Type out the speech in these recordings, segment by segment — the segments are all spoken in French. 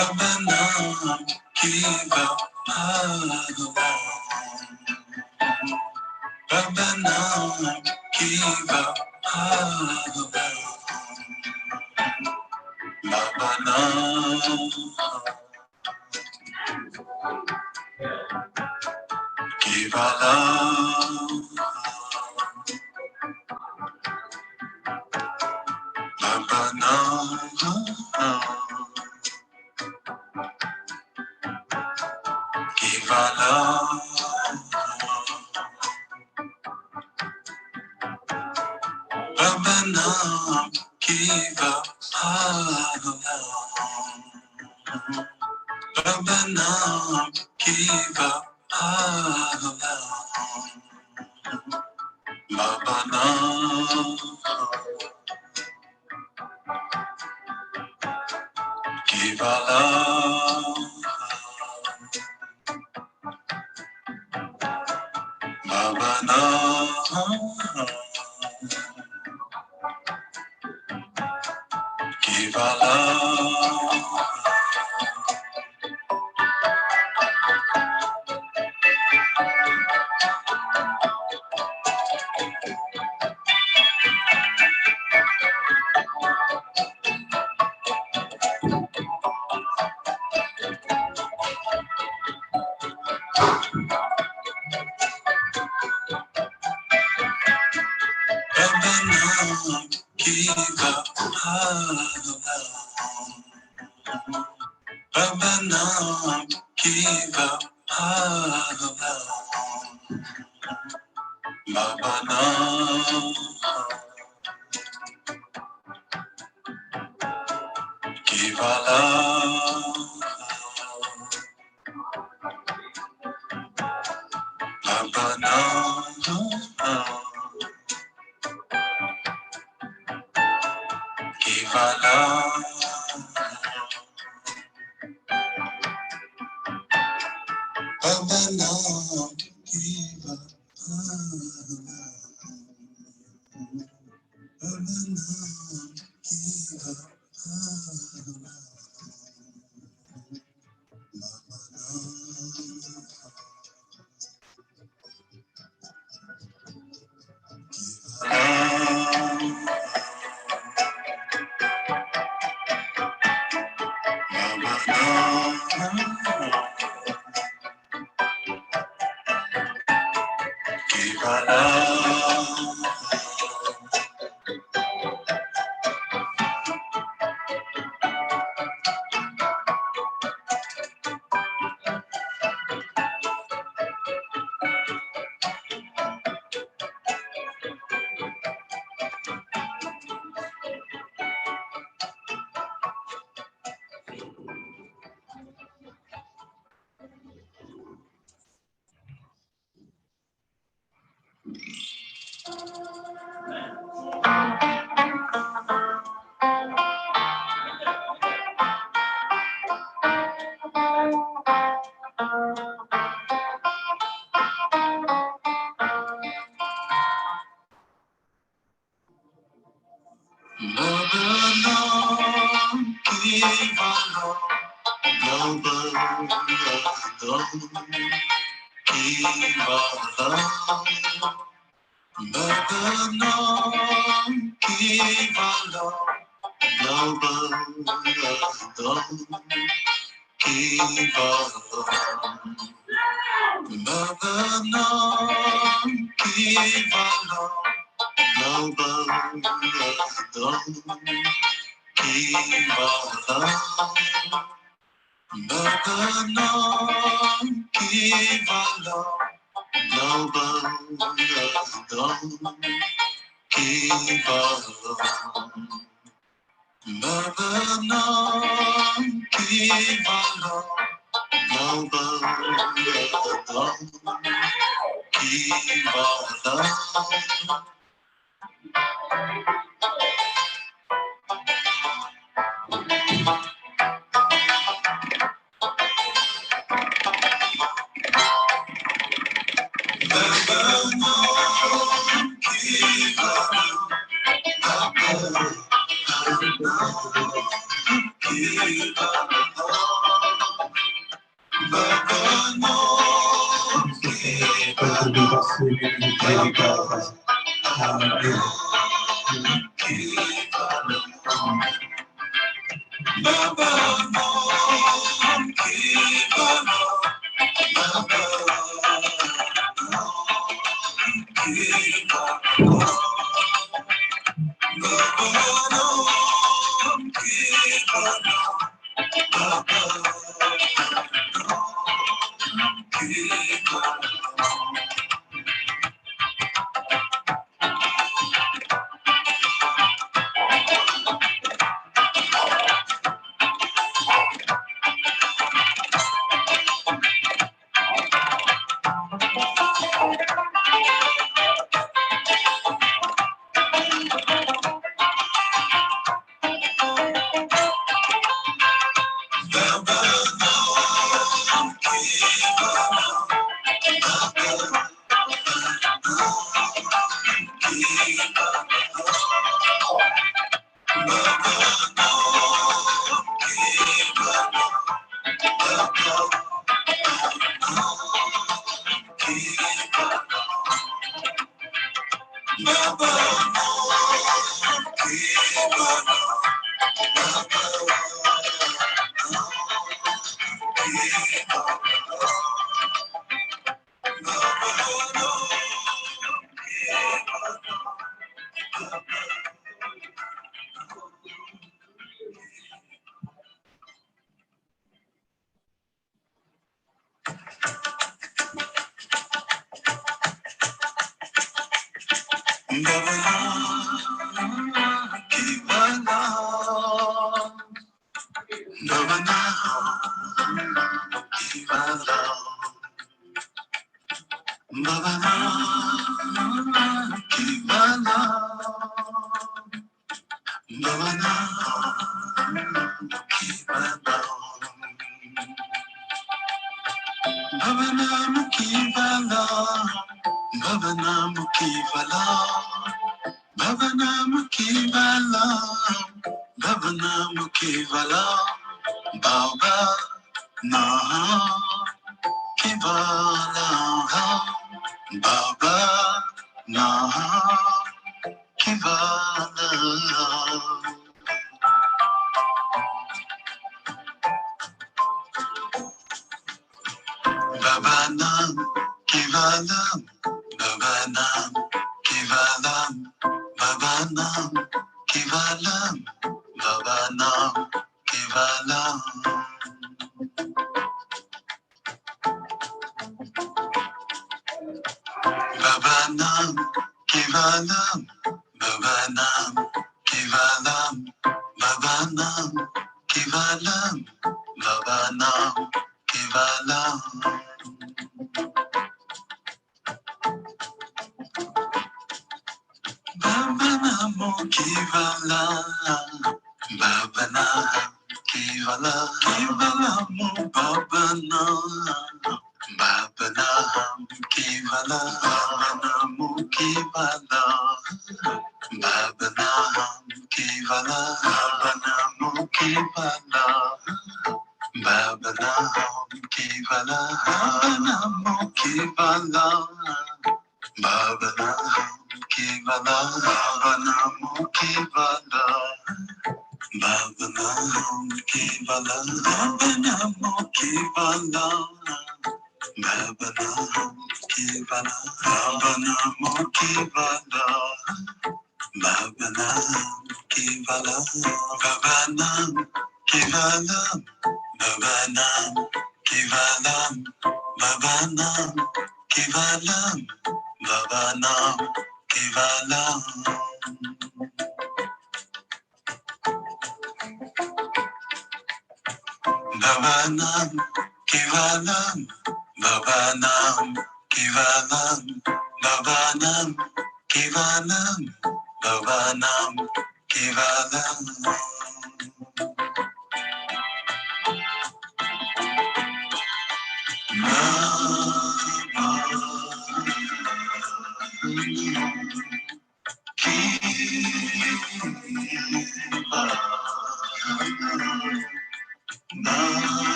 Ramanam Kiva Bhagavan Ramanam Kiva Bhagavan Ramanam Kiva Ramanam Kiva Ramanam Kiva Bhagavan Ramanam Kiva Bhagavan Ramanam Kiva Ramanam Kiva Ramanam Kiva Bhagavan Ramanam Kiva Bhagavan Ramanam Kiva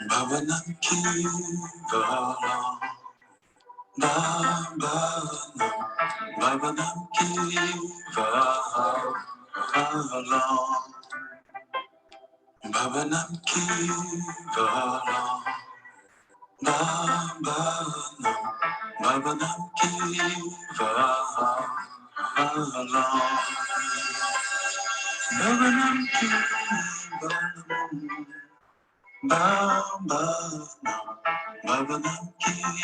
Bhavanam Kiva, Bhavanam, Bhavanam Kiva, Bhavanam Kiva, Bhavanam, Bhavanam Kiva, Bhavanam Kiva, Bhavanam Kiva,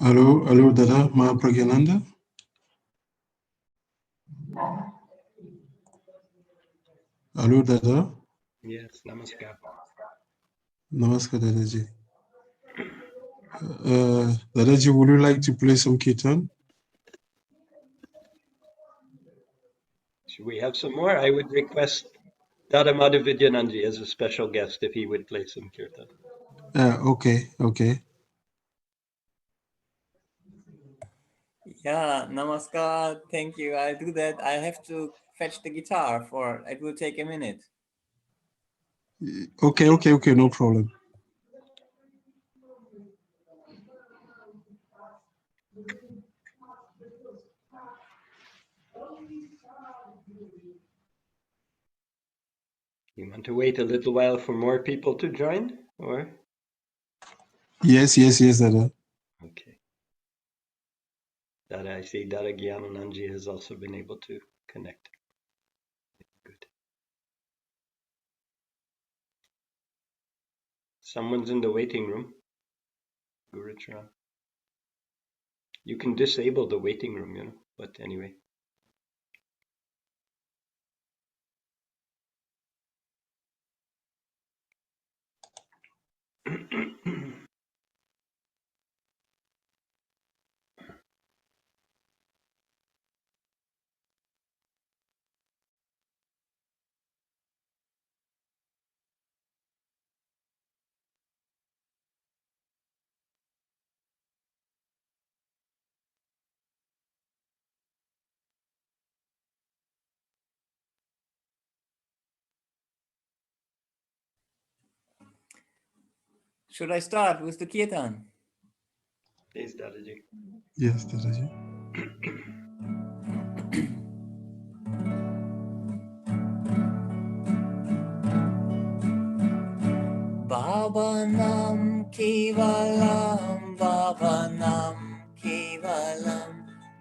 Hello, Dada, Mahaprajinananda. Hello, Dada. Yes, namaskar. Namaskar, Dadaji. Dadaji, would you like to play some kirtan? Should we have some more? I would request Dada Madhavidyananji as a special guest if he would play some kirtan. Okay. Yeah, namaskar. Thank you. I'll do that. I have to fetch the guitar for it will take a minute. Okay, no problem. You want to wait a little while for more people to join, or? Yes, Dada. Okay. Dada, I see Dada Gyanananji has also been able to connect. Good. Someone's in the waiting room. Guru Charan. You can disable the waiting room, but anyway. Should I start with the kirtan? Please, Dadaji. Yes, Dadaji. Bhavanam Kevalam, Bhavanam Kevalam,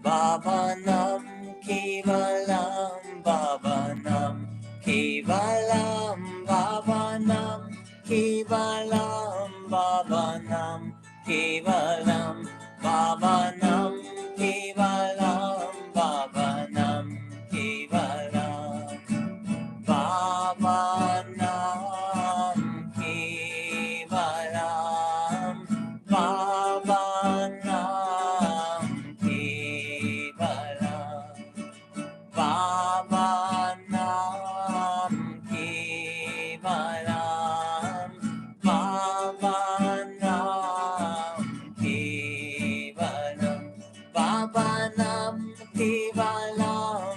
Bhavanam Kevalam, Bhavanam Kevalam, Bhavanam Kevalam, Bhavanam Kevalam, Bhavanam Kevalam, Bhavanam Kevalam, Bhavanam Kevalam, Bhavanam Kevalam, Bhavanam Kevalam, Bhavanam Kevalam, Bhavanam Kevalam,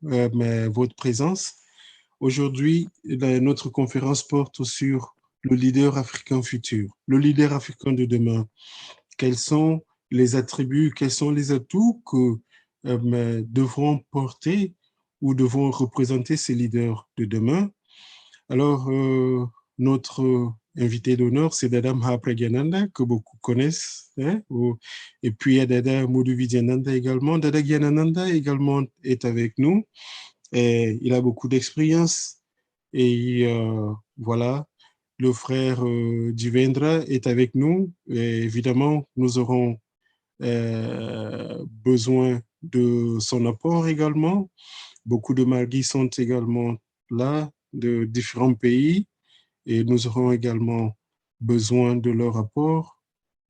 votre présence. Aujourd'hui, notre conférence porte sur le leader africain futur, le leader africain de demain. Quels sont les attributs, quels sont les atouts que devront porter ou devront représenter ces leaders de demain? Alors, notre invité d'honneur, c'est Dada Mahaprajinananda, que beaucoup connaissent. Hein? Et puis, il y a Dada Mahaprajinananda également. Dada Gyanananda également est avec nous. Et il a beaucoup d'expérience. Et voilà, le frère Divendra est avec nous. Et évidemment, nous aurons besoin de son apport également. Beaucoup de Marguis sont également là, de différents pays, et nous aurons également besoin de leur apport.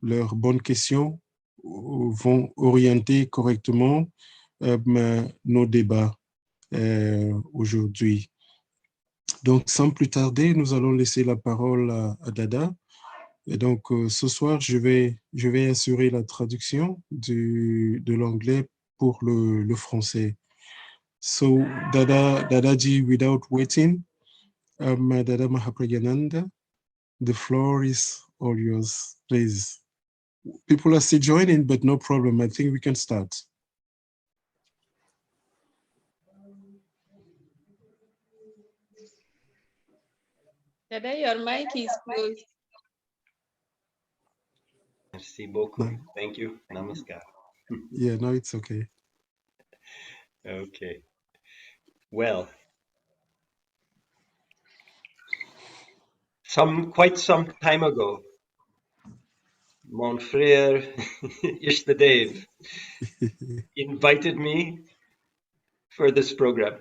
Leurs bonnes questions vont orienter correctement nos débats aujourd'hui. Donc, sans plus tarder, nous allons laisser la parole à Dada. Et donc, ce soir, je vais assurer la traduction de l'anglais pour le français. So, Dadaji, without waiting, Dada Mahaprajinananda, the floor is all yours, please. People are still joining, but no problem. I think we can start. Dada, your mic is closed. Merci beaucoup. No. Thank you. Namaskar. Yeah, no, it's okay. Okay. Well, quite some time ago, mon frère Ishtadev invited me for this program.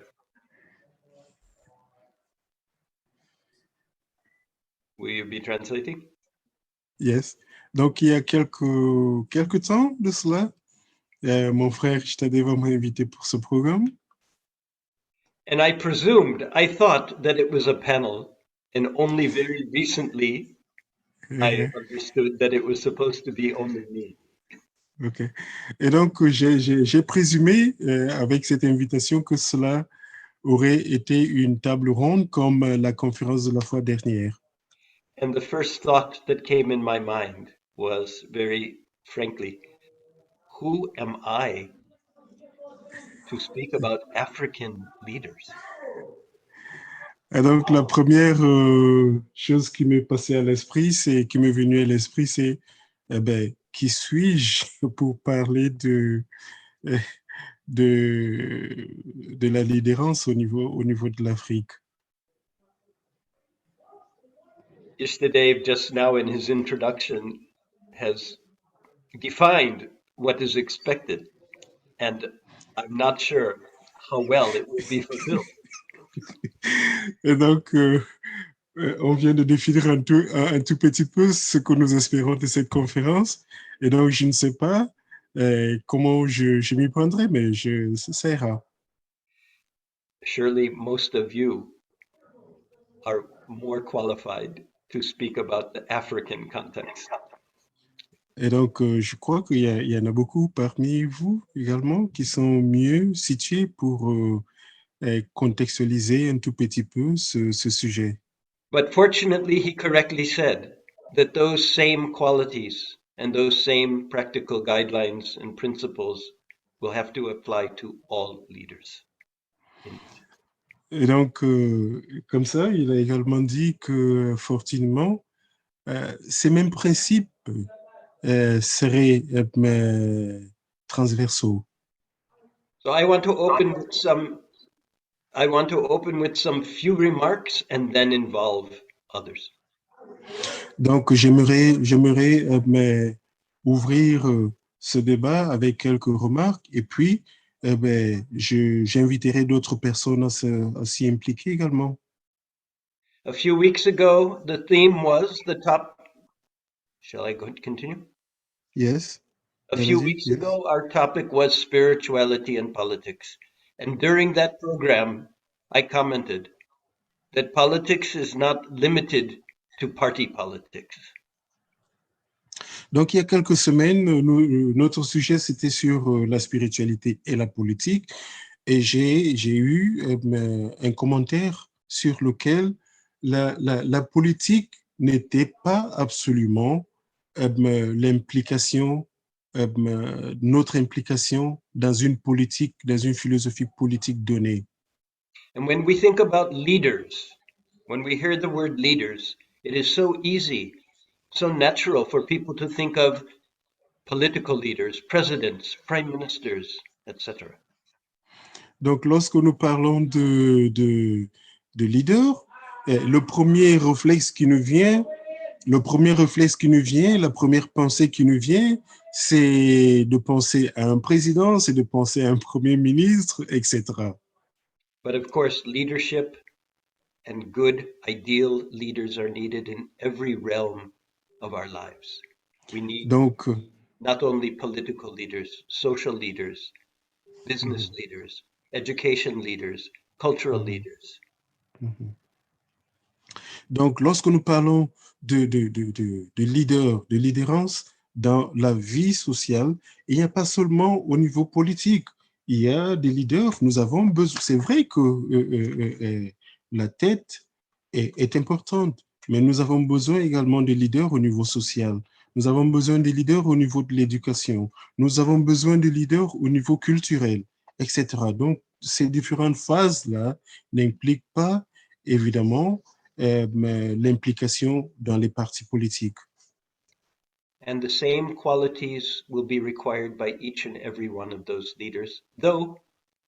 Will you be translating? Yes. Donc, il y a quelques temps de cela, mon frère Ishtadev m'a invité pour ce programme. And I thought that it was a panel, and only very recently I understood that it was supposed to be only me. OK. Et donc, j'ai présumé avec cette invitation que cela aurait été une table ronde comme la conférence de la fois dernière. And the first thought that came in my mind was, very frankly, who am I to speak about African leaders? Et donc, la première chose qui m'est passée à l'esprit, qui m'est venue à l'esprit, c'est, qui suis-je pour parler de la leaderance au niveau de l'Afrique? Ishtadev just now in his introduction has defined what is expected, and I'm not sure how well it will be fulfilled. Et donc, on vient de définir un tout petit peu ce que nous espérons de cette conférence. Et donc, je ne sais pas comment je m'y prendrai, mais ça ira. Surely most of you are more qualified to speak about the African context. Et donc, je crois qu'il y en a beaucoup parmi vous également qui sont mieux situés pour contextualiser un tout petit peu ce sujet. But fortunately, he correctly said that those same qualities and those same practical guidelines and principles will have to apply to all leaders. Et donc, comme ça, il a également dit que, fortunément, ces mêmes principes seraient transversaux. So I want to open with some few remarks and then involve others. Donc, j'aimerais ouvrir ce débat avec quelques remarques et puis j'inviterai d'autres personnes à s'y impliquer également. A few weeks ago, the theme was the top. Shall I continue? Yes. A few weeks ago, our topic was spirituality and politics. And during that program, I commented that politics is not limited to party politics. Donc, il y a quelques semaines, notre sujet, c'était sur la spiritualité et la politique. Et j'ai eu un commentaire sur lequel la politique n'était pas absolument l'implication, notre implication dans une politique, dans une philosophie politique donnée. And when we think about leaders, when we hear the word leaders, it is so easy, so natural for people to think of political leaders, presidents, prime ministers, etc. Donc, lorsque nous parlons de leader, le premier réflexe qui nous vient, la première pensée qui nous vient, c'est de penser à un président, c'est de penser à un premier ministre, etc. But of course, leadership and good, ideal leaders are needed in every realm of our lives. We need Donc, not only political leaders, social leaders, business leaders, education leaders, cultural leaders. Donc, lorsque nous parlons de leader, de leaderance dans la vie sociale, il n'y a pas seulement au niveau politique. Il y a des leaders, nous avons besoin. C'est vrai que la tête est importante, mais nous avons besoin également de leaders au niveau social. Nous avons besoin de leaders au niveau de l'éducation. Nous avons besoin de leaders au niveau culturel, etc. Donc, ces différentes phases-là n'impliquent pas, évidemment, l'implication dans les partis politiques. And the same qualities will be required by each and every one of those leaders, though,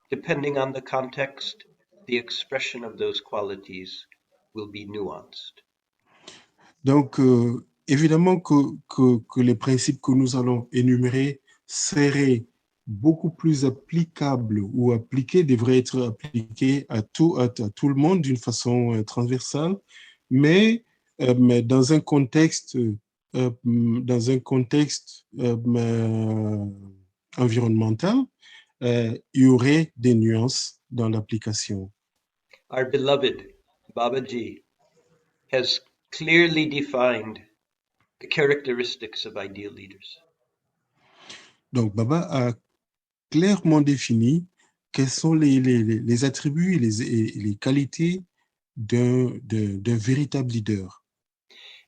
depending on the context, the expression of those qualities will be nuanced. Donc, évidemment que les principes que nous allons énumérer seraient beaucoup plus applicables ou appliqués, devraient être appliqués à tout le monde d'une façon transversale, mais dans un contexte, environnemental, il y aurait des nuances dans l'application. Our beloved Babaji has clearly defined the characteristics of ideal leaders. Donc, Baba a clairement défini quels sont les attributs et les qualités d'un véritable leader.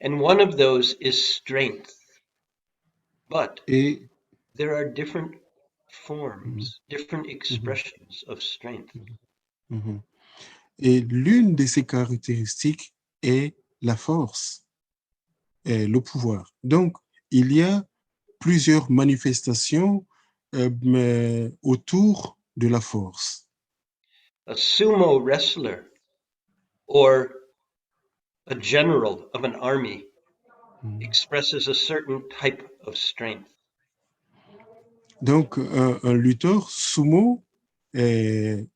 And one of those is strength. But Et there are different forms, different expressions of strength. Et l'une de ces caractéristiques est la force, le pouvoir. Donc, il y a plusieurs manifestations autour de la force. A sumo wrestler or a general of an army expresses a certain type of strength. Donc, un lutteur sumo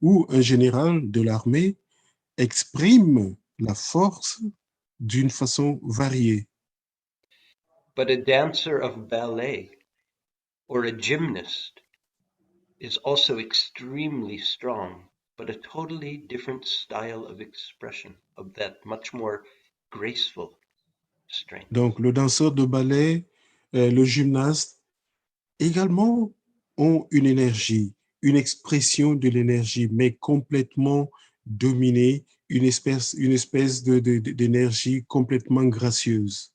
ou un général de l'armée exprime la force d'une façon variée. But a dancer of ballet or a gymnast is also extremely strong, but a totally different style of expression of that much more graceful strength. Donc, le danseur de ballet, le gymnaste, également ont une énergie, une expression de l'énergie, mais complètement dominée, une espèce d'énergie complètement gracieuse.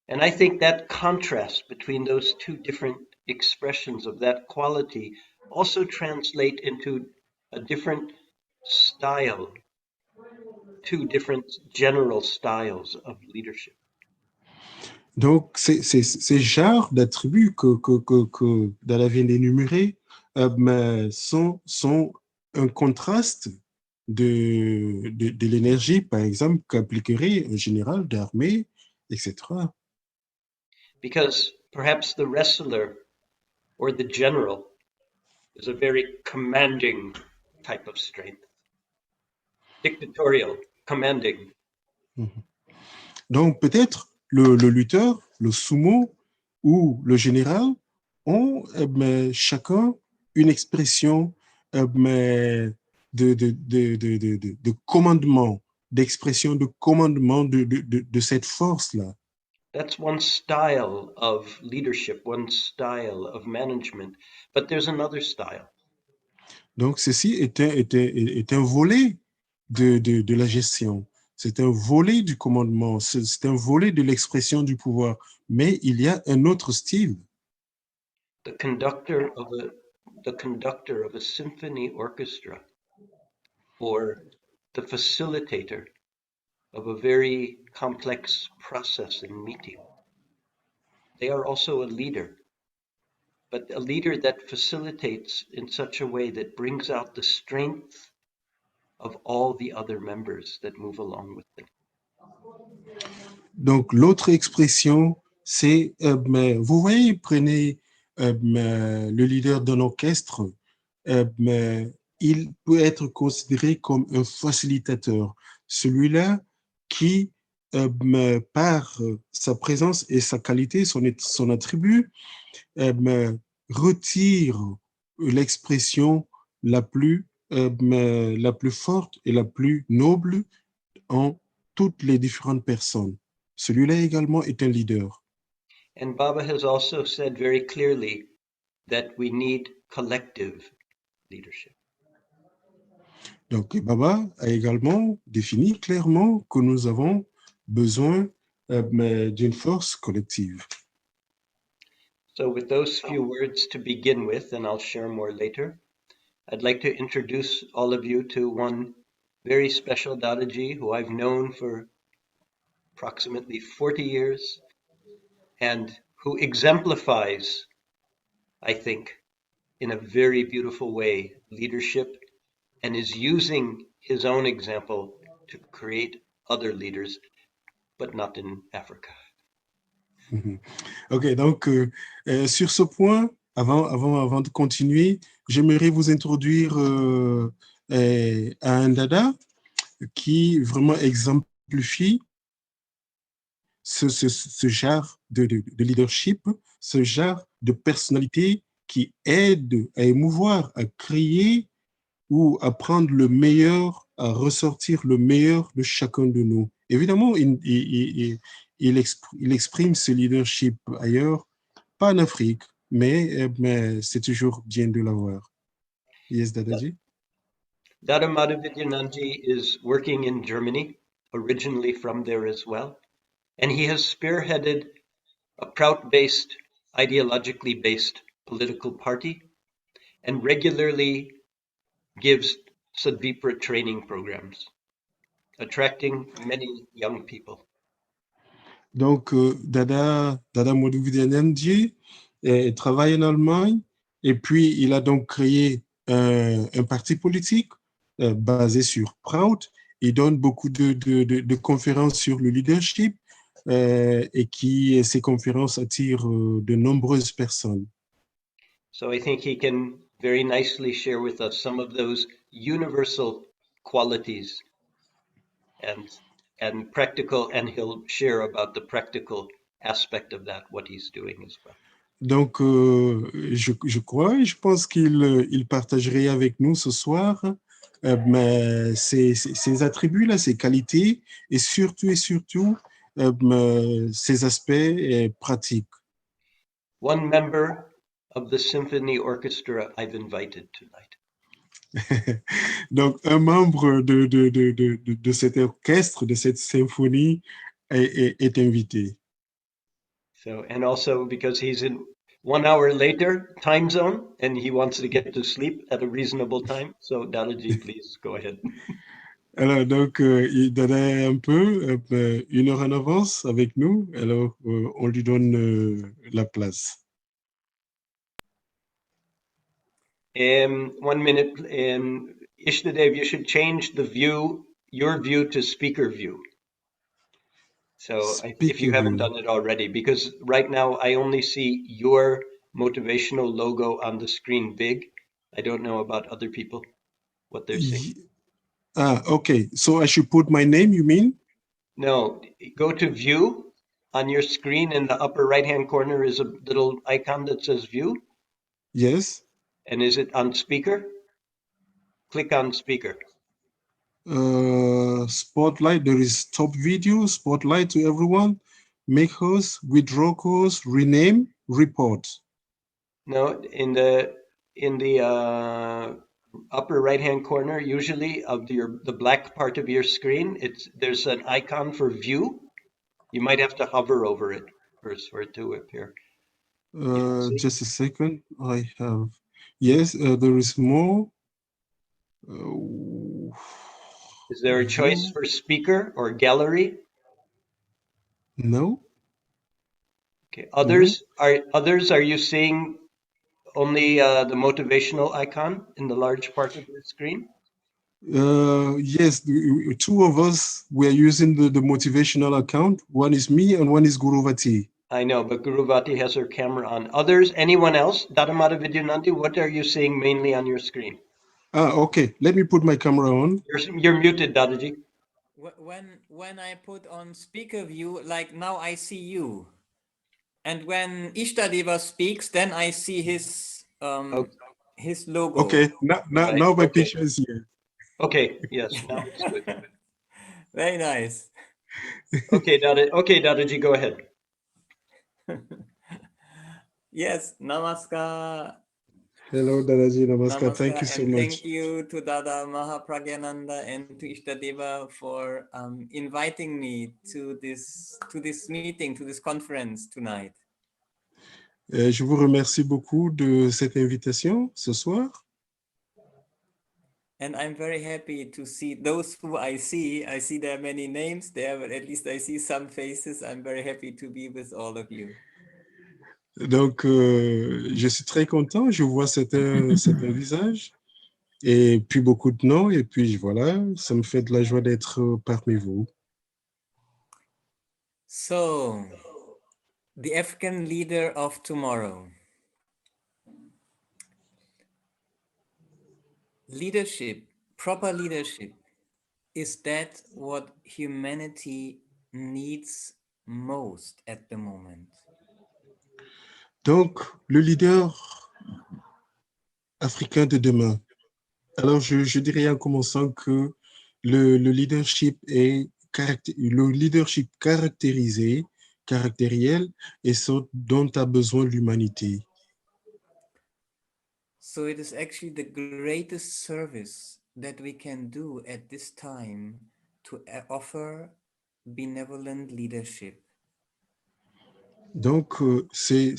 And I think that contrast between those two different expressions of that quality also translate into a different style, two different general styles of leadership. Donc, ces genres d'attributs que Dada vient d'énumérer sont un contraste de l'énergie, par exemple, qu'appliquerait un général d'armée, etc. Because perhaps the wrestler or the general is a very commanding type of strength. Dictatorial, commanding. Donc, peut-être le lutteur, le sumo ou le général ont chacun une expression de commandement, d'expression de commandement de cette force-là. That's one style of leadership, one style of management. But there's another style. Donc, ceci est un volet de la gestion. C'est un volet du commandement, c'est un volet de l'expression du pouvoir. Mais il y a un autre style. The conductor of a symphony orchestra, or the facilitator of a very complex process in meeting. They are also a leader, but a leader that facilitates in such a way that brings out the strength of all the other members that move along with them. Donc, l'autre expression, c'est, vous voyez, prenez le leader d'un orchestre, il peut être considéré comme un facilitateur, celui-là qui, par sa présence et sa qualité, son attribut, retire l'expression la plus forte et la plus noble en toutes les différentes personnes. Celui-là également est un leader. And Baba has also said very clearly that we need collective leadership. Donc, Baba a également défini clairement que nous avons besoin d'une force collective. So with those few words to begin with, and I'll share more later, I'd like to introduce all of you to one very special Dadaji who I've known for approximately 40 years and who exemplifies, I think, in a very beautiful way, leadership, and is using his own example to create other leaders, but not in Africa. OK, donc sur ce point, avant de continuer, j'aimerais vous introduire à un dada qui vraiment exemplifie ce genre de leadership, ce genre de personnalité qui aide à émouvoir, à créer ou à prendre le meilleur, à ressortir le meilleur de chacun de nous. Évidemment, il exprime ce leadership ailleurs, pas en Afrique, mais c'est toujours bien de l'avoir. Yes, Dadaji? Dada Mahaprajinananda is working in Germany, originally from there as well, and he has spearheaded a Prout-based, ideologically based political party and regularly gives Sadvipra training programs, attracting many young people. Donc, Dada Mahaprajinananda travaille en Allemagne et puis il a donc créé un parti politique basé sur Prout. Il donne beaucoup de conférences sur le leadership et ces conférences attirent de nombreuses personnes. So I think he can very nicely share with us some of those universal qualities and practical, and he'll share about the practical aspect of that, what he's doing as well. Donc, je crois et je pense qu'il partagerait avec nous ce soir ces attributs-là, ces qualités et surtout ces aspects pratiques. One member of the symphony orchestra I've invited tonight. Donc, un membre de cet orchestre, de cette symphonie est invité. So, and also because he's in 1 hour later time zone and he wants to get to sleep at a reasonable time. So Dadaji, please go ahead. Alors, donc, il donnait un peu 1 heure en avance avec nous. Alors, on lui donne la place. 1 minute. Ishtadev, you should change your view to speaker view. So if you haven't done it already, because right now I only see your motivational logo on the screen big. I don't know about other people, what they're saying. Okay. So I should put my name, you mean? No, go to view. On your screen in the upper right-hand corner is a little icon that says view. Yes. And is it on speaker? Click on speaker. Spotlight, there is top video, spotlight to everyone, make host, withdraw host, rename, report. No, in the upper right-hand corner, usually of the black part of your screen, there's an icon for view. You might have to hover over it first for it to appear. Just a second. I have. Yes, there is more. Is there a choice for speaker or gallery? No. Okay. Others are you seeing only the motivational icon in the large part of the screen? Yes, two of us were using the motivational account. One is me and one is Guruvati. I know, but Guruvati has her camera on. Others, anyone else? Dada Mahaprajinananda, what are you seeing mainly on your screen? Okay. Let me put my camera on. You're muted, Dadaji. When I put on speaker view, like now I see you. And when Ishtadeva speaks, then I see his logo. Okay, now my picture is here. Okay, yes, now it's good. Very nice. Okay, Dadaji, go ahead. Yes, namaskar. Hello, Dadaji, namaskar. Namaskar, Thank you so and much. thank you to Dada Mahaprajinananda and to Ishtadeva for inviting me to this meeting, to this conference tonight. Je vous remercie beaucoup de cette invitation ce soir. And I'm very happy to see those who I see. I see there are many names there, but at least I see some faces. I'm very happy to be with all of you. Donc, je suis très content. Je vois certains visages et puis beaucoup de noms. Et puis voilà, ça me fait de la joie d'être parmi vous. So, the African leader of tomorrow. Leadership, proper leadership, is that what humanity needs most at the moment? Donc, le leader africain de demain. Alors, je dirais en commençant que le leadership est caractériel et ce dont a besoin l'humanité. So it is actually the greatest service that we can do at this time to offer benevolent leadership. Donc, c'est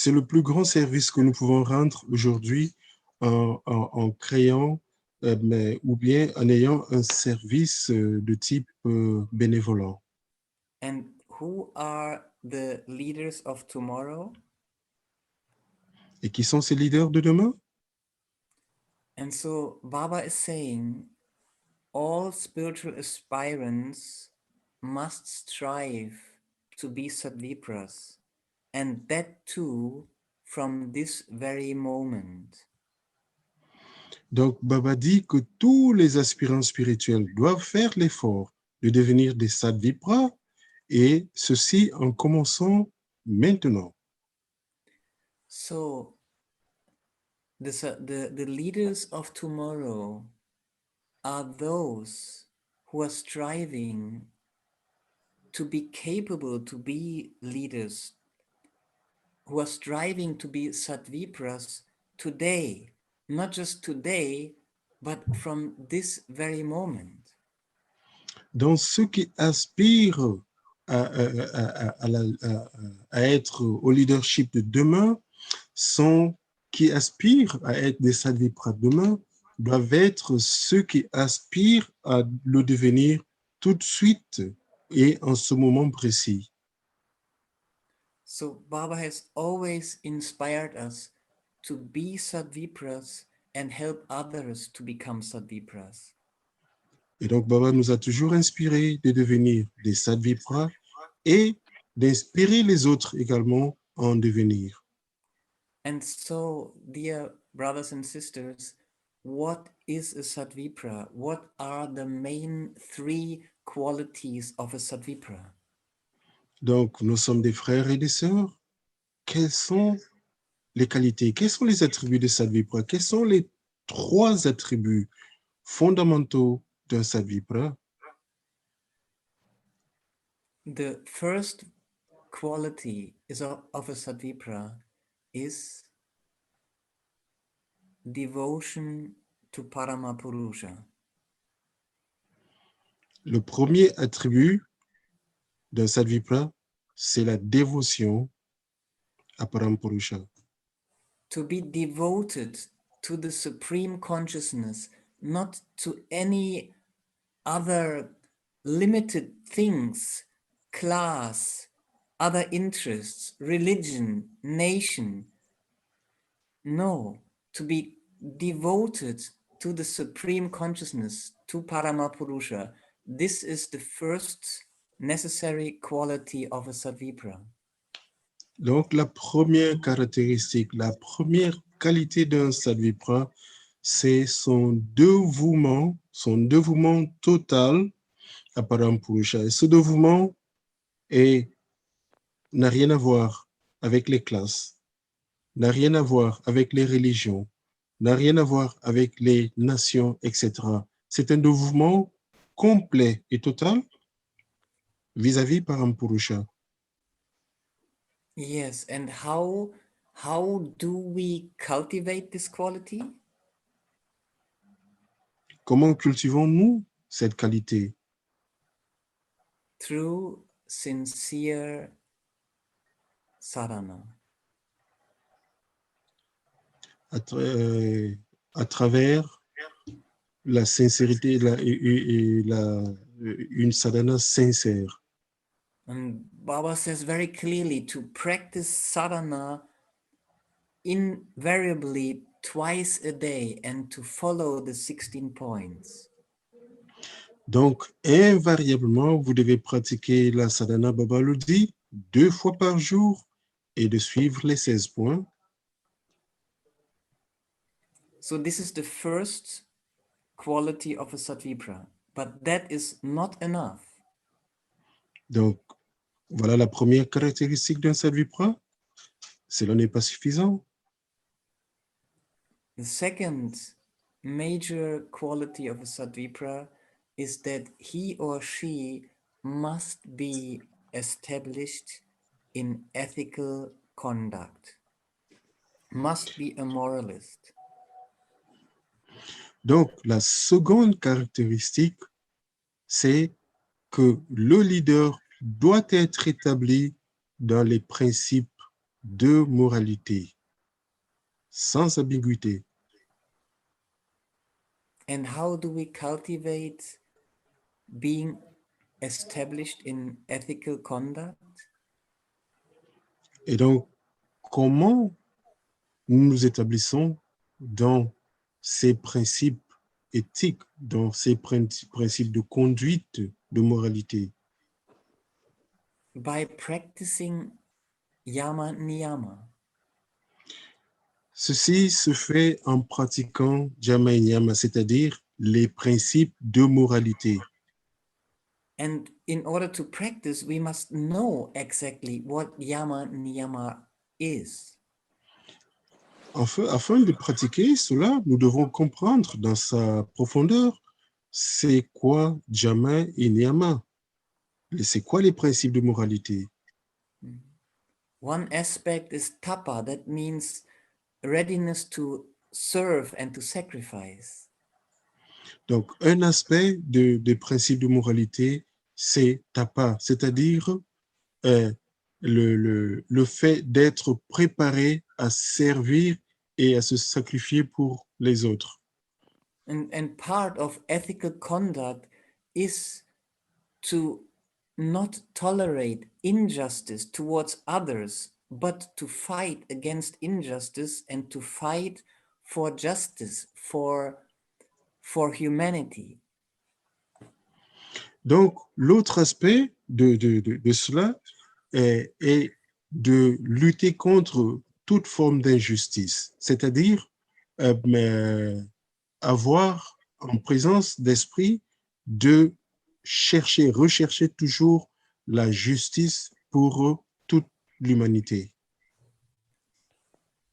le plus grand service que nous pouvons rendre aujourd'hui en créant ou bien en ayant un service de type bénévolent. And who are the leaders of tomorrow? Et qui sont ces leaders de demain? And so Baba is saying all spiritual aspirants must strive to be Sadvipras, and that too from this very moment. Donc, Baba dit que tous les aspirants spirituels doivent faire l'effort de devenir des Sadvipras, et ceci en commençant maintenant. So, the leaders of tomorrow are those who are striving to be capable to be leaders, who are striving to be Sadvipras today, not just today, but from this very moment. Donc, ceux qui aspirent à être au leadership de demain qui aspirent à être des Sadvipras demain doivent être ceux qui aspirent à le devenir tout de suite et en ce moment précis. So Baba has always inspired us to be Sadvipras and help others to become Sadvipras. Et donc, Baba nous a toujours inspirés de devenir des Sadvipras et d'inspirer les autres également à en devenir. And so, dear brothers and sisters, what is a Sadvipra? What are the main three qualities of a Sadvipra? Donc, nous sommes des frères et des sœurs. Quelles sont les qualités, quels sont les attributs de Sadvipra? Quels sont les trois attributs fondamentaux d'un Sadvipra? The first quality of a Sadvipra is devotion to Paramapurusha. Le premier attribut d'un Sadvipra, c'est la dévotion à Parampurusha. To be devoted to the supreme consciousness, not to any other limited things, class, other interests, religion, nation. No, to be devoted to the supreme consciousness, to Paramapurusha. This is the first necessary quality of a Sadvipra. Donc, la première caractéristique, la première qualité d'un Sadvipra, c'est son dévouement total à Parampurusha. Et ce dévouement n'a rien à voir avec les classes, n'a rien à voir avec les religions, n'a rien à voir avec les nations, etc. C'est un dévouement complet et total vis-à-vis Parampurusha. Yes, and how do we cultivate this quality? Comment cultivons-nous cette qualité? Through sincere sadhana. À travers la sincérité et une sadhana sincère. And Baba says very clearly to practice sadhana invariably twice a day and to follow the 16 points. Donc, invariablement, vous devez pratiquer la sadhana, Baba le dit, 2 fois par jour et de suivre les 16 points. So this is the first quality of a Satvipra, but that is not enough. Donc, voilà la première caractéristique d'un Sadvipra. Cela n'est pas suffisant. The second major quality of a Satvipra is that he or she must be established in ethical conduct, must be a moralist. Donc, la seconde caractéristique, c'est que le leader doit être établi dans les principes de moralité, sans ambiguïté. And how do we cultivate being established in ethical conduct? Et donc, comment nous nous établissons dans ces principes éthiques, dans ces principes de conduite, de moralité? By practicing yama niyama. Ceci se fait en pratiquant yama et niyama, c'est-à-dire les principes de moralité. And in order to practice, we must know exactly what yama niyama is. Afin de pratiquer cela, nous devons comprendre dans sa profondeur c'est quoi yama et niyama. C'est quoi les principes de moralité? One aspect is tapa, that means readiness to serve and to sacrifice. Donc, un aspect des principes de moralité, c'est tapa, c'est-à-dire le fait d'être préparé à servir et à se sacrifier pour les autres. And part of ethical conduct is to not tolerate injustice towards others, but to fight against injustice and to fight for justice, for humanity. Donc, l'autre aspect de cela est de lutter contre toute forme d'injustice, c'est-à-dire avoir en présence d'esprit de rechercher toujours la justice pour toute l'humanité.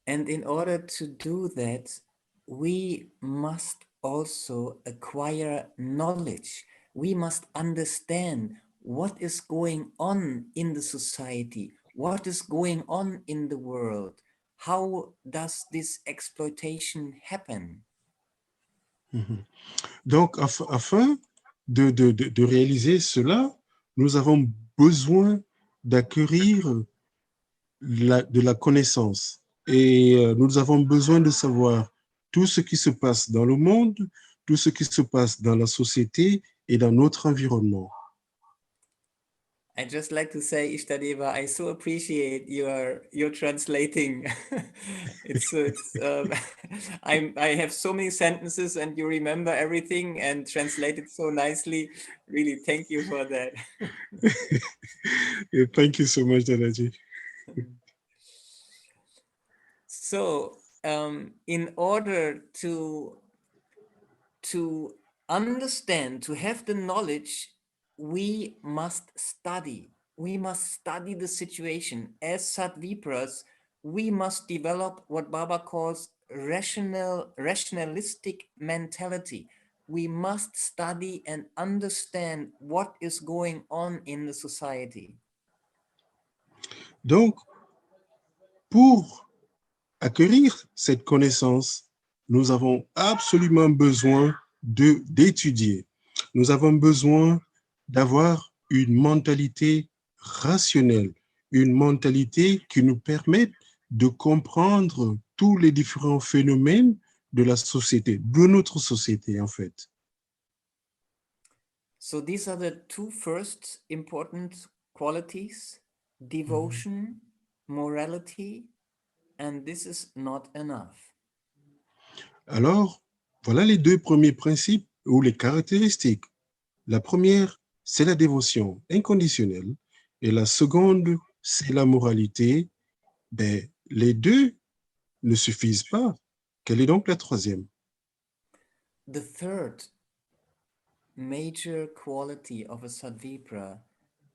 And in order to do that, we must also acquire knowledge. We must understand what is going on in the society, what is going on in the world, how does this exploitation happen? Donc, afin de réaliser cela, nous avons besoin d'acquérir de la connaissance. Et nous avons besoin de savoir tout ce qui se passe dans le monde, tout ce qui se passe dans la société et dans notre environnement. I just like to say, Ishtadeva, I so appreciate your translating. I have so many sentences and you remember everything and translate it so nicely. Really, thank you for that. Thank you so much, Dadaji. So, in order to understand, to have the knowledge, we must study. We must study the situation. As Satvipras, we must develop what Baba calls rationalistic mentality. We must study and understand what is going on in the society. Donc, pour acquérir cette connaissance, nous avons absolument besoin d'étudier. Nous avons besoin d'avoir une mentalité rationnelle, une mentalité qui nous permette de comprendre tous les différents phénomènes de la société, de notre société en fait. So these are the two first important qualities: devotion, morality, and this is not enough. Alors, voilà les deux premiers principes ou les caractéristiques. La première, c'est la dévotion inconditionnelle et la seconde, c'est la moralité. Ben, les deux ne suffisent pas. Quelle est donc la troisième? The third major quality of a Sadvipra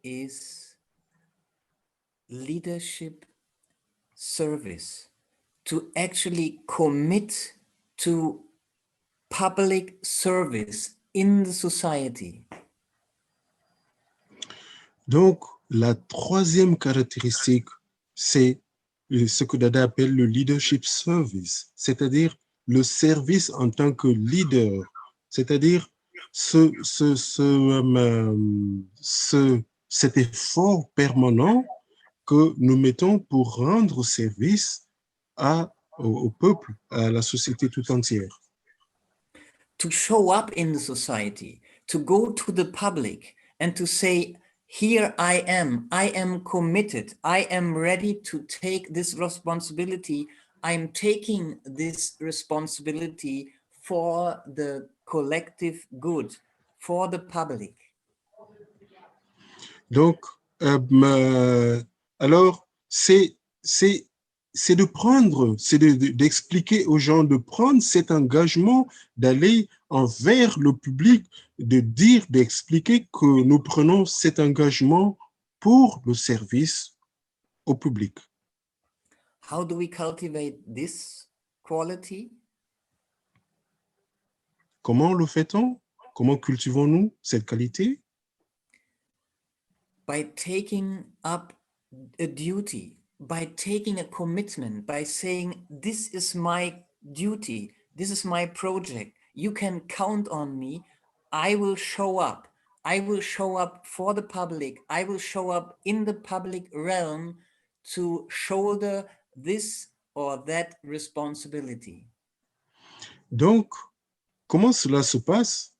is leadership service, to actually commit to public service in the society. Donc, la troisième caractéristique, c'est ce que Dada appelle le leadership service, c'est-à-dire le service en tant que leader, c'est-à-dire cet effort permanent que nous mettons pour rendre service au peuple, à la société tout entière. To show up in the society, to go to the public and to say, here I am committed, I am ready to take this responsibility, I'm taking this responsibility for the collective good, for the public. Donc, alors, c'est de prendre, c'est d'expliquer aux gens, de prendre cet engagement d'aller envers le public, de dire, d'expliquer que nous prenons cet engagement pour le service au public. How do we cultivate this quality? Comment le fait-on? Comment cultivons-nous cette qualité? By taking up a duty, by taking a commitment, by saying, this is my duty, this is my project, you can count on me, I will show up for the public, I will show up in the public realm to shoulder this or that responsibility. Donc, comment cela se passe?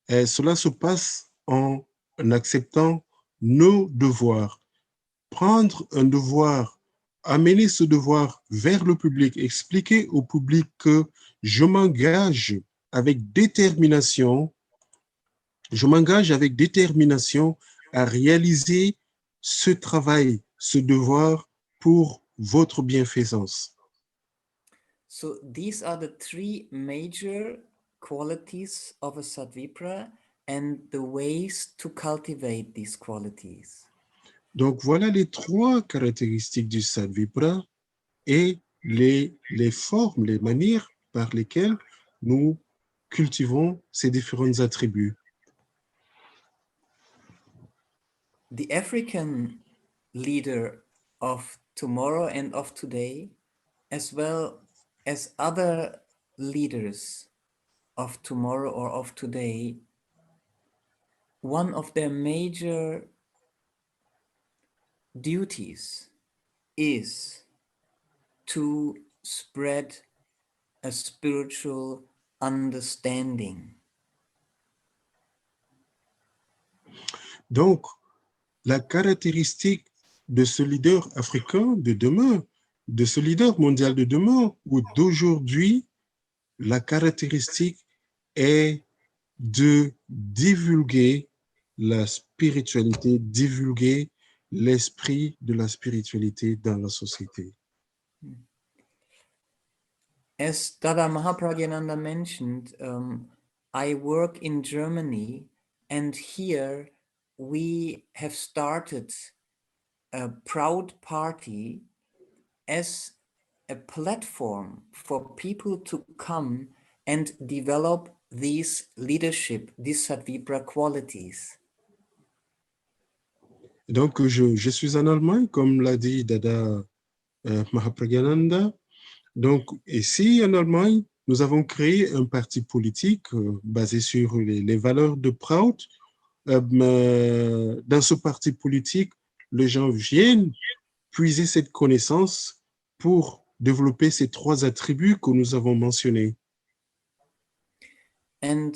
Cela se passe en acceptant nos devoirs. Prendre un devoir, amener ce devoir vers le public, expliquer au public que je m'engage avec détermination à réaliser ce travail, ce devoir pour votre bienfaisance. So these are the three major qualities of a Satvipra and the ways to cultivate these qualities. Donc voilà les trois caractéristiques du Satvipra et les formes, les manières par lesquelles nous cultivons ces différents attributs. The African leader of tomorrow and of today as well as other leaders of tomorrow or of today, one of their major duties is to spread a spiritual understanding. Donc, la caractéristique de ce leader africain de demain, de ce leader mondial de demain ou d'aujourd'hui, la caractéristique est de divulguer la spiritualité, divulguer l'esprit de la spiritualité dans la société. As Dada Mahaprajinananda mentioned, I work in Germany, and here we have started a proud party as a platform for people to come and develop these leadership, these Satvipra qualities. Donc, je suis en Allemagne, comme l'a dit Dada Mahaprajinananda. Donc, ici en Allemagne, nous avons créé un parti politique basé sur les valeurs de Proud. Dans ce parti politique, les gens viennent puiser cette connaissance pour développer ces 3 attributs que nous avons mentionnés. And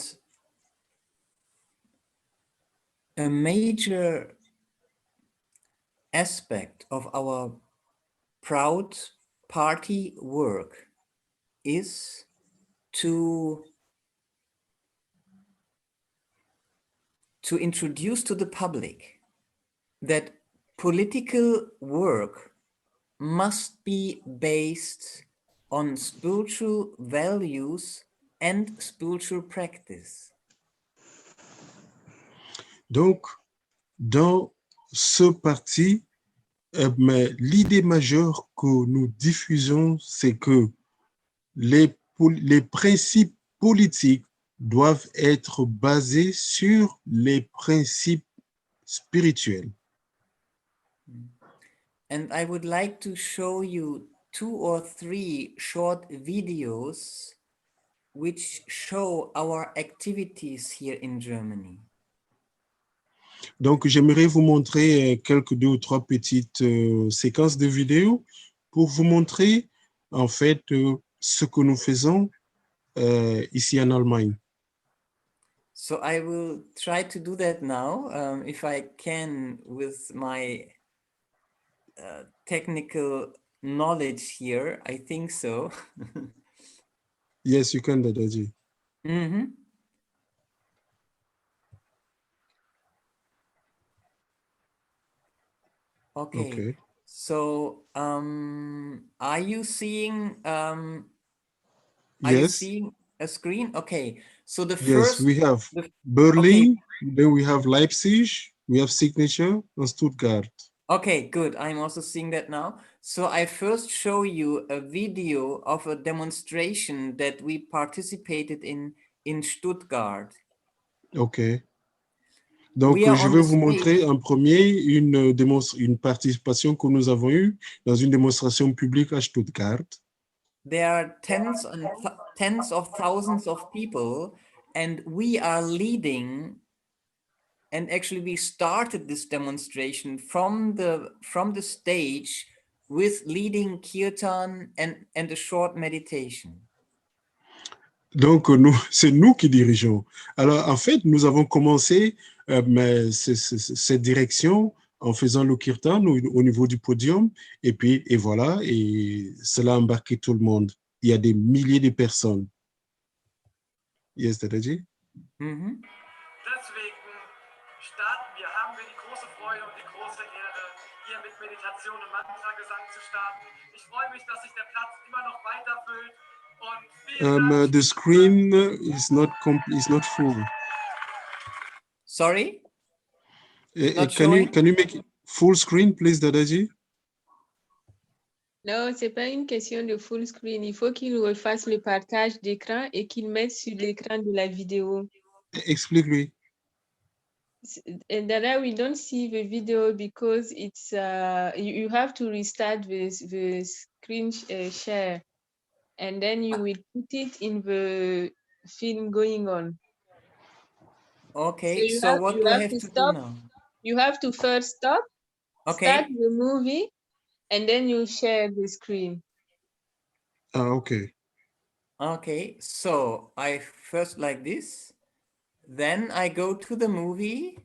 a major aspect of our proud party work is to introduce to the public that political work must be based on spiritual values and spiritual practice. Donc, dans ce parti, l'idée majeure que nous diffusons, c'est que les principes politiques doivent être basés sur les principes spirituels. And I would like to show you 2 or 3 short videos which show our activities here in Germany. Donc, j'aimerais vous montrer quelques 2 ou 3 petites séquences de vidéos pour vous montrer, en fait, ce que nous faisons ici en Allemagne. So I will try to do that now, if I can, with my technical knowledge here. I think so. Yes, you can, Dadaji. Mm-hmm. Okay. So, are you seeing? Are you seeing a screen? Okay. So the first. Yes, we have Berlin, then we have Leipzig, we have Signature, and Stuttgart. Okay, good. I'm also seeing that now. So I first show you a video of a demonstration that we participated in Stuttgart. Okay. Donc, je vais vous montrer en premier une participation que nous avons eue dans une démonstration publique à Stuttgart. There are tens of thousands of people, and we are leading. And actually, we started this demonstration from the stage with leading kirtan and a short meditation. Donc, c'est nous qui dirigeons. Alors, en fait, nous avons commencé cette direction en faisant le kirtan au niveau du podium. Et puis, et voilà, et cela a embarqué tout le monde. Il y a des milliers de personnes. Yes, Dadaji? Deswegen starten wir, haben wir die große Freude und die große Ehre, hier mit Meditation und Mantragesang zu starten. Ich freue mich, dass sich der Platz immer noch weiter füllt. The screen is not full. Sorry? Can you make it full screen, please, Dadaji? Non, c'est pas une question de full screen. Il faut qu'il refasse le partage d'écran et qu'il mette sur l'écran de la vidéo. Explique-lui. And Dada, we don't see the video because it's you have to restart the screen share, and then you will put it in the film going on. Okay, So so what you do I have have to to do stop. now? You have to first stop, start Okay, the movie, and then you share the screen. Okay. okay, so I first like this, then I go to the movie,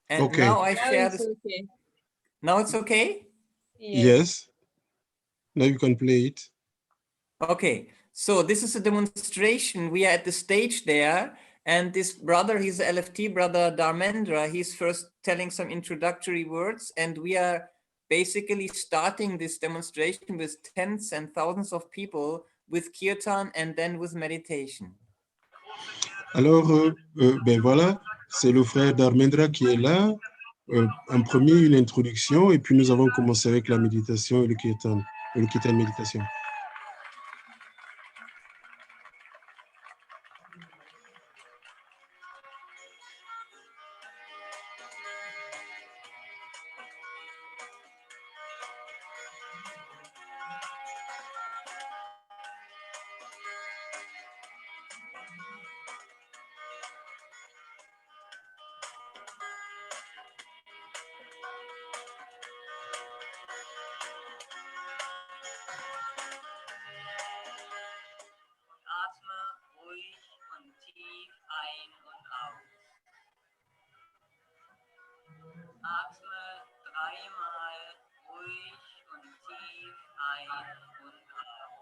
and Okay. now I Now share it's this. okay. Now it's okay? Yes. Yes. Now you can play it. Okay, so this is a demonstration. We are at the stage there, and this brother, he's LFT brother Dharmendra, he's first telling some introductory words, and we are basically starting this demonstration with tens and thousands of people with kirtan and then with meditation. Alors, ben voilà, c'est le frère Dharmendra qui est là. En premier, une introduction, et puis nous avons commencé avec la méditation et le kirtan méditation. Atme ruhig und tief ein und aus. Atme dreimal ruhig und tief ein und aus.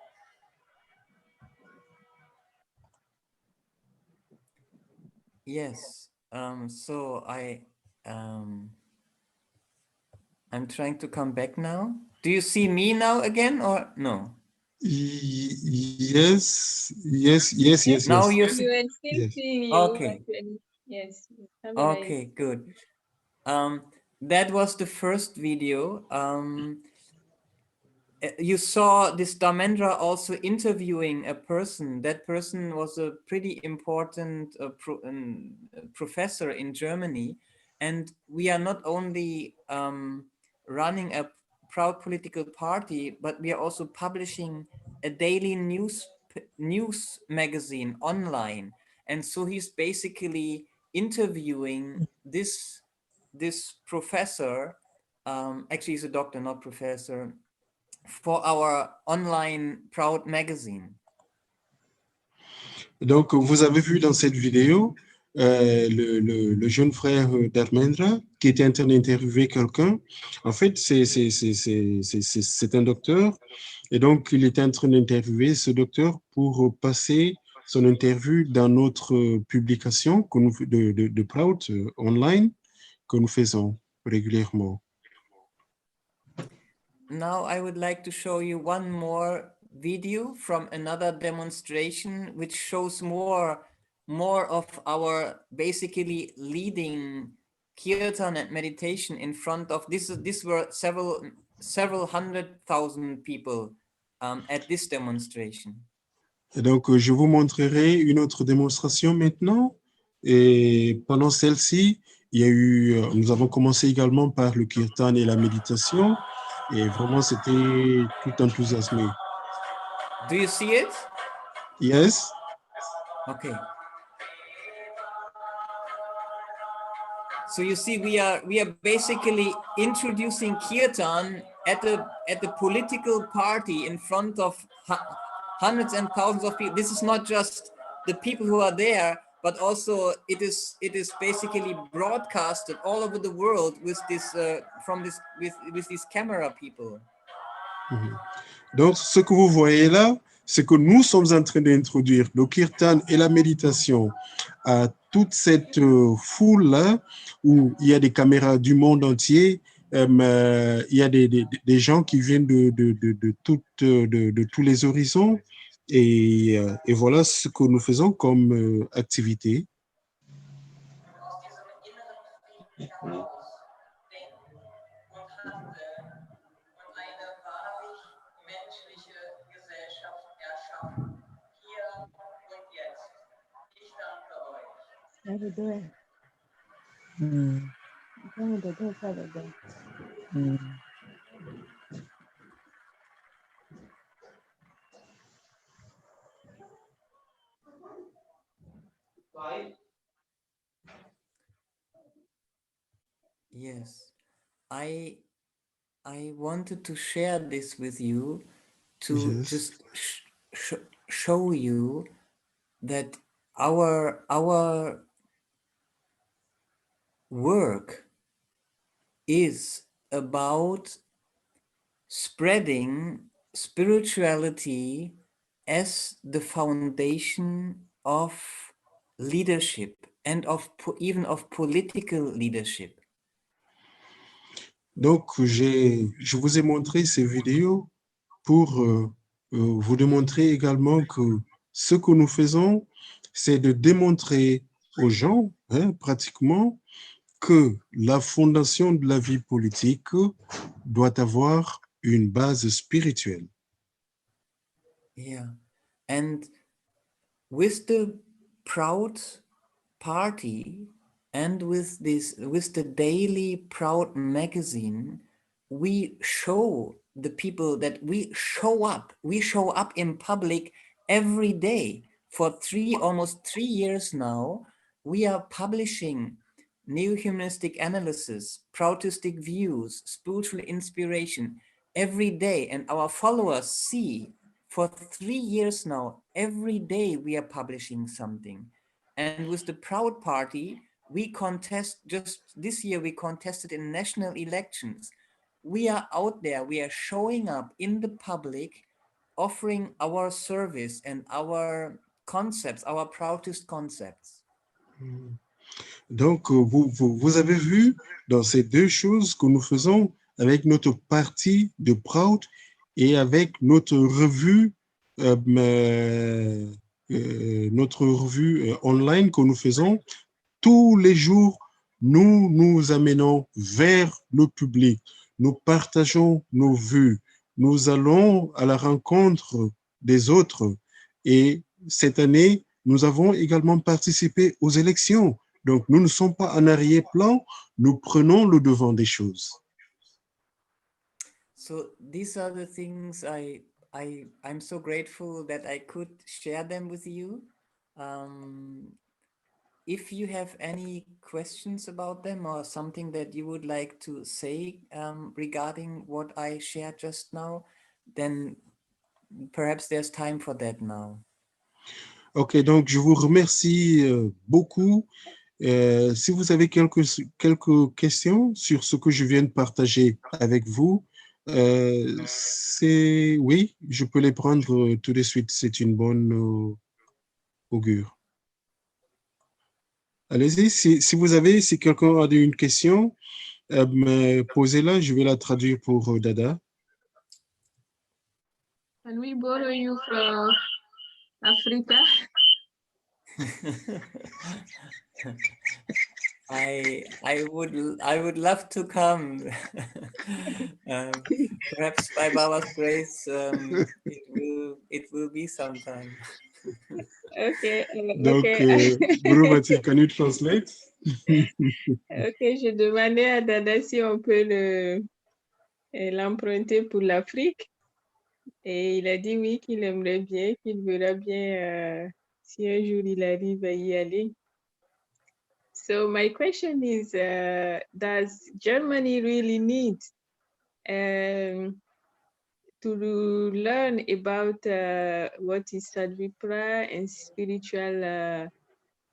Yes, so I'm trying to come back now. Do you see me now again or no? Yes. Now you're You are still Yes. seeing you okay. actually. Yes. Okay, good. That was the first video. You saw this Dharmendra also interviewing a person. That person was a pretty important professor in Germany. And we are not only running a proud political party, but we are also publishing a daily news magazine online. And so he's basically interviewing this professor, actually he's a doctor, not professor, for our online Proud magazine. Donc, vous avez vu dans cette vidéo le jeune frère Dharmendra qui était en train d'interviewer quelqu'un. En fait, c'est un docteur. Et donc, il était en train d'interviewer ce docteur pour passer son interview dans notre publication que nous, de Proud online que nous faisons régulièrement. Now I would like to show you one more video from another demonstration which shows more of our basically leading kirtan and meditation in front of this were several 100,000 people at this demonstration. Et donc, je vous montrerai une autre démonstration maintenant. Et pendant celle-ci, nous avons commencé également par le kirtan et la méditation. Et vraiment, c'était tout enthousiasmé. Do you see it? Yes. Okay. So you see, we are basically introducing kirtan at the political party in front of hundreds and thousands of people. This is not just the people who are there, but also it is basically broadcasted all over the world with this with these camera people. Donc, ce que vous voyez là, c'est que nous sommes en train d'introduire le kirtan et la méditation à toute cette foule-là où il y a des caméras du monde entier, il y a des gens qui viennent de tous les horizons et voilà ce que nous faisons comme activité. Yes, I wanted to share this with you to Yes. just show you that our work is about spreading spirituality as the foundation of leadership and of even of political leadership. Donc, je vous ai montré ces vidéos pour vous démontrer également que ce que nous faisons, c'est de démontrer aux gens, hein, pratiquement, que la fondation de la vie politique doit avoir une base spirituelle. Yeah. And with the Proud Party and with the daily Proud magazine, we show the people that we show up in public every day. For almost 3 years now, we are publishing new humanistic analysis, Proudistic views, spiritual inspiration every day, and our followers see for 3 years now, every day we are publishing something. And with the Proud Party, we contest, just this year we contested in national elections. We are out there, we are showing up in the public, offering our service and our concepts, our proudest concepts. Donc, vous avez vu dans ces deux choses que nous faisons avec notre parti de Proud et avec notre revue online que nous faisons, tous les jours, nous nous amenons vers le public, nous partageons nos vues, nous allons à la rencontre des autres. Et cette année, nous avons également participé aux élections. Donc, nous ne sommes pas en arrière-plan, nous prenons le devant des choses. So these are the things I'm so grateful that I could share them with you. If you have any questions about them or something that you would like to say regarding what I shared just now, then perhaps there's time for that now. Ok, donc je vous remercie beaucoup. Si vous avez quelques questions sur ce que je viens de partager avec vous, oui, je peux les prendre tout de suite. C'est une bonne augure. Allez-y, si vous avez, si quelqu'un a une question, posez-la, je vais la traduire pour Dada. Can we borrow you from Africa? I would love to come. Perhaps by Baba's grace, it will be sometime. Okay. Donc, Okay. Guru Mati, can you translate? Ok, je demandais à Dada si on peut l'emprunter pour l'Afrique. Et il a dit oui, qu'il aimerait bien, qu'il verra bien si un jour il arrive à y aller. So my question is, does Germany really need to learn about what is Sadvipra and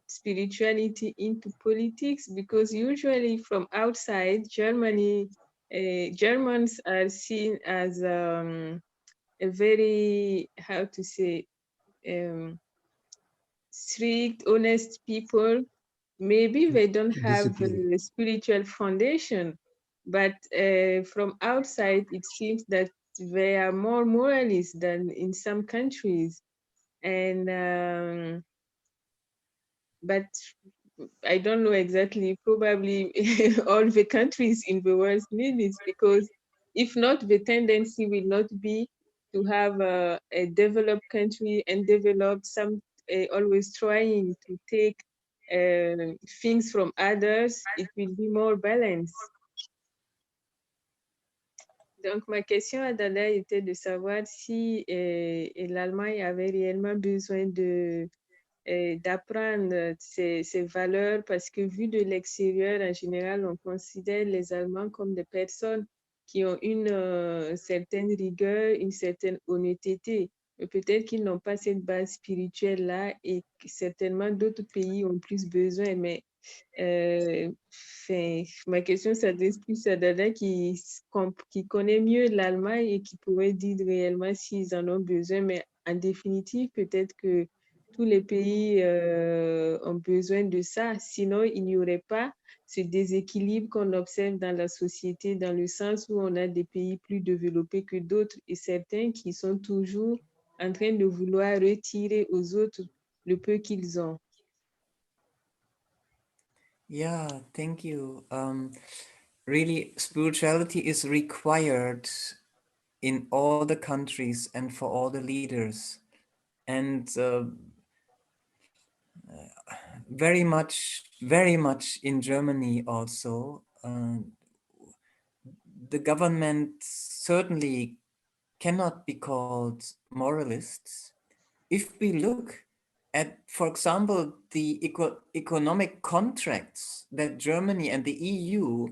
spirituality into politics? Because usually from outside Germany, Germans are seen as a very, how to say, strict, honest people. Maybe they don't have a spiritual foundation, but from outside it seems that they are more moralist than in some countries. And but I don't know exactly, probably all the countries in the world need it, because if not, the tendency will not be to have a developed country and develop some, always trying to take things from others. It will be more balanced. Donc, ma question à Dada était de savoir si l'Allemagne avait réellement besoin de d'apprendre ces valeurs, parce que vu de l'extérieur, en général, on considère les Allemands comme des personnes qui ont une certaine rigueur, une certaine honnêteté. Mais peut-être qu'ils n'ont pas cette base spirituelle-là et que certainement d'autres pays ont plus besoin. Mais ma question s'adresse plus à Dada qui connaît mieux l'Allemagne et qui pourrait dire réellement s'ils en ont besoin. Mais en définitive, peut-être que tous les pays ont besoin de ça. Sinon, il n'y aurait pas ce déséquilibre qu'on observe dans la société, dans le sens où on a des pays plus développés que d'autres et certains qui sont toujours en train de vouloir retirer aux autres le peu qu'ils ont. Yeah, thank you. Really, spirituality is required in all the countries and for all the leaders. And very much in Germany also. The government certainly cannot be called moralists. If we look at, for example, the economic contracts that Germany and the EU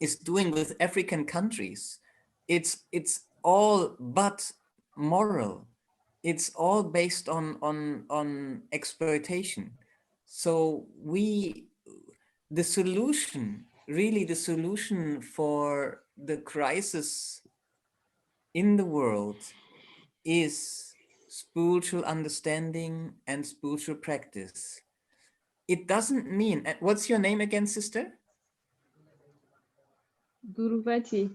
is doing with African countries, it's all but moral. It's all based on exploitation. So the solution for the crisis in the world is spiritual understanding and spiritual practice. It doesn't mean, what's your name again, sister? Guruvati.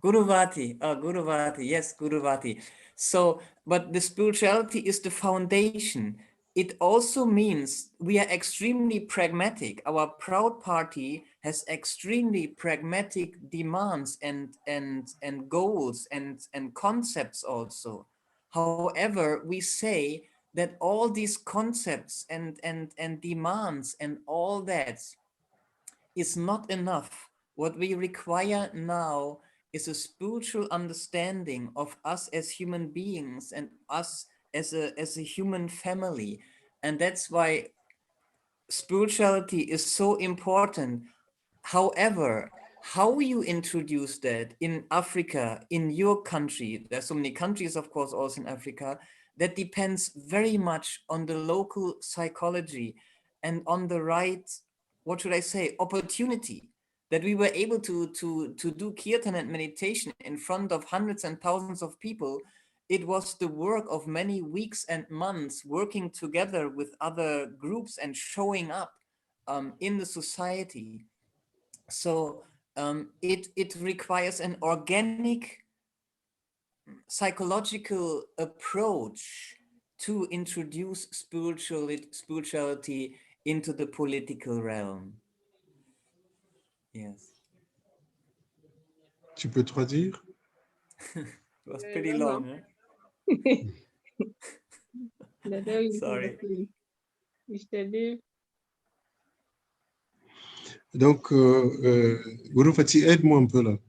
Guruvati, Guruvati, yes, Guruvati. So, but the spirituality is the foundation. It also means we are extremely pragmatic. Our proud party has extremely pragmatic demands and goals and concepts also. However, we say that all these concepts and demands and all that is not enough. What we require now is a spiritual understanding of us as human beings and us as a human family. And that's why spirituality is so important. However, how you introduce that in Africa, in your country, there's so many countries, of course, also in Africa, that depends very much on the local psychology and on the right, what should I say, opportunity, that we were able to do kirtan and meditation in front of hundreds and thousands of people. It was the work of many weeks and months working together with other groups and showing up in the society. So it requires an organic psychological approach to introduce spirituality into the political realm. Yes. Tu peux traduire? It was pretty No, long, no. huh? Sorry. Donc, Guruvati, aide-moi un peu là.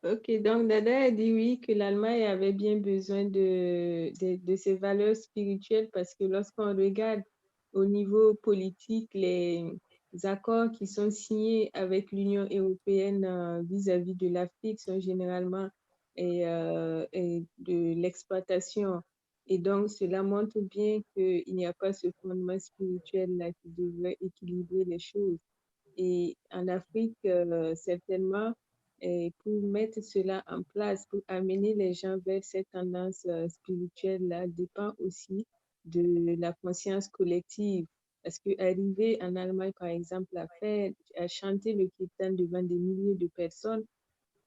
Ok, donc Dada a dit oui, que l'Allemagne avait bien besoin de ces valeurs spirituelles parce que lorsqu'on regarde au niveau politique les accords qui sont signés avec l'Union européenne vis-à-vis de l'Afrique sont généralement de l'exploitation. Et donc, cela montre bien qu'il n'y a pas ce fondement spirituel-là qui devrait équilibrer les choses. Et en Afrique, certainement, et pour mettre cela en place, pour amener les gens vers cette tendance spirituelle-là, dépend aussi de la conscience collective. Parce que arriver en Allemagne, par exemple, à chanter le kirtan devant des milliers de personnes,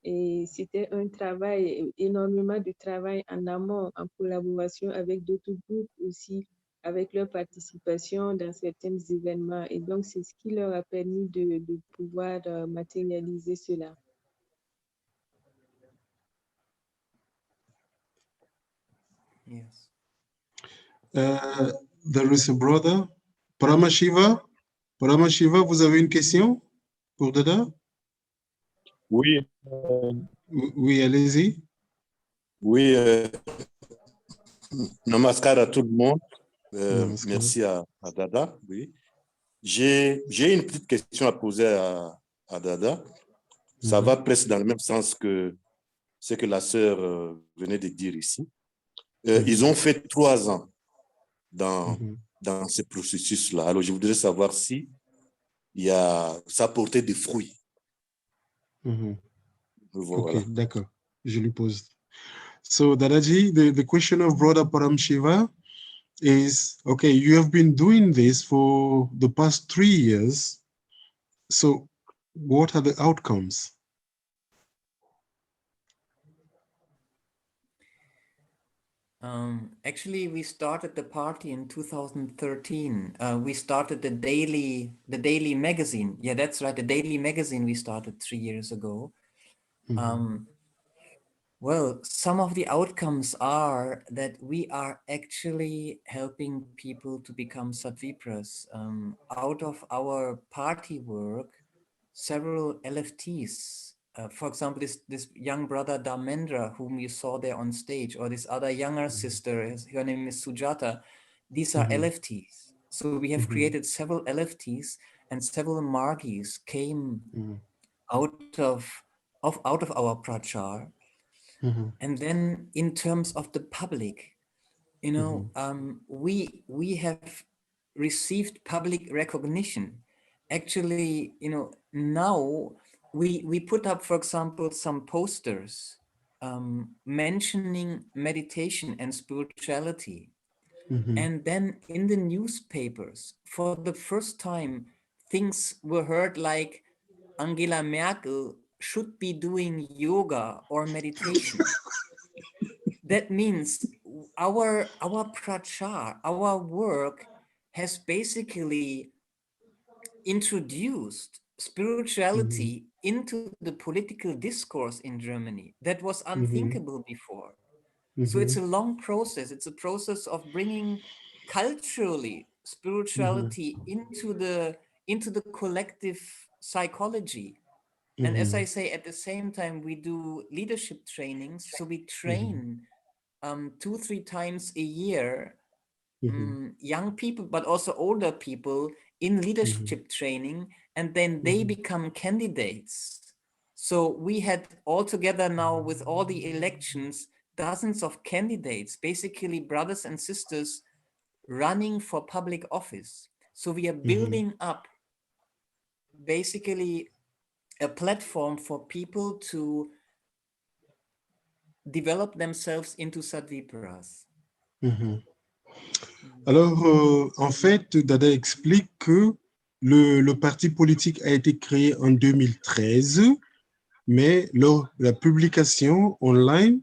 et c'était un travail, énormément de travail en amont, en collaboration avec d'autres groupes aussi, avec leur participation dans certains événements. Et donc, c'est ce qui leur a permis de pouvoir matérialiser cela. Yes. There is a brother, Paramashiva. Paramashiva, vous avez une question pour Dada? Oui, Oui, allez-y. oui. Namaskar à tout le monde. Namaskar. Merci à Dada. Oui. J'ai une petite question à poser à Dada. Ça va presque dans le même sens que ce que la sœur venait de dire ici. Ils ont fait 3 ans dans ce processus-là. Alors, je voudrais savoir si ça a porté des fruits. Voilà. Ok, d'accord. Je lui pose. So, Dadaji, the question of Brother Param Shiva is, okay, you have been doing this for the past 3 years. So, what are the outcomes? Actually, we started the party in 2013. We started the daily magazine. Yeah, that's right. The daily magazine we started 3 years ago. Well, some of the outcomes are that we are actually helping people to become Sadvipras. Out of our party work, several LFTs, for example, this young brother Dharmendra, whom you saw there on stage, or this other younger sister, her name is Sujata, these are LFTs. So we have created several LFTs, and several Margis came out of our prachar. And then in terms of the public, you know, we have received public recognition. Actually, you know, now we put up, for example, some posters mentioning meditation and spirituality. And then in the newspapers, for the first time, things were heard like Angela Merkel should be doing yoga or meditation. That means our prachar, our work has basically introduced spirituality into the political discourse in Germany. That was unthinkable before. So it's a long process. It's a process of bringing culturally spirituality into the collective psychology. And as I say, at the same time, we do leadership trainings. So we train 2-3 times a year young people, but also older people in leadership training, and then they become candidates. So we had altogether now, with all the elections, dozens of candidates, basically brothers and sisters running for public office. So we are building up basically a platform for people to develop themselves into Sadvipras. Alors, en fait, Dada explique que le parti politique a été créé en 2013, mais la publication online,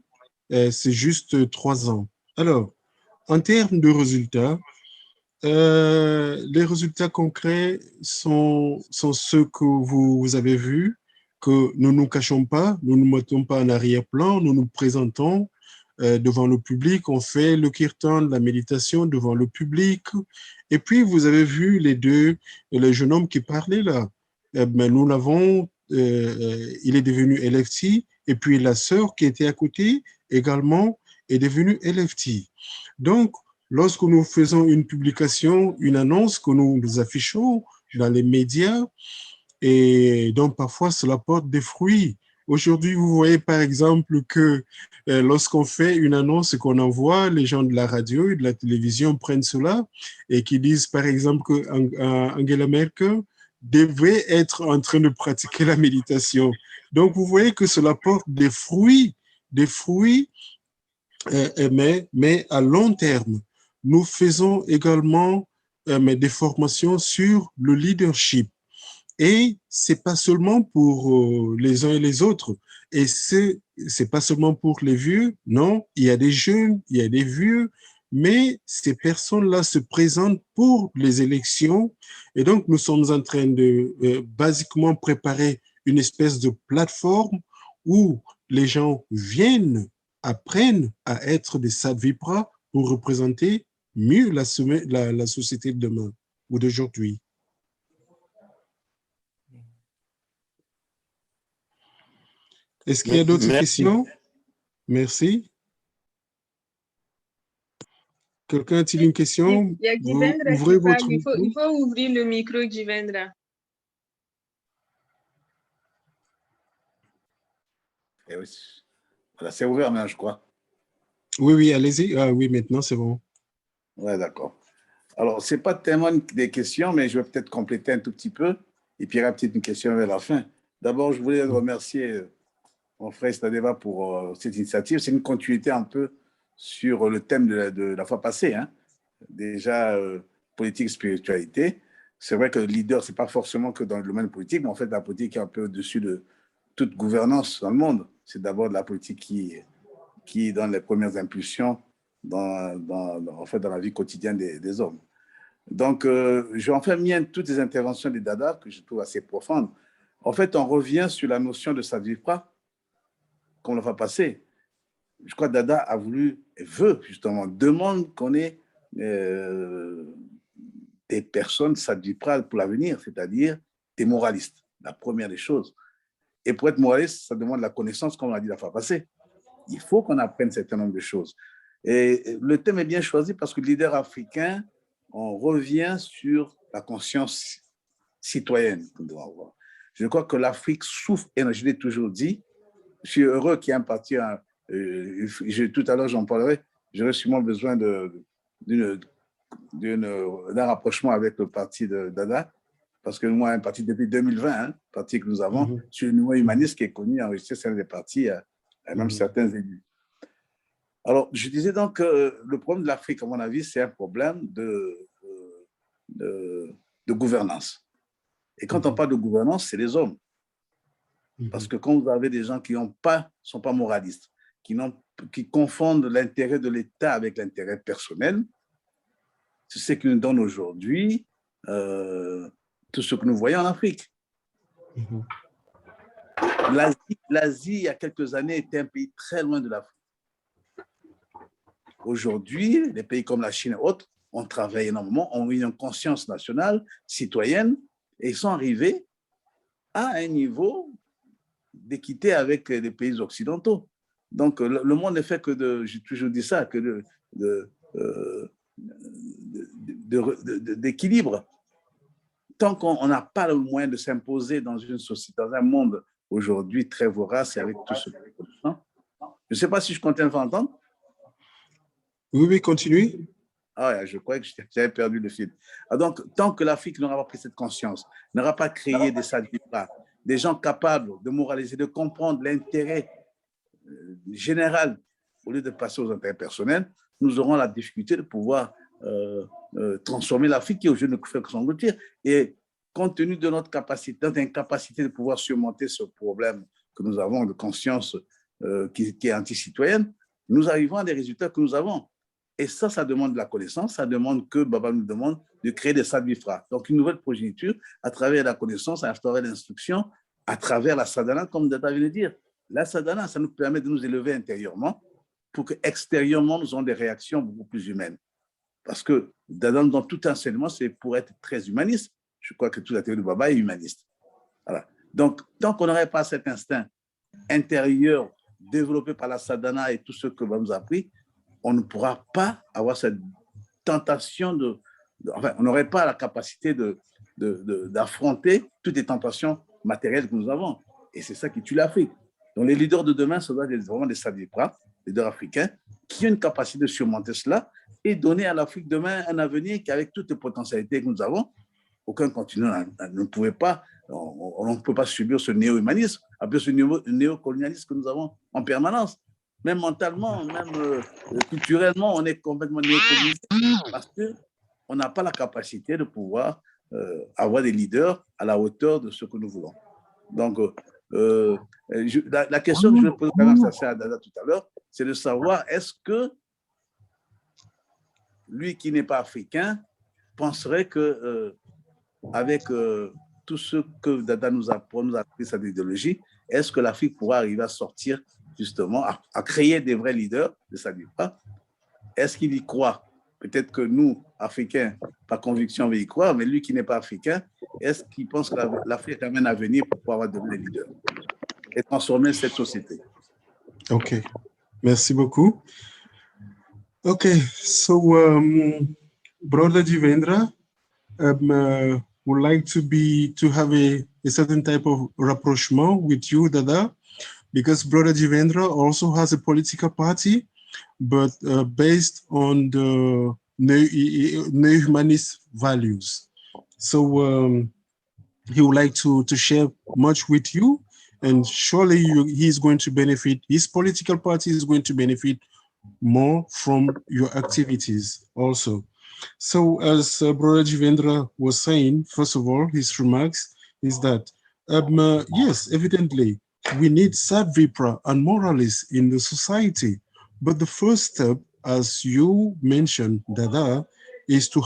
c'est juste 3 ans. Alors, en termes de résultats, les résultats concrets sont ceux que vous avez vus, que nous ne nous cachons pas, nous ne nous mettons pas en arrière-plan, nous nous présentons devant le public, on fait le kirtan, la méditation devant le public. Et puis, vous avez vu les jeunes hommes qui parlaient là. Nous l'avons, il est devenu LFT, et puis la sœur qui était à côté également est devenue LFT. Donc, lorsque nous faisons une publication, une annonce que nous affichons dans les médias, et donc parfois cela porte des fruits. Aujourd'hui, vous voyez par exemple que lorsqu'on fait une annonce et qu'on envoie, les gens de la radio et de la télévision prennent cela et qui disent par exemple que Angela Merkel devrait être en train de pratiquer la méditation. Donc, vous voyez que cela porte des fruits, mais à long terme. Nous faisons également des formations sur le leadership. Et c'est pas seulement pour les uns et les autres. Et c'est pas seulement pour les vieux. Non, il y a des jeunes, il y a des vieux, mais ces personnes-là se présentent pour les élections. Et donc, nous sommes en train de basiquement préparer une espèce de plateforme où les gens viennent, apprennent à être des Sadvipras pour représenter mieux la société de demain ou d'aujourd'hui. Est-ce qu'il y a d'autres questions? Merci. Quelqu'un a-t-il une question? Il y a Vous Jivendra ouvrez qui parle. votre Il micro. faut ouvrir le micro, Jivendra. Eh oui. Voilà, c'est ouvert maintenant, je crois. Oui, oui, allez-y. Ah, oui, maintenant, c'est bon. Ouais, d'accord. Alors, ce n'est pas tellement des questions, mais je vais peut-être compléter un tout petit peu. Et puis, il y aura peut-être une question vers la fin. D'abord, je voulais remercier mon frère Stadeva pour cette initiative. C'est une continuité un peu sur le thème de la fois passée. Hein. Déjà, politique, spiritualité. C'est vrai que le leader, ce n'est pas forcément que dans le domaine politique, mais en fait, la politique est un peu au-dessus de toute gouvernance dans le monde. C'est d'abord de la politique qui donne les premières impulsions en fait, dans la vie quotidienne des hommes. Donc, je vais en faire mienne toutes les interventions des dada que je trouve assez profondes. En fait, on revient sur la notion de sadvipra, qu'on l'a fait passer. Je crois que Dada a voulu, veut justement, demande qu'on ait des personnes sadvipra pour l'avenir, c'est-à-dire des moralistes, la première des choses. Et pour être moraliste, ça demande la connaissance, comme on l'a dit la fois passée. Il faut qu'on apprenne un certain nombre de choses. Et le thème est bien choisi parce que le leader africain, on revient sur la conscience citoyenne qu'on doit avoir. Je crois que l'Afrique souffre, et je l'ai toujours dit, je suis heureux qu'il y ait un parti, tout à l'heure j'en parlerai, j'aurais sûrement besoin d'un rapprochement avec le parti de Dada, parce que moi, un parti depuis 2020, hein, parti que nous avons, sur le niveau humaniste qui est connu, enregistré, c'est un des partis, même certains élus. Alors, je disais donc que le problème de l'Afrique, à mon avis, c'est un problème de gouvernance. Et quand on parle de gouvernance, c'est les hommes. Parce que quand vous avez des gens qui ne sont pas moralistes, qui confondent l'intérêt de l'État avec l'intérêt personnel, c'est ce qui nous donne aujourd'hui tout ce que nous voyons en Afrique. L'Asie, il y a quelques années, était un pays très loin de l'Afrique. Aujourd'hui, les pays comme la Chine et autres ont travaillé énormément, ont eu une conscience nationale, citoyenne, et ils sont arrivés à un niveau d'équité avec les pays occidentaux. Donc, le monde n'est fait que j'ai toujours dit ça, que d'équilibre. Tant qu'on n'a pas le moyen de s'imposer dans une société, dans un monde aujourd'hui très vorace et avec tout ce... Je ne sais pas si je continue à entendre. Oui, oui, continue. Ah ouais, je croyais que j'avais perdu le fil. Donc, tant que l'Afrique n'aura pas pris cette conscience, n'aura pas créé des sadhipras, des gens capables de moraliser, de comprendre l'intérêt général au lieu de passer aux intérêts personnels, nous aurons la difficulté de pouvoir transformer l'Afrique qui aujourd'hui ne fait que s'engloutir. Et compte tenu de notre capacité, notre incapacité de pouvoir surmonter ce problème que nous avons de conscience qui est anti-citoyenne, nous arrivons à des résultats que nous avons. Et ça demande de la connaissance, ça demande que Baba nous demande de créer des sadhipras. Donc, une nouvelle progéniture à travers la connaissance, à travers l'instruction, à travers la sadhana, comme Dada vient de dire. La sadhana, ça nous permet de nous élever intérieurement pour que extérieurement, nous ayons des réactions beaucoup plus humaines. Parce que dans tout enseignement, c'est pour être très humaniste. Je crois que toute la théorie de Baba est humaniste. Voilà. Donc, tant qu'on n'aurait pas cet instinct intérieur développé par la sadhana et tout ce que Baba nous a appris, on ne pourra pas avoir cette tentation enfin, on n'aurait pas la capacité d'affronter toutes les tentations matérielles que nous avons. Et c'est ça qui tue l'Afrique. Donc, les leaders de demain, ce doivent être vraiment des sadhipras, les leaders africains, qui ont une capacité de surmonter cela et donner à l'Afrique demain un avenir qui, avec toutes les potentialités que nous avons, aucun continent ne pouvait pas, on ne peut pas subir ce néo-humanisme, après ce néocolonialisme que nous avons en permanence. Même mentalement, même culturellement, on est complètement néocolonialiste parce qu'on n'a pas la capacité de pouvoir avoir des leaders à la hauteur de ce que nous voulons. Donc, la question que je vais poser quand même à Dada tout à l'heure, c'est de savoir est-ce que lui qui n'est pas africain penserait que avec tout ce que Dada nous a appris cette idéologie, est-ce que l'Afrique pourra arriver à sortir justement, à créer des vrais leaders de sadhipra? Est-ce qu'il y croit? Peut-être que nous, Africains, par conviction, on va y croire, mais lui qui n'est pas africain, est-ce qu'il pense que l'Afrique a un avenir pour pouvoir devenir leader et transformer cette société? OK. Merci beaucoup. Okay, so Brother Jivendra would like to have a certain type of rapprochement with you, Dada, because Brother Jivendra also has a political party, but based on the neo-humanist values. So he would like to share much with you, and surely he's going to benefit, his political party is going to benefit more from your activities also. So as Brother Jivendra was saying, first of all, his remarks is that, yes, evidently, we need Sadvipra and moralists in the society. But the first step, as you mentioned, Dada, is to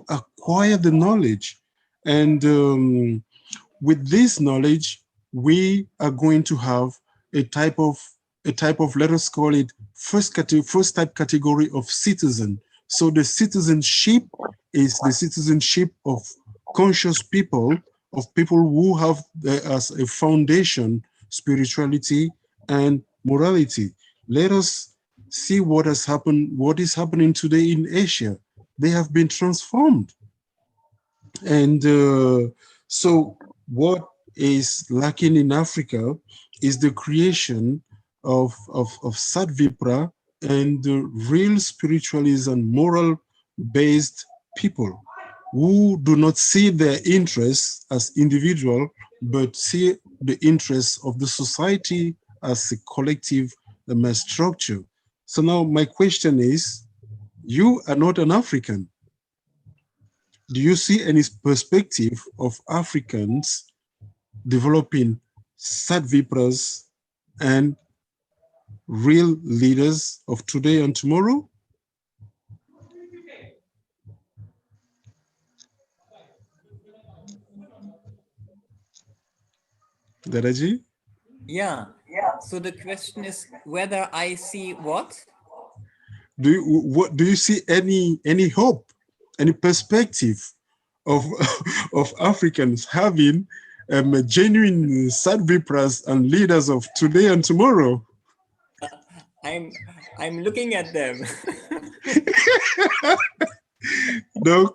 acquire the knowledge. And with this knowledge, we are going to have a type of let us call it first type category of citizen. So the citizenship is the citizenship of conscious people, of people who have as a foundation spirituality and morality. Let us see what has happened, what is happening today in Asia. They have been transformed. And so what is lacking in Africa is the creation of Sadvipra and the real spiritualism, moral-based people who do not see their interests as individual, but see the interests of the society as a collective structure. So now my question is, you are not an African. Do you see any perspective of Africans developing Sadvipras and real leaders of today and tomorrow? Daraji? Yeah. So the question is whether I see what? Do you see any hope, any perspective of of Africans having genuine Sadvipras and leaders of today and tomorrow? I'm looking at them. Donc,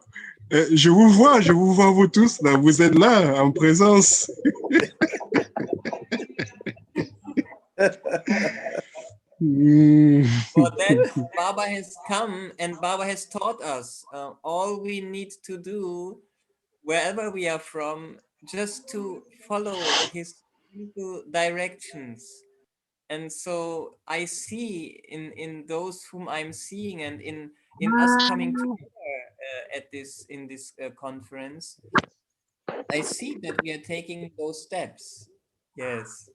je vous vois vous tous là, vous êtes là en présence. For that, Baba has come and Baba has taught us all we need to do wherever we are from, just to follow his directions. And so I see in those whom I'm seeing and in us coming together at this conference, I see that we are taking those steps. Yes.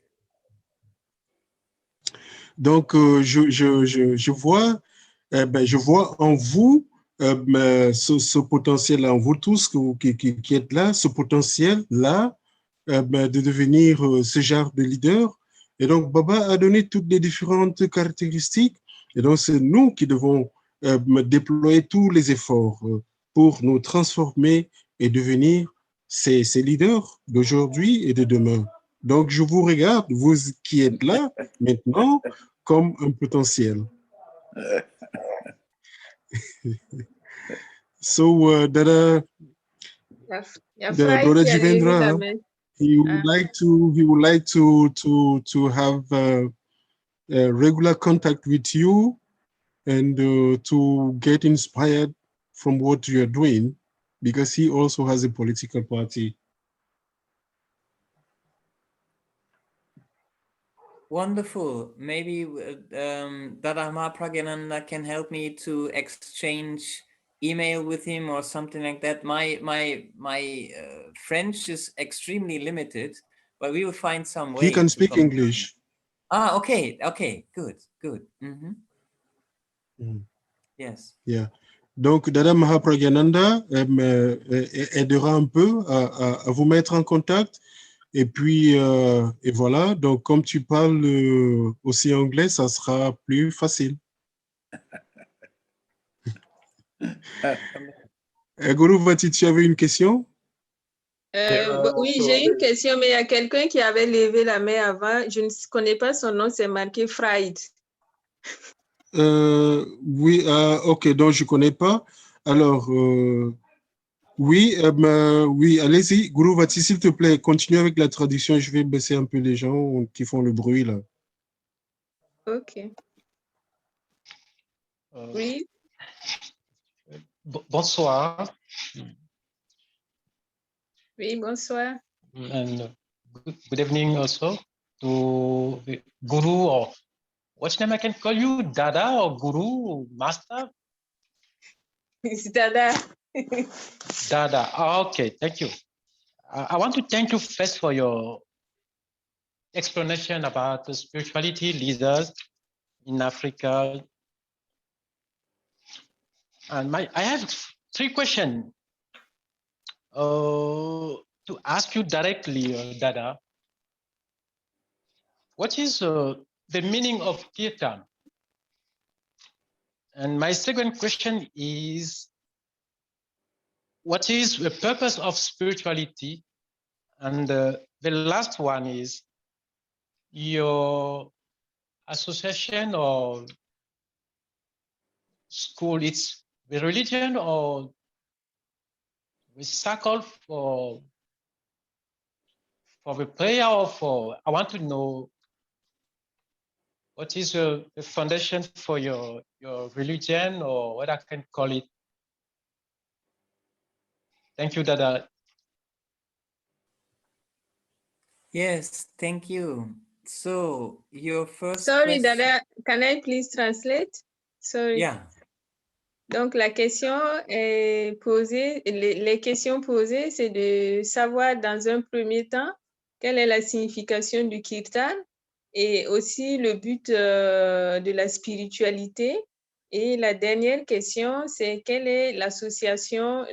Donc, je vois en vous ce potentiel-là, en vous tous qui êtes là, ce potentiel-là de devenir ce genre de leader. Et donc, Baba a donné toutes les différentes caractéristiques. Et donc, c'est nous qui devons déployer tous les efforts pour nous transformer et devenir ces leaders d'aujourd'hui et de demain. Donc, je vous regarde, vous qui êtes là maintenant, comme un potentiel. So, the brother Jivendra, he would like to have regular contact with you and to get inspired from what you're doing, because he also has a political party. Wonderful. Maybe Dada Mahaprajinananda can help me to exchange email with him or something like that. My French is extremely limited, but we will find some way. He can speak English. Ah, okay, good. Mm-hmm. Yes. Yeah. Donc, Dada Mahaprajinananda aidera un peu à vous mettre en contact. Et puis, et voilà. Donc, comme tu parles aussi anglais, ça sera plus facile. Guru Vati, tu avais une question? Oui, j'ai une question, mais il y a quelqu'un qui avait levé la main avant. Je ne connais pas son nom, c'est marqué Fried. Oui, ok, donc je connais pas. Alors, oui, oui, allez-y, Guru Vati, s'il te plaît, continue avec la traduction. Je vais baisser un peu les gens qui font le bruit là. Ok. Oui. Bonsoir. Oui, bonsoir. And good evening also to the Guru, or what name I can call you, Dada or Guru, Master? It's Dada. Dada. Okay, thank you. I want to thank you first for your explanation about the spirituality leaders in Africa. And I have 3 questions to ask you directly, Dada. What is the meaning of kirtan? And my second question is, what is the purpose of spirituality? And the last one is your association or school, it's the religion or the circle for the prayer, or for, I want to know what is the foundation for your religion, or what I can call it. Thank you, Dada. Yes, thank you. So your first Sorry, question. Dada, can I please translate? Sorry. Yeah. Donc, la question est posée, les questions posées, c'est de savoir dans un premier temps quelle est la signification du kirtan et aussi le but de la spiritualité. Et la dernière question, c'est quelle est l'association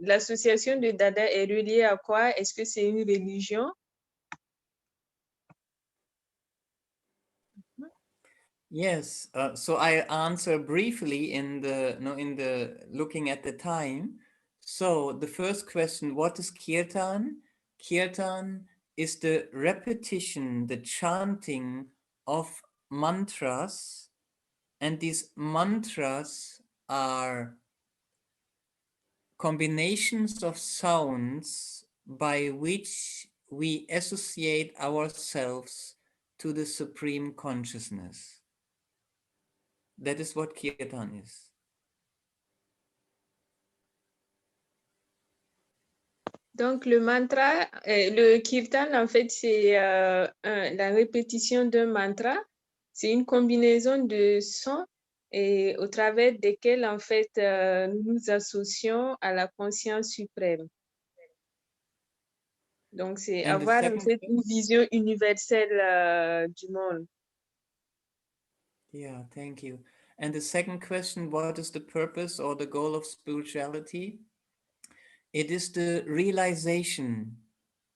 l'association de Dada est reliée à quoi? Est-ce que c'est une religion? Yes, so I answer briefly in the looking at the time. So the first question, what is kirtan? Kirtan is the repetition, the chanting of mantras, and these mantras are combinations of sounds by which we associate ourselves to the supreme consciousness. That is what kirtan is. Donc, le mantra, le kirtan, en fait, c'est la répétition d'un mantra. C'est une combinaison de sons et au travers desquels, en fait, nous nous associons à la conscience suprême. Donc, c'est avoir, en fait, une vision universelle du monde. Yeah, thank you. And the second question, what is the purpose or the goal of spirituality? It is the realization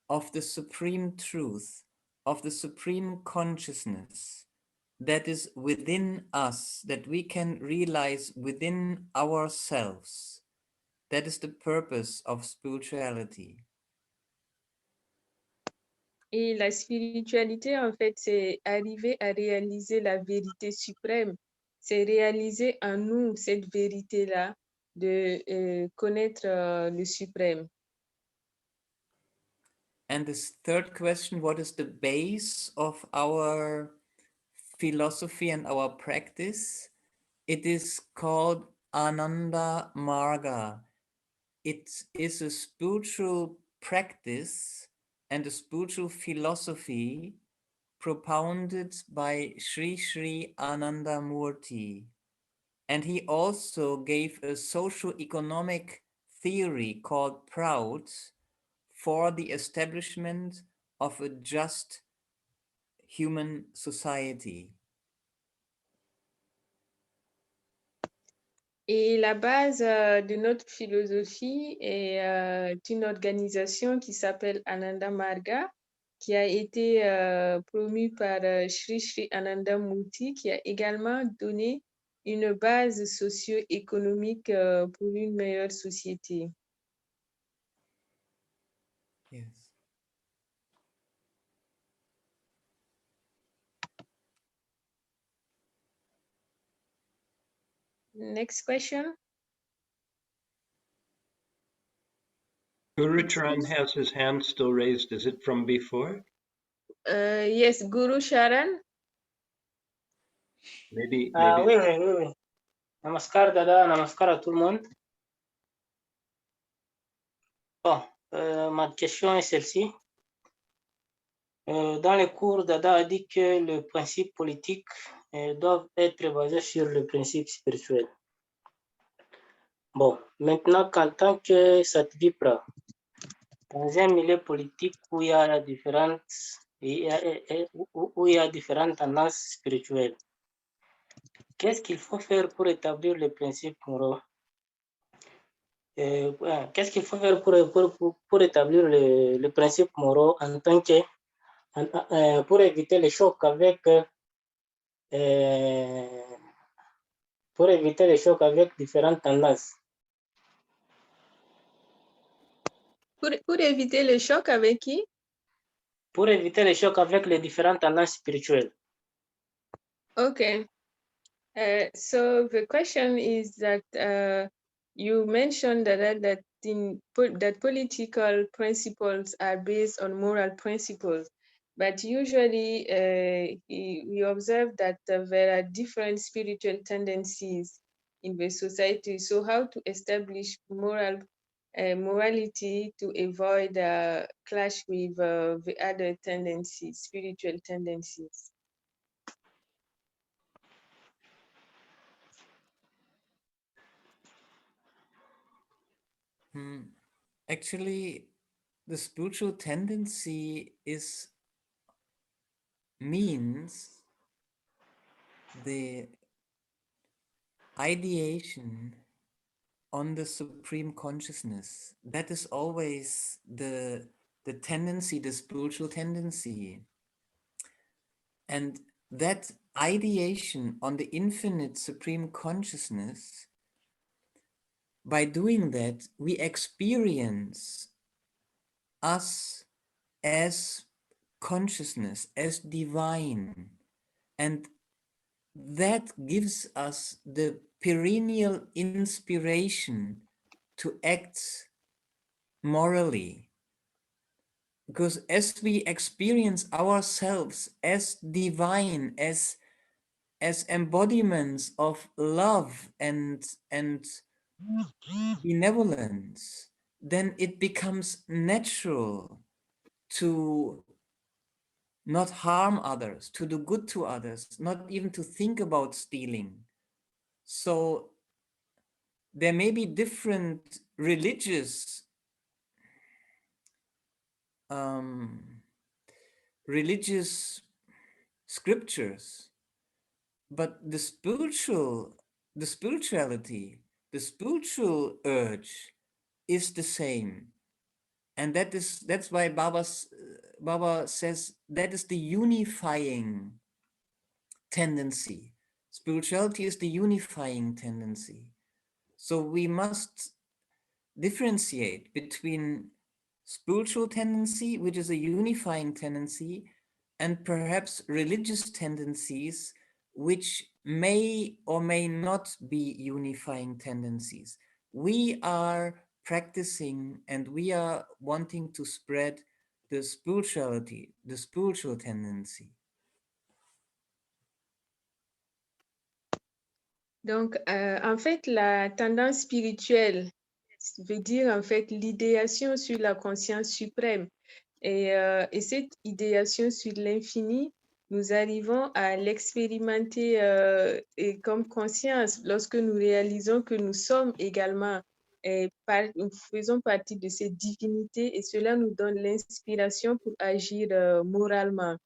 of the supreme truth, of the supreme consciousness that is within us, that we can realize within ourselves. That is the purpose of spirituality. Et la spiritualité, en fait, c'est arriver à réaliser la vérité suprême. C'est réaliser en nous cette vérité-là, de connaître le suprême. And this third question, what is the base of our philosophy and our practice? It is called Ananda Marga. It is a spiritual practice and a spiritual philosophy propounded by Sri Sri Ananda Murti. And he also gave a socio-economic theory called Proud for the establishment of a just human society. Et la base de notre philosophie est une organisation qui s'appelle Ananda Marga, qui a été promue par Sri Sri Ananda Murti, qui a également donné une base socio-économique pour une meilleure société. Yes. Next question. Gurutran has his hand still raised. Is it from before? Yes, Guru Sharan. Maybe. Oui. Namaskar, Dada. Namaskar à tout le monde. Bon, ma question est celle-ci. Dans les cours, Dada a dit que le principe politique doivent être basés sur le principe spirituel. Bon, maintenant qu'en tant que Satvipra, dans un milieu politique où il y a différentes, où il y a différentes tendances spirituelles, qu'est-ce qu'il faut faire pour établir les principes moraux? Qu'est-ce qu'il faut faire pour établir les principes moraux en tant que pour éviter les chocs avec différentes tendances. Pour éviter le choc avec qui? Pour éviter les chocs avec les différentes tendances spirituelles. Okay. So the question is that you mentioned that political principles are based on moral principles, but usually we observe that there are different spiritual tendencies in the society. So how to establish morality to avoid clash with the other tendencies, spiritual tendencies? Actually, the spiritual tendency means the ideation on the supreme consciousness. That is always the tendency, the spiritual tendency. And that ideation on the infinite supreme consciousness, by doing that, we experience us as consciousness, as divine. And that gives us the perennial inspiration to act morally. Because as we experience ourselves as divine, as embodiments of love and benevolence, then it becomes natural to not harm others, to do good to others, not even to think about stealing. So there may be different religious scriptures, but the spirituality, the spiritual urge is the same. And that's why Baba says that is the unifying tendency. Spirituality is the unifying tendency. So we must differentiate between spiritual tendency, which is a unifying tendency, and perhaps religious tendencies, which may or may not be unifying tendencies. We are practicing and we are wanting to spread the spirituality, the spiritual tendency. Donc, en fait, la tendance spirituelle veut dire en fait l'idéation sur la conscience suprême. Et cette idéation sur l'infini, nous arrivons à l'expérimenter comme conscience lorsque nous réalisons que nous sommes également, nous faisons partie de cette divinité et cela nous donne l'inspiration pour agir moralement.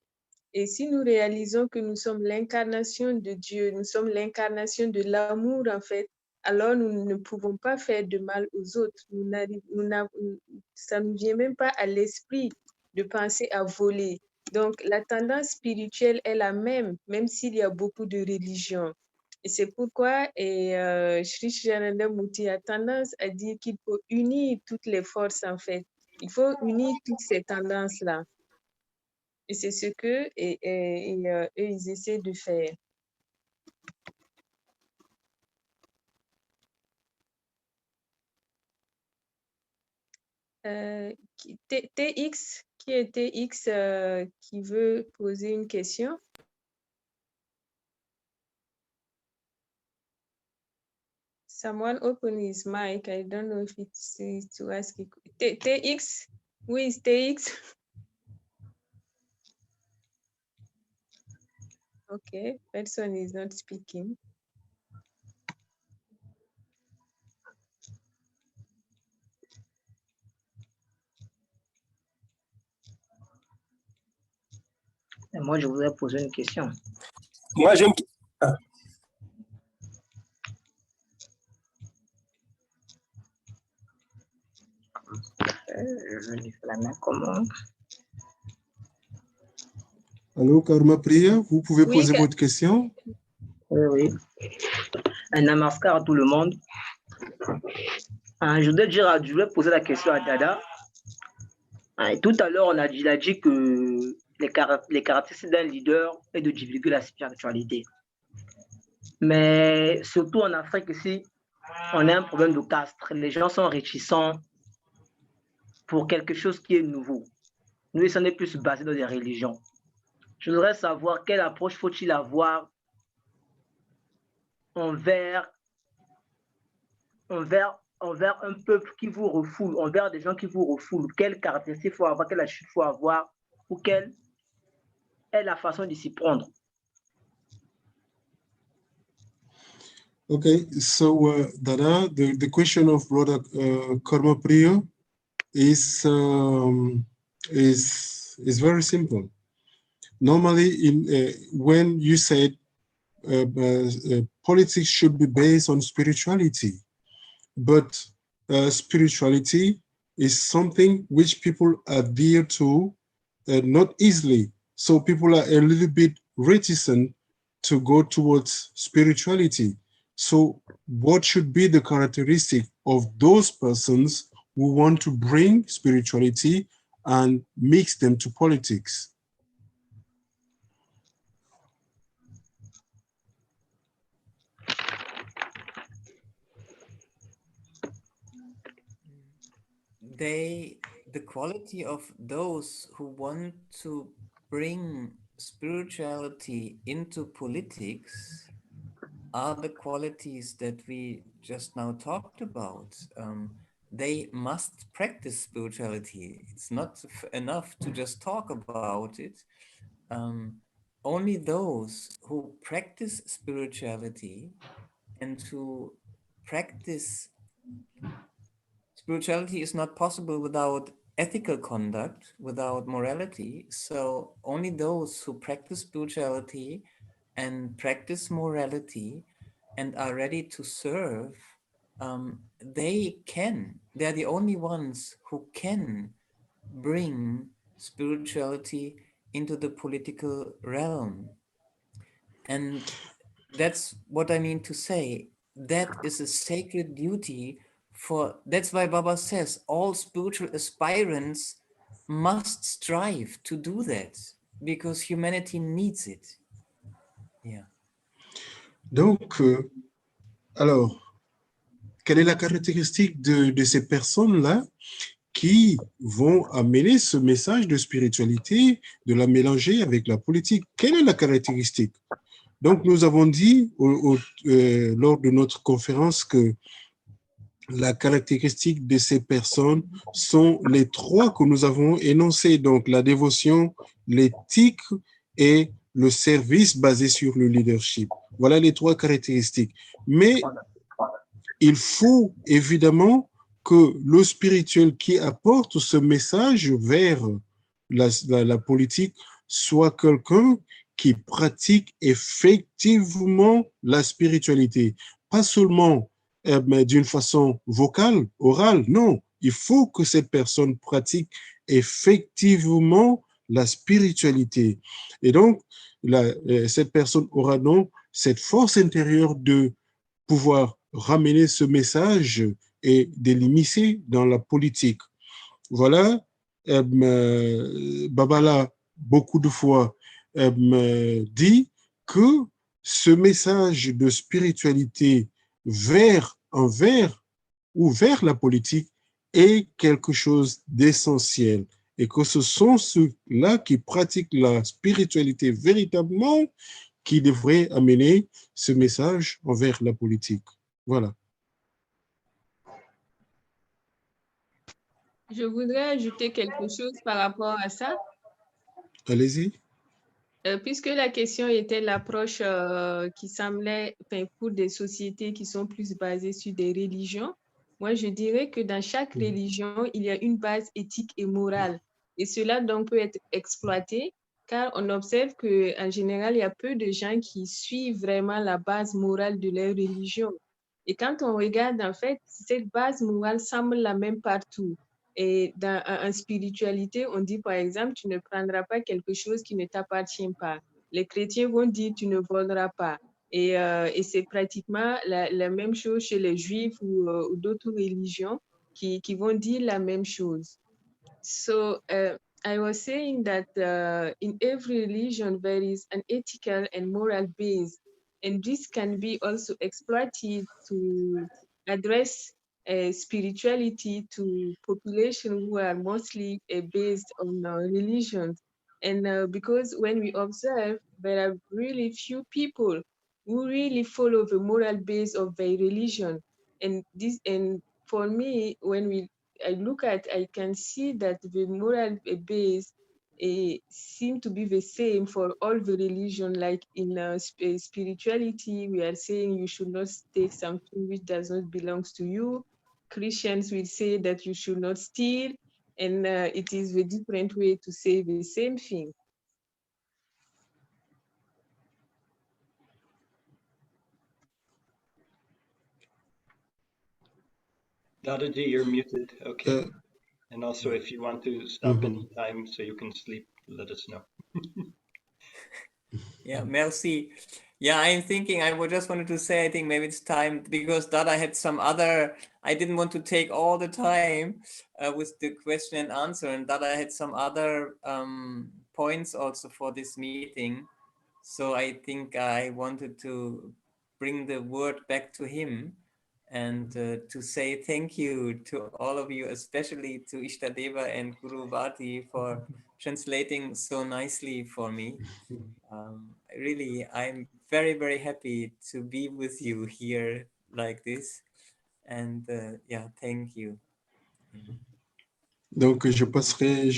Et si nous réalisons que nous sommes l'incarnation de Dieu, nous sommes l'incarnation de l'amour en fait, alors nous ne pouvons pas faire de mal aux autres. Ça ne nous vient même pas à l'esprit de penser à voler. Donc la tendance spirituelle est la même s'il y a beaucoup de religions. Et c'est pourquoi Sri Shivananda Murti a tendance à dire qu'il faut unir toutes les forces en fait. Il faut unir toutes ces tendances-là. Et c'est ce que eux, ils essaient de faire. TX, qui est TX qui veut poser une question? Someone open his mic. I don't know if it's to ask. TX, who is TX? Okay, person is not speaking. Moi, je voudrais poser une question. Moi, j'aime. Je vais faire la main comment? Allô, Karma Priya, vous pouvez poser votre question? Oui, oui. Un namaskar à tout le monde. Je voudrais poser la question à Dada. Tout à l'heure, il a dit que les caractéristiques d'un leader est de divulguer la spiritualité. Mais surtout en Afrique ici, on a un problème de caste. Les gens sont réticents pour quelque chose qui est nouveau. Nous, ça n'est plus basé dans des religions. Je voudrais savoir quelle approche faut-il avoir envers un peuple qui vous refoule, envers des gens qui vous refoulent. Quelles caractéristiques il faut avoir, quelle attitude il faut avoir, ou quelle est la façon de s'y prendre. Okay, so Dada, the question of Brother Karma Priya is very simple. Normally, when you said politics should be based on spirituality, but spirituality is something which people adhere to not easily. So people are a little bit reticent to go towards spirituality. So what should be the characteristic of those persons who want to bring spirituality and mix them to politics? The quality of those who want to bring spirituality into politics are the qualities that we just now talked about. They must practice spirituality. It's not enough to just talk about it. Only those who practice spirituality and who practice spirituality is not possible without ethical conduct, without morality. So only those who practice spirituality and practice morality and are ready to serve, they're the only ones who can bring spirituality into the political realm. And that's what I mean to say. That is a sacred duty that's why Baba says all spiritual aspirants must strive to do that because humanity needs it. Yeah. Donc, alors, quelle est la caractéristique de ces personnes-là qui vont amener ce message de spiritualité, de la mélanger avec la politique? Quelle est la caractéristique? Donc, nous avons dit lors de notre conférence que la caractéristique de ces personnes sont les trois que nous avons énoncés, donc la dévotion, l'éthique et le service basé sur le leadership. Voilà les trois caractéristiques. Mais il faut évidemment que le spirituel qui apporte ce message vers la politique soit quelqu'un qui pratique effectivement la spiritualité, pas seulement mais d'une façon vocale, orale, non. Il faut que cette personne pratique effectivement la spiritualité. Et donc, cette personne aura donc cette force intérieure de pouvoir ramener ce message et de l'immiscer dans la politique. Voilà, Babala, beaucoup de fois, dit que ce message de spiritualité envers ou vers la politique est quelque chose d'essentiel et que ce sont ceux-là qui pratiquent la spiritualité véritablement qui devraient amener ce message envers la politique. Voilà. Je voudrais ajouter quelque chose par rapport à ça. Allez-y. Puisque la question était l'approche qui semblait pour des sociétés qui sont plus basées sur des religions, moi je dirais que dans chaque religion, il y a une base éthique et morale. Et cela donc peut être exploité car on observe qu'en général, il y a peu de gens qui suivent vraiment la base morale de leur religion. Et quand on regarde, en fait, cette base morale semble la même partout. Et en spiritualité, on dit par exemple, tu ne prendras pas quelque chose qui ne t'appartient pas. Les chrétiens vont dire, tu ne voleras pas. Et c'est pratiquement la même chose chez les juifs ou d'autres religions qui vont dire la même chose. So I was saying that in every religion, there is an ethical and moral base. And this can be also exploited to address spirituality to population who are mostly based on religions. And because when we observe, there are really few people who really follow the moral base of their religion. And for me, when I can see that the moral base seem to be the same for all the religion. Like in spirituality, we are saying you should not take something which does not belong to you. Christians will say that you should not steal, and it is a different way to say the same thing. Dadaji, you're muted. Okay. And also, if you want to stop any time so you can sleep, let us know. Yeah, merci. Yeah, I'm thinking, I just wanted to say, I think maybe it's time, because Dada had some other, I didn't want to take all the time with the question and answer, and Dada had some other points also for this meeting. So I think I wanted to bring the word back to him and to say thank you to all of you, especially to Ishtadeva and Guru Vati for translating so nicely for me. Really, I'm very, very happy to be with you here like this. And yeah, thank you. Donc, je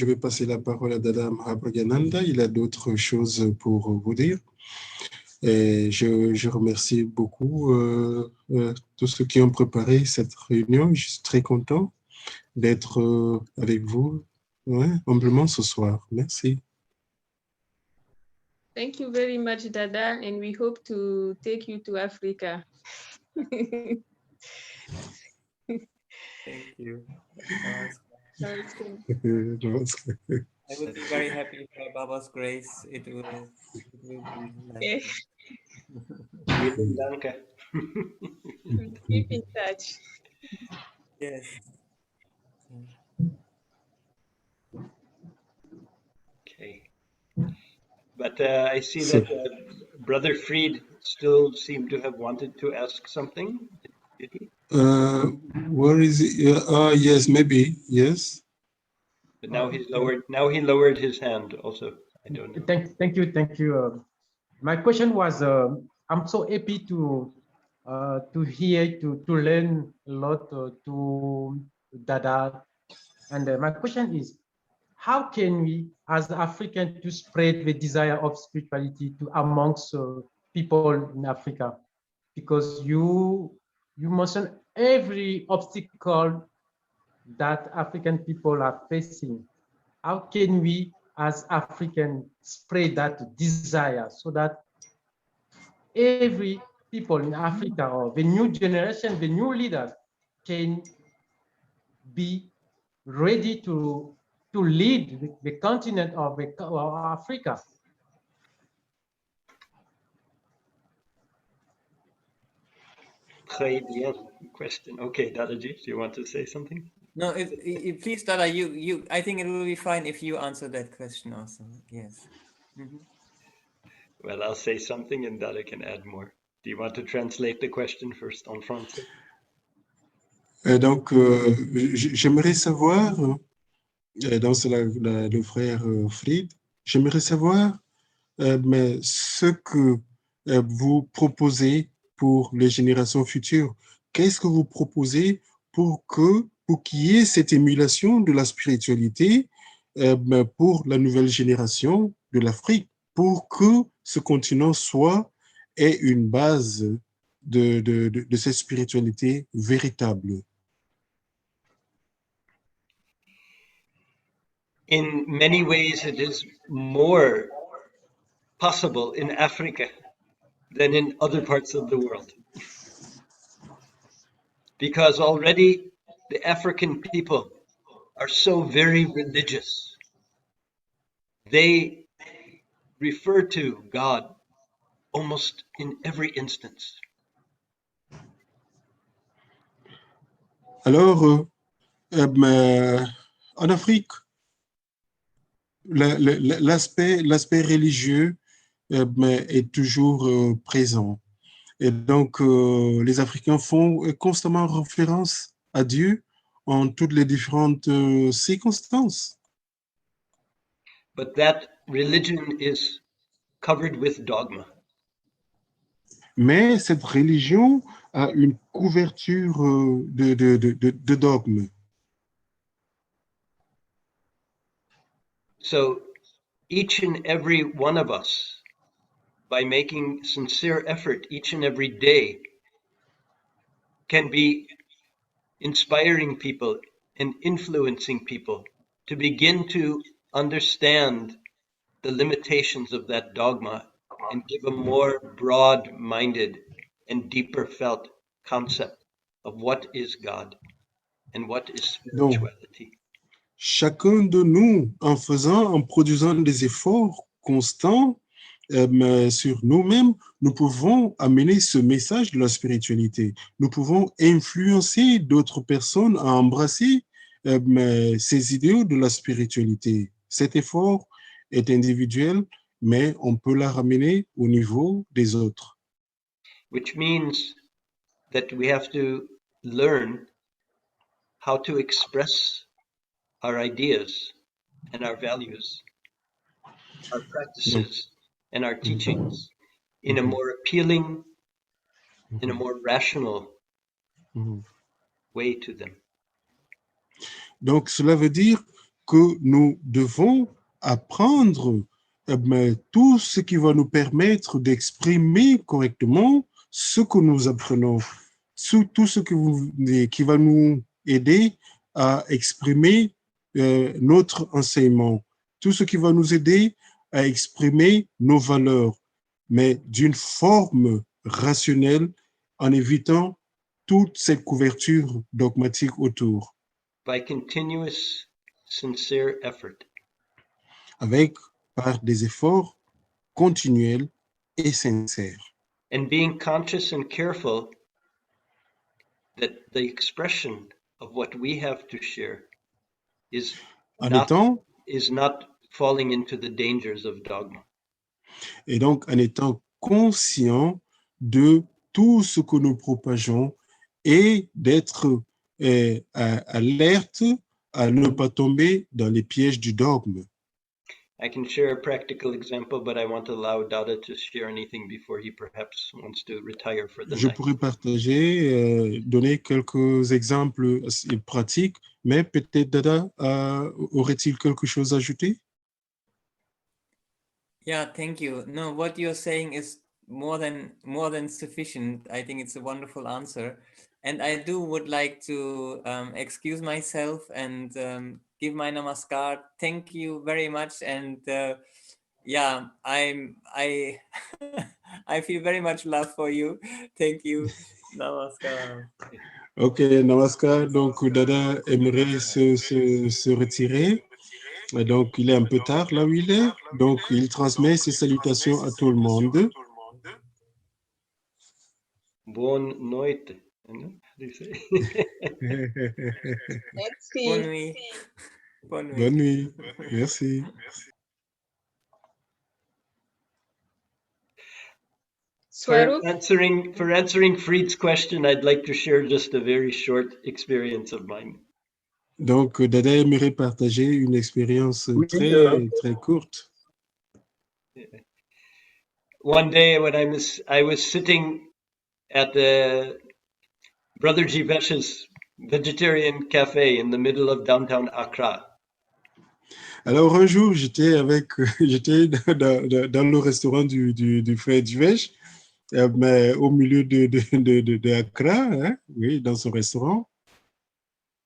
vais passer la parole à Dada Mahaprajinananda. Il a d'autres choses pour vous dire. Et je remercie beaucoup tous ceux qui ont préparé cette réunion. Je suis très content d'être avec vous humblement ce soir. Merci. Thank you very much, Dada, and we hope to take you to Africa. Thank you. I would be very happy by Baba's grace. It will be like Vielen Dank. Keep in touch. Yes. Okay. But I see that Brother Fried still seemed to have wanted to ask something. Did he? Where is it? Yes, maybe. Yes. But now he's lowered. Now he lowered his hand. Also, I don't know. Thank you. My question was, I'm so happy to hear, to learn a lot to Dada, and my question is, how can we, as Africans, to spread the desire of spirituality to amongst people in Africa? Because you mentioned every obstacle that African people are facing. How can we, as Africans, spread that desire so that every people in Africa, or the new generation, the new leaders, can be ready to lead the continent of Africa? Très bien question. Okay, Dadaji, do you want to say something? No, please, Dada, you. I think it will be fine if you answer that question also. Yes. Well, I'll say something and Dada can add more. Do you want to translate the question first en français? Donc, j'aimerais savoir, donc c'est le frère Fried, j'aimerais savoir mais ce que vous proposez pour les générations futures. Qu'est-ce que vous proposez pour qu'il y ait cette émulation de la spiritualité mais pour la nouvelle génération de l'Afrique, pour que ce continent ait une base de cette spiritualité véritable? In many ways, it is more possible in Africa than in other parts of the world. Because already the African people are so very religious. They refer to God almost in every instance. Alors, mais en Afrique, l'aspect religieux mais est toujours présent. Et donc, les Africains font constamment référence à Dieu en toutes les différentes circonstances. But that religion is covered with dogma. Mais cette religion a une couverture de dogmes. So each and every one of us, by making sincere effort each and every day, can be inspiring people and influencing people to begin to understand the limitations of that dogma and give a more broad-minded and deeper felt concept of what is God and what is spirituality. Donc, chacun de nous, en produisant des efforts constants sur nous-mêmes, nous pouvons amener ce message de la spiritualité. Nous pouvons influencer d'autres personnes à embrasser ces idéaux de la spiritualité. Cet effort est individuel, mais on peut la ramener au niveau des autres. Which means that we have to learn how to express our ideas and our values, our practices and our teachings in a more appealing, in a more rational way to them. Donc, cela veut dire que nous devons apprendre tout ce qui va nous permettre d'exprimer correctement ce que nous apprenons, tout ce qui va nous aider à exprimer notre enseignement, tout ce qui va nous aider à exprimer nos valeurs, mais d'une forme rationnelle en évitant toute cette couverture dogmatique autour. By continuous, sincere effort. Par des efforts continuels et sincères. And being conscious and careful that the expression of what we have to share is not falling into the dangers of dogma. Et donc, en étant conscient de tout ce que nous propageons et d'être alerte à ne pas tomber dans les pièges du dogme. I can share a practical example, but I want to allow Dada to share anything before he perhaps wants to retire for the Je night. pourrais partager, donner quelques exemples pratiques, mais peut-être Dada aurait-il quelque chose à ajouter? Yeah, thank you. No, what you're saying is more than sufficient. I think it's a wonderful answer. And I would like to excuse myself and give my namaskar. Thank you very much. And yeah, I feel very much love for you. Thank you. Namaskar. Ok, namaskar. Donc, Dada aimerait se retirer. Donc, il est un peu tard là où il est. Donc, il transmet ses salutations à tout le monde. Bonne nuit. Merci. Bonne nuit. Bonne nuit. Bonne nuit. Merci. Swarup? For answering Fried's question, I'd like to share just a very short experience of mine. Donc, Dada aimerait partager une expérience très courte. One day when I was sitting at the Brother Jivesh's vegetarian cafe in the middle of downtown Accra. Alors, un jour, j'étais dans le restaurant du frère Jivesh, mais au milieu de Accra, hein, oui, dans son restaurant.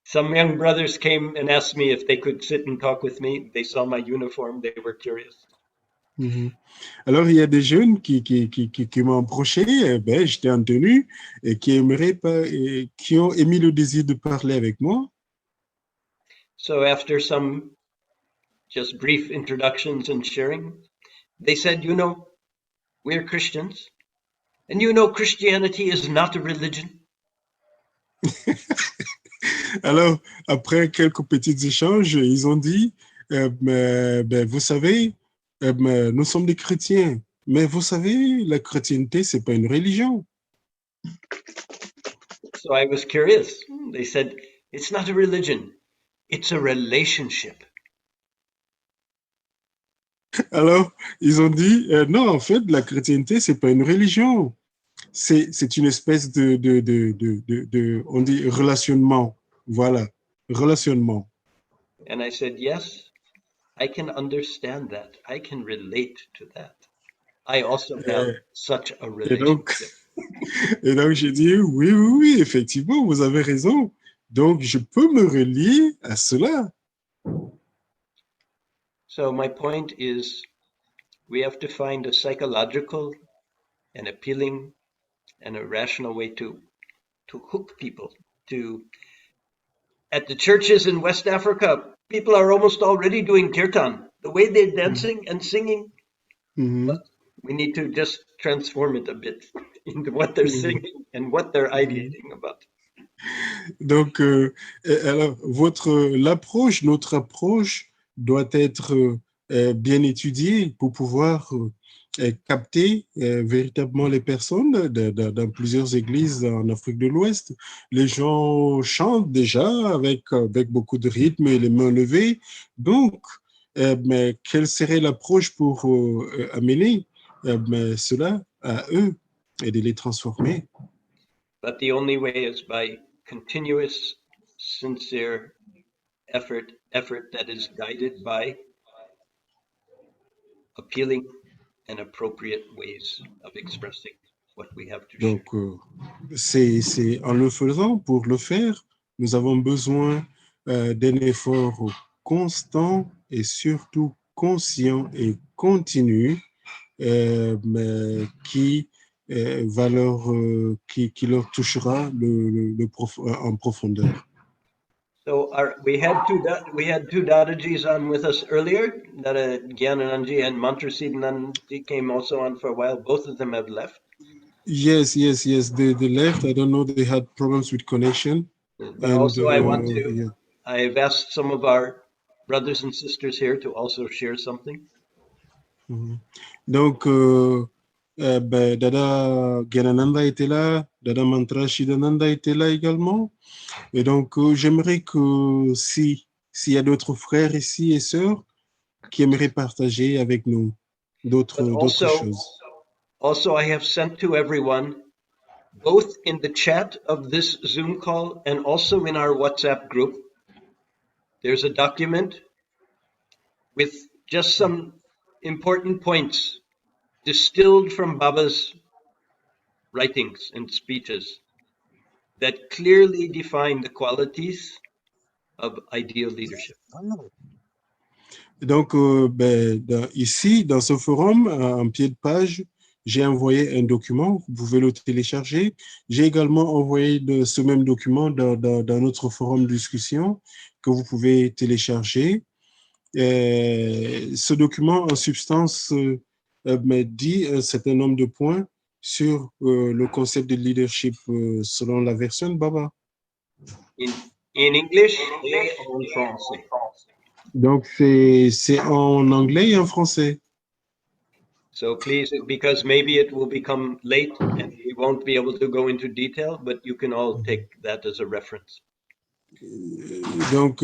Some young brothers came and asked me if they could sit and talk with me. They saw my uniform, they were curious. Mm-hmm. Alors, il y a des jeunes qui m'ont approché, j'étais en tenue, et qui ont émis le désir de parler avec moi. So after some just brief introductions and sharing, they said, you know, we're Christians, and you know Christianity is not a religion. Alors, après quelques petits échanges, ils ont dit, vous savez, nous sommes des chrétiens, mais vous savez, la chrétienté, c'est pas une religion. So I was curious. They said, it's not a religion, it's a relationship. Alors, ils ont dit, non, en fait, la chrétienté, c'est pas une religion. C'est une espèce on dit relationnement. Voilà, relationnement. And I said, yes, I can understand that. I can relate to that. I also have such a relationship. Et donc, j'ai dit, oui, effectivement, vous avez raison. Donc, je peux me relier à cela. So my point is, we have to find a psychological and appealing and a rational way to hook people. At the churches in West Africa, people are almost already doing kirtan. The way they're dancing and singing, but we need to just transform it a bit into what they're singing and what they're ideating about. Donc, alors, notre approche doit être bien étudiée pour pouvoir capter véritablement les personnes dans plusieurs églises en Afrique de l'Ouest. Les gens chantent déjà avec beaucoup de rythme et les mains levées. Donc, mais quelle serait l'approche pour amener cela à eux et de les transformer? But the only way is by continuous, sincere effort that is guided by appealing and appropriate ways of expressing what we have to share. Donc, c'est en le faisant, pour le faire, nous avons besoin d'un effort constant et surtout conscient et continu qui leur touchera en profondeur. So we had two Dadajis on with us earlier. Dada Gyanananji and Mahaprajinananda came also on for a while. Both of them have left. Yes. They left. I don't know. They had problems with connection. But also, I've asked some of our brothers and sisters here to also share something. Donc, Dada Gyanananda était là, Dada Mahaprajinananda était là également. Et donc, j'aimerais que s'il y a d'autres frères ici et sœurs qui aimeraient partager avec nous d'autres choses. Also, I have sent to everyone, both in the chat of this Zoom call and also in our WhatsApp group, there's a document with just some important points distilled from Baba's writings and speeches that clearly define the qualities of ideal leadership. Donc, ici, dans ce forum, en pied de page, j'ai envoyé un document, vous pouvez le télécharger. J'ai également envoyé ce même document dans notre forum de discussion que vous pouvez télécharger. Ce document, en substance, me dit un certain nombre de points sur le concept de leadership selon la version de Baba. In English et en français. Donc, c'est en anglais et en français. So please, because maybe it will become late and we won't be able to go into detail, but you can all take that as a reference. Donc,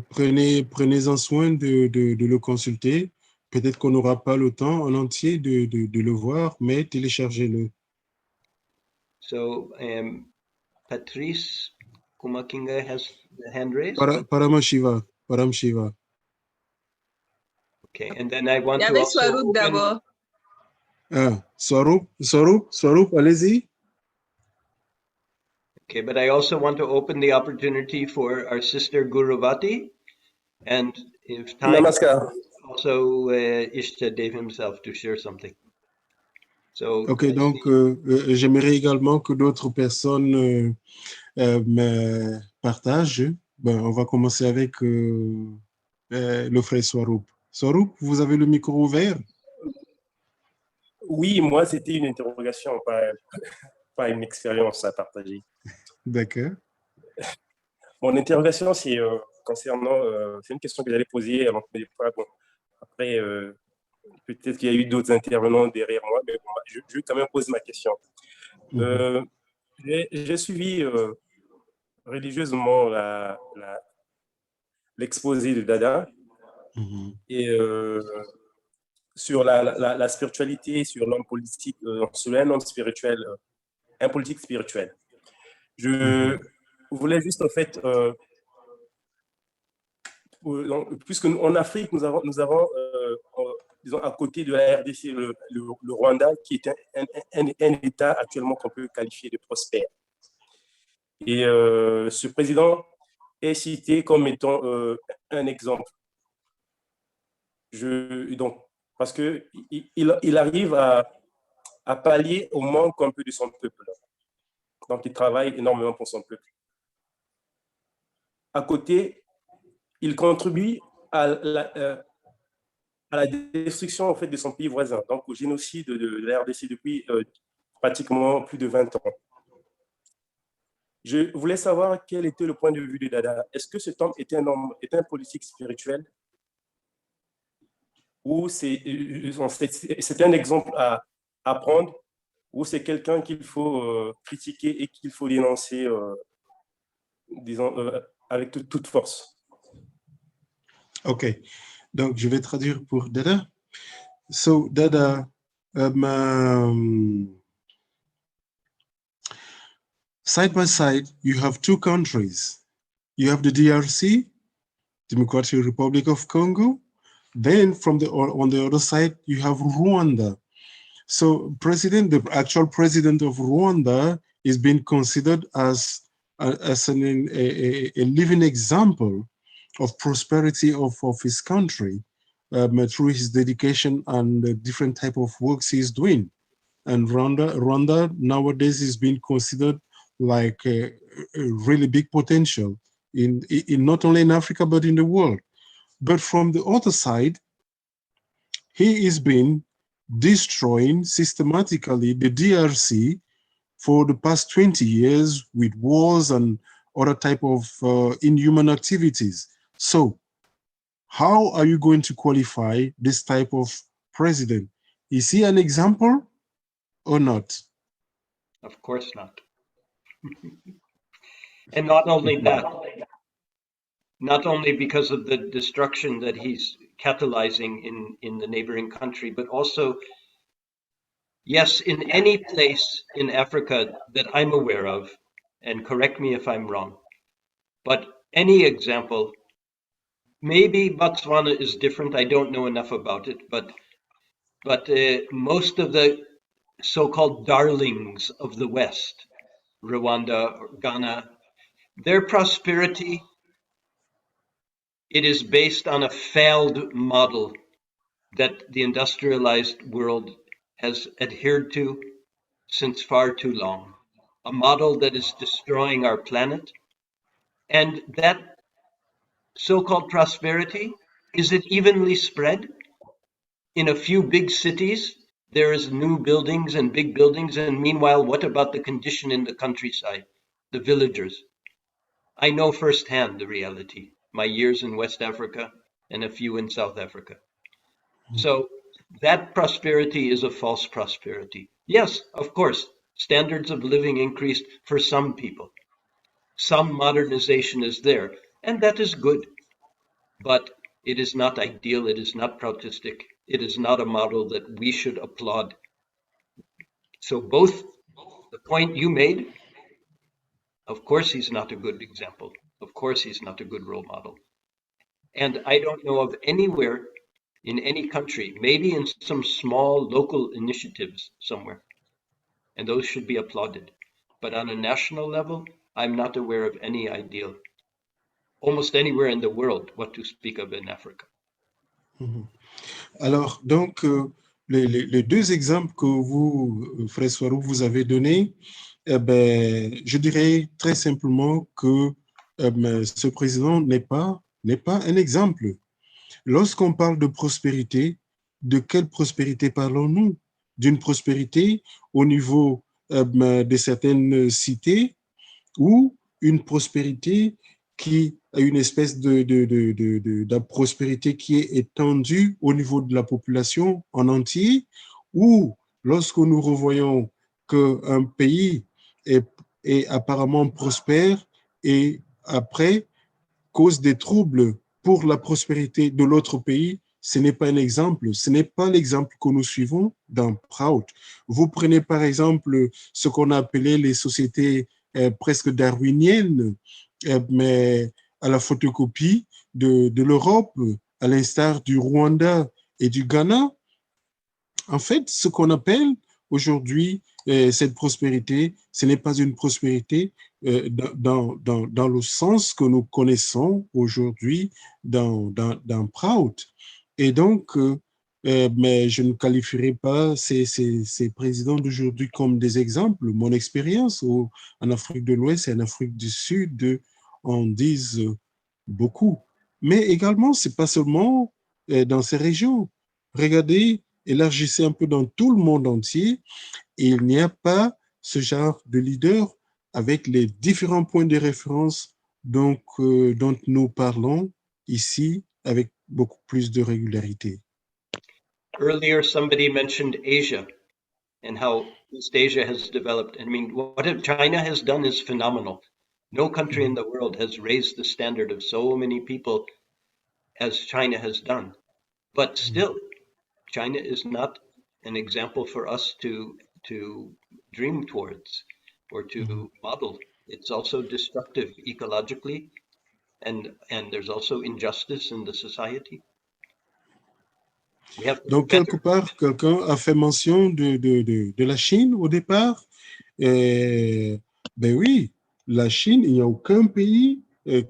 prenez-en soin de le consulter. Peut-être qu'on n'aura pas le temps en entier de le voir, mais téléchargez-le. So, Patrice Kumakinga has the hand raised. Paramashiva. Okay, and then I want Il y to avait also Swaroop open... d'abord. Swaroop, allez-y. Okay, but I also want to open the opportunity for our sister Guruvati, and if time, Namaskar. also Ishtadev himself to share something. So, Ok, donc j'aimerais également que d'autres personnes me partagent. Ben, on va commencer avec le frère Swaroop. Swaroop, vous avez le micro ouvert? Oui, moi, c'était une interrogation, pas une expérience à partager. D'accord. Mon interrogation, c'est concernant, c'est une question que j'allais poser avant que bon, après, peut-être qu'il y a eu d'autres intervenants derrière moi, mais bon, je vais quand même poser ma question. J'ai suivi religieusement l'exposé de Dada et sur la spiritualité, sur l'homme politique, sur un homme spirituel, un politique spirituel. Je voulais juste en fait, puisque en Afrique, nous avons disons, à côté de la RDC, le Rwanda, qui est un État actuellement qu'on peut qualifier de prospère. Et ce président est cité comme étant un exemple. Donc, parce qu'il arrive à pallier au manque un peu de son peuple. Donc, il travaille énormément pour son peuple. À côté, il contribue à la destruction en fait, de son pays voisin, donc au génocide de la RDC depuis pratiquement plus de 20 ans. Je voulais savoir quel était le point de vue de Dada. Est-ce que cet homme est un politique spirituel ou c'est un exemple à prendre ou c'est quelqu'un qu'il faut critiquer et qu'il faut dénoncer, disons, avec toute force? Ok, donc je vais traduire pour Dada. So Dada, side by side, you have two countries. You have the DRC, Democratic Republic of Congo. Then on the other side, you have Rwanda. So the actual president of Rwanda is being considered as a living example of prosperity of his country through his dedication and the different type of works he's doing. And Rwanda nowadays is being considered like a really big potential in not only in Africa, but in the world. But from the other side, he has been destroying systematically the DRC for the past 20 years with wars and other type of inhuman activities. So how are you going to qualify this type of president? Is he an example or not? Of course not. And not only that, not only because of the destruction that he's catalyzing in the neighboring country, but also, yes, in any place in Africa that I'm aware of, and correct me if I'm wrong, but any example, maybe Botswana is different, I don't know enough about it, but most of the so-called darlings of the West, Rwanda, Ghana, their prosperity, it is based on a failed model that the industrialized world has adhered to since far too long. A model that is destroying our planet. And that so-called prosperity, is it evenly spread? In a few big cities, there is new buildings and big buildings, and meanwhile, what about the condition in the countryside, the villagers? I know firsthand the reality, my years in West Africa and a few in South Africa. So that prosperity is a false prosperity. Yes, of course, standards of living increased for some people. Some modernization is there, and that is good. But it is not ideal, it is not prautistic, it is not a model that we should applaud. So both the point you made, of course he's not a good example. Of course he's not a good role model. And I don't know of anywhere in any country, maybe in some small local initiatives somewhere, and those should be applauded. But on a national level, I'm not aware of any ideal, almost anywhere in the world, what to speak of in Africa. Alors, donc, les deux exemples que vous, Frère Swarou, vous avez donnés, eh ben, je dirais très simplement que ce président n'est pas un exemple. Lorsqu'on parle de prospérité, de quelle prospérité parlons-nous? D'une prospérité au niveau de certaines cités ou une prospérité qui a une espèce de prospérité qui est étendue au niveau de la population en entier, ou lorsque nous revoyons qu'un pays est apparemment prospère et après cause des troubles pour la prospérité de l'autre pays, ce n'est pas un exemple, ce n'est pas l'exemple que nous suivons dans Proud. Vous prenez par exemple ce qu'on a appelé les sociétés presque darwiniennes, mais à la photocopie de l'Europe, à l'instar du Rwanda et du Ghana. En fait, ce qu'on appelle aujourd'hui cette prospérité, ce n'est pas une prospérité dans le sens que nous connaissons aujourd'hui dans Proud. Et donc, mais je ne qualifierai pas ces présidents d'aujourd'hui comme des exemples. Mon expérience en Afrique de l'Ouest et en Afrique du Sud en disent beaucoup. Mais également, ce n'est pas seulement dans ces régions. Regardez, élargissez un peu dans tout le monde entier, et il n'y a pas ce genre de leader avec les différents points de référence dont nous parlons ici avec beaucoup plus de régularité. Earlier, somebody mentioned Asia and how East Asia has developed. I mean, what China has done is phenomenal. No country in the world has raised the standard of so many people as China has done. But still, China is not an example for us to dream towards or to model. It's also destructive ecologically, and there's also injustice in the society. Donc, quelque part, quelqu'un a fait mention de la Chine au départ. Ben oui, la Chine, il n'y a aucun pays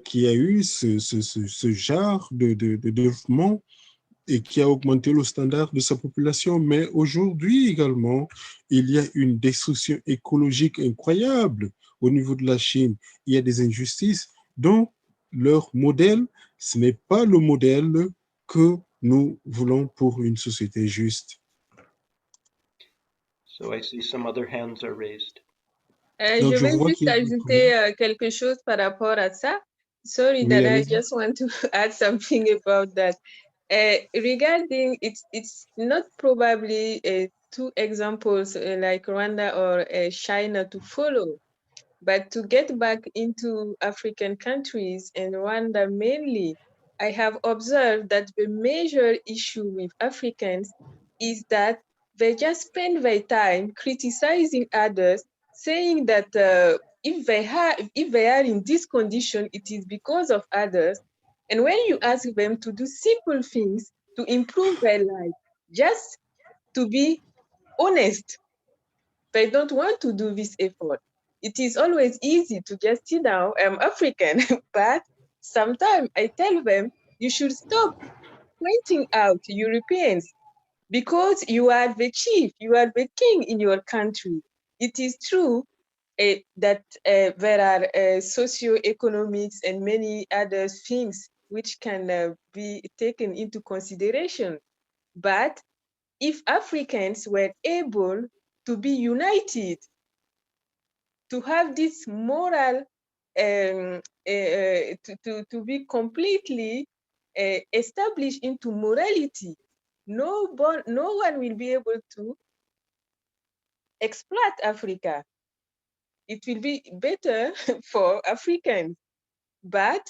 qui a eu ce genre de développement et qui a augmenté le standard de sa population. Mais aujourd'hui également, il y a une destruction écologique incroyable au niveau de la Chine. Il y a des injustices. Donc, leur modèle, ce n'est pas le modèle que nous voulons pour une société juste. So I see some other hands are raised. Je vais juste ajouter quelque chose par rapport à ça. Sorry, that I just want to add something about that. Regarding it's not probably two examples like Rwanda or China to follow, but to get back into African countries and Rwanda mainly, I have observed that the major issue with Africans is that they just spend their time criticizing others, saying that if they are in this condition, it is because of others. And when you ask them to do simple things to improve their life, just to be honest, they don't want to do this effort. It is always easy to just sit down, I'm African, but sometimes I tell them, you should stop pointing out Europeans because you are the chief, you are the king in your country. It is true that there are socioeconomics and many other things which can be taken into consideration. But if Africans were able to be united, to have this moral, to be completely established into morality, no one will be able to exploit Africa. It will be better for Africans, but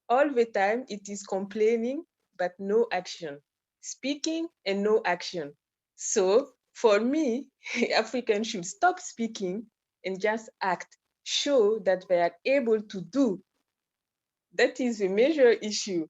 all the time it is complaining, but no action, speaking and no action. So for me, Africans should stop speaking and just act, show that they are able to do. That is a major issue.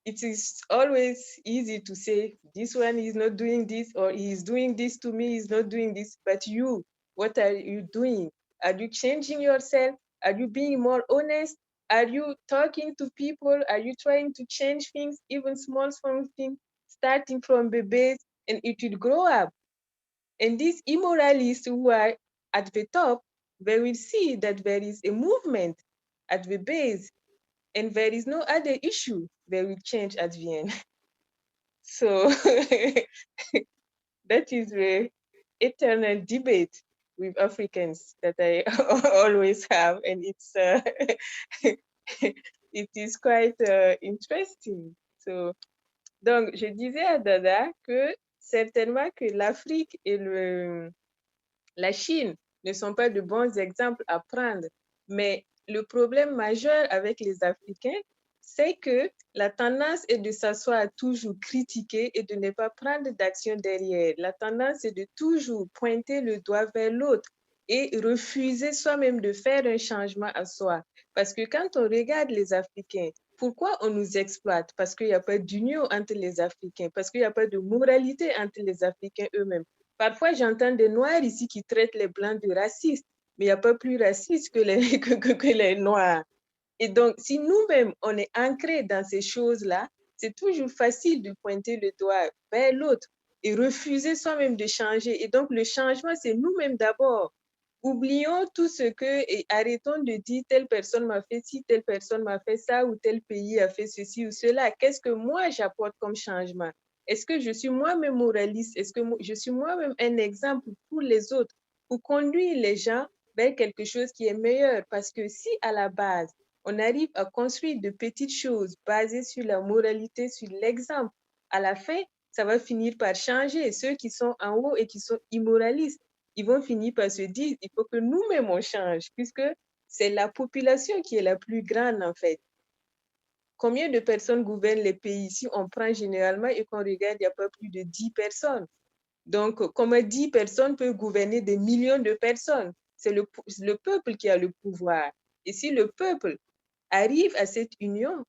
It is always easy to say, this one is not doing this, or he is doing this to me, he's not doing this. But you, what are you doing? Are you changing yourself? Are you being more honest? Are you talking to people? Are you trying to change things, even small things, starting from the base, and it will grow up? And these immoralists who are at the top, they will see that there is a movement at the base, and there is no other issue they will change at the end. So that is the eternal debate with Africans that I always have, and it's it is quite interesting. So, donc, je disais à Dada que certainement que l'Afrique et la Chine ne sont pas de bons exemples à prendre, mais le problème majeur avec les Africains, c'est que la tendance est de s'asseoir à toujours critiquer et de ne pas prendre d'action derrière. La tendance est de toujours pointer le doigt vers l'autre et refuser soi-même de faire un changement à soi. Parce que quand on regarde les Africains, pourquoi on nous exploite? Parce qu'il n'y a pas d'union entre les Africains, parce qu'il n'y a pas de moralité entre les Africains eux-mêmes. Parfois, j'entends des Noirs ici qui traitent les Blancs de racistes, mais il n'y a pas plus raciste que les Noirs. Et donc, si nous-mêmes, on est ancrés dans ces choses-là, c'est toujours facile de pointer le doigt vers l'autre et refuser soi-même de changer. Et donc, le changement, c'est nous-mêmes d'abord. Oublions tout ce que, et arrêtons de dire telle personne m'a fait ci, telle personne m'a fait ça, ou tel pays a fait ceci ou cela. Qu'est-ce que moi j'apporte comme changement? Est-ce que je suis moi-même moraliste? Est-ce que je suis moi-même un exemple pour les autres, pour conduire les gens vers quelque chose qui est meilleur? Parce que si à la base, on arrive à construire de petites choses basées sur la moralité, sur l'exemple, à la fin, ça va finir par changer. Ceux qui sont en haut et qui sont immoralistes, ils vont finir par se dire, il faut que nous-mêmes on change, puisque c'est la population qui est la plus grande en fait. Combien de personnes gouvernent les pays? Si on prend généralement et qu'on regarde, il n'y a pas plus de 10 personnes. Donc, comment 10 personnes peuvent gouverner des millions de personnes? C'est le peuple qui a le pouvoir. Et si le peuple arrive à cette union,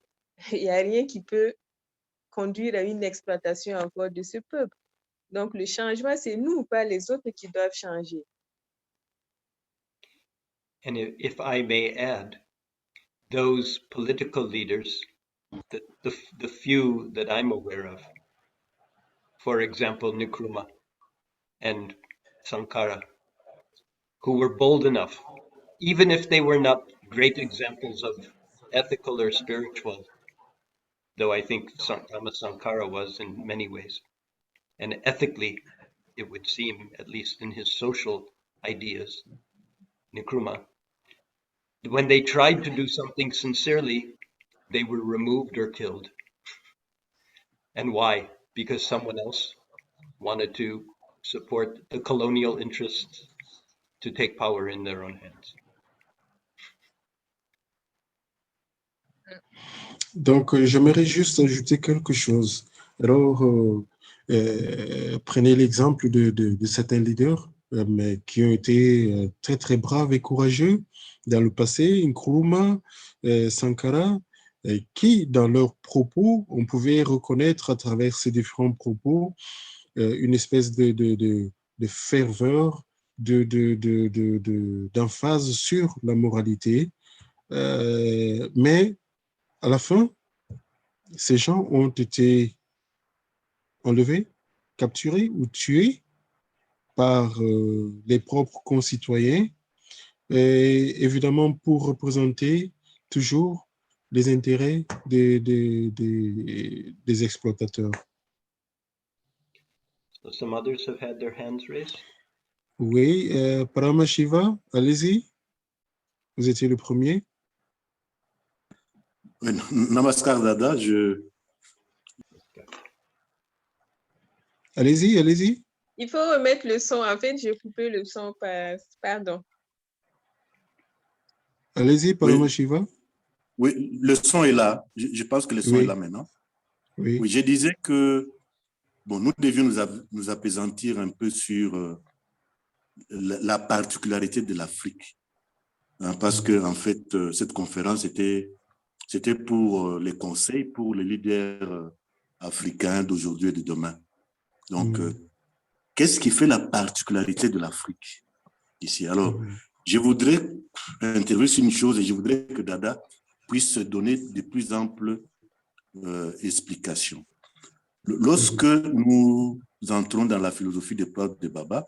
il n'y a rien qui peut conduire à une exploitation encore de ce peuple. Donc, le changement, c'est nous, pas les autres qui doivent changer. And if I may add, those political leaders, the few that I'm aware of, for example, Nkrumah and Sankara, who were bold enough, even if they were not great examples of ethical or spiritual, though I think Thomas Sankara was in many ways, and ethically, it would seem, at least in his social ideas, Nkrumah, when they tried to do something sincerely, they were removed or killed. And why? Because someone else wanted to support the colonial interests to take power in their own hands. Donc, j'aimerais juste ajouter quelque chose. Alors, prenez l'exemple de certains leaders mais qui ont été très, très braves et courageux dans le passé, Nkrumah, Sankara, qui, dans leurs propos, on pouvait reconnaître à travers ces différents propos une espèce de ferveur, d'emphase sur la moralité. Mais à la fin, ces gens ont été enlevés, capturés ou tués par les propres concitoyens, et évidemment pour représenter toujours les intérêts des exploitateurs. So some others have had their hands raised. Oui, Paramashiva, allez-y. Vous étiez le premier. Namaskar Dada, Allez-y, allez-y. Il faut remettre le son. En fait, j'ai coupé le son. Pardon. Allez-y, Parama Shiva. Oui, le son est là. Je pense que le son est là maintenant. Oui. Oui, je disais que bon, nous devions nous appesantir un peu sur la particularité de l'Afrique. Hein, parce que, en fait, cette conférence c'était pour les conseils, pour les leaders africains d'aujourd'hui et de demain. Donc, qu'est-ce qui fait la particularité de l'Afrique ici? Alors, je voudrais intervenir sur une chose et je voudrais que Dada puisse donner de plus amples explications. Lorsque nous entrons dans la philosophie des prods de Baba,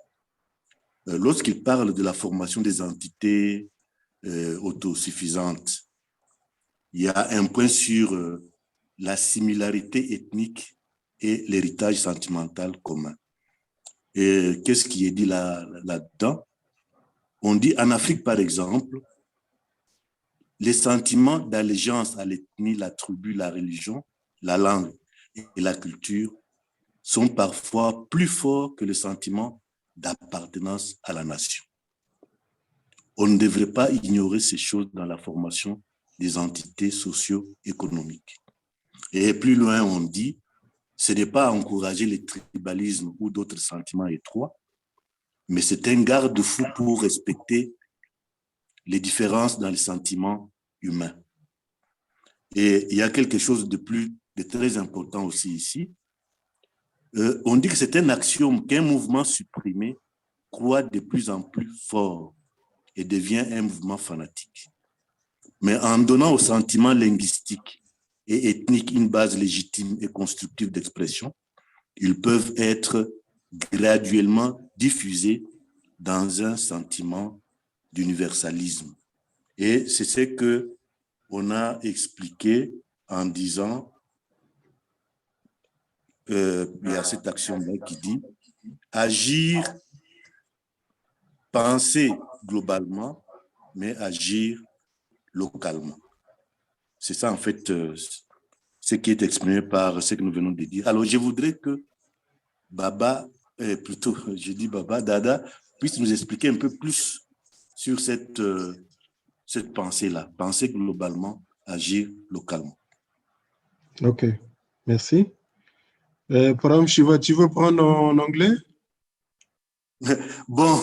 lorsqu'il parle de la formation des entités autosuffisantes, il y a un point sur la similarité ethnique et l'héritage sentimental commun. Et qu'est-ce qui est dit là-dedans? On dit en Afrique, par exemple, les sentiments d'allégeance à l'ethnie, la tribu, la religion, la langue et la culture sont parfois plus forts que le sentiment d'appartenance à la nation. On ne devrait pas ignorer ces choses dans la formation des entités socio-économiques. Et plus loin, on dit, ce n'est pas encourager le tribalisme ou d'autres sentiments étroits, mais c'est un garde-fou pour respecter les différences dans les sentiments humains. Et il y a quelque chose de très important aussi ici. On dit que c'est un axiome qu'un mouvement supprimé croît de plus en plus fort et devient un mouvement fanatique. Mais en donnant aux sentiments linguistiques et ethniques une base légitime et constructive d'expression, ils peuvent être graduellement diffusés dans un sentiment d'universalisme. Et c'est ce qu'on a expliqué en disant, il y a cette action-là qui dit agir, penser globalement, mais agir localement. C'est ça, en fait, ce qui est exprimé par ce que nous venons de dire. Alors, je voudrais que Baba, plutôt, je dis Baba, Dada, puisse nous expliquer un peu plus sur cette pensée-là. Penser globalement, agir localement. OK, merci. Param Shiva, tu veux prendre en anglais? Bon,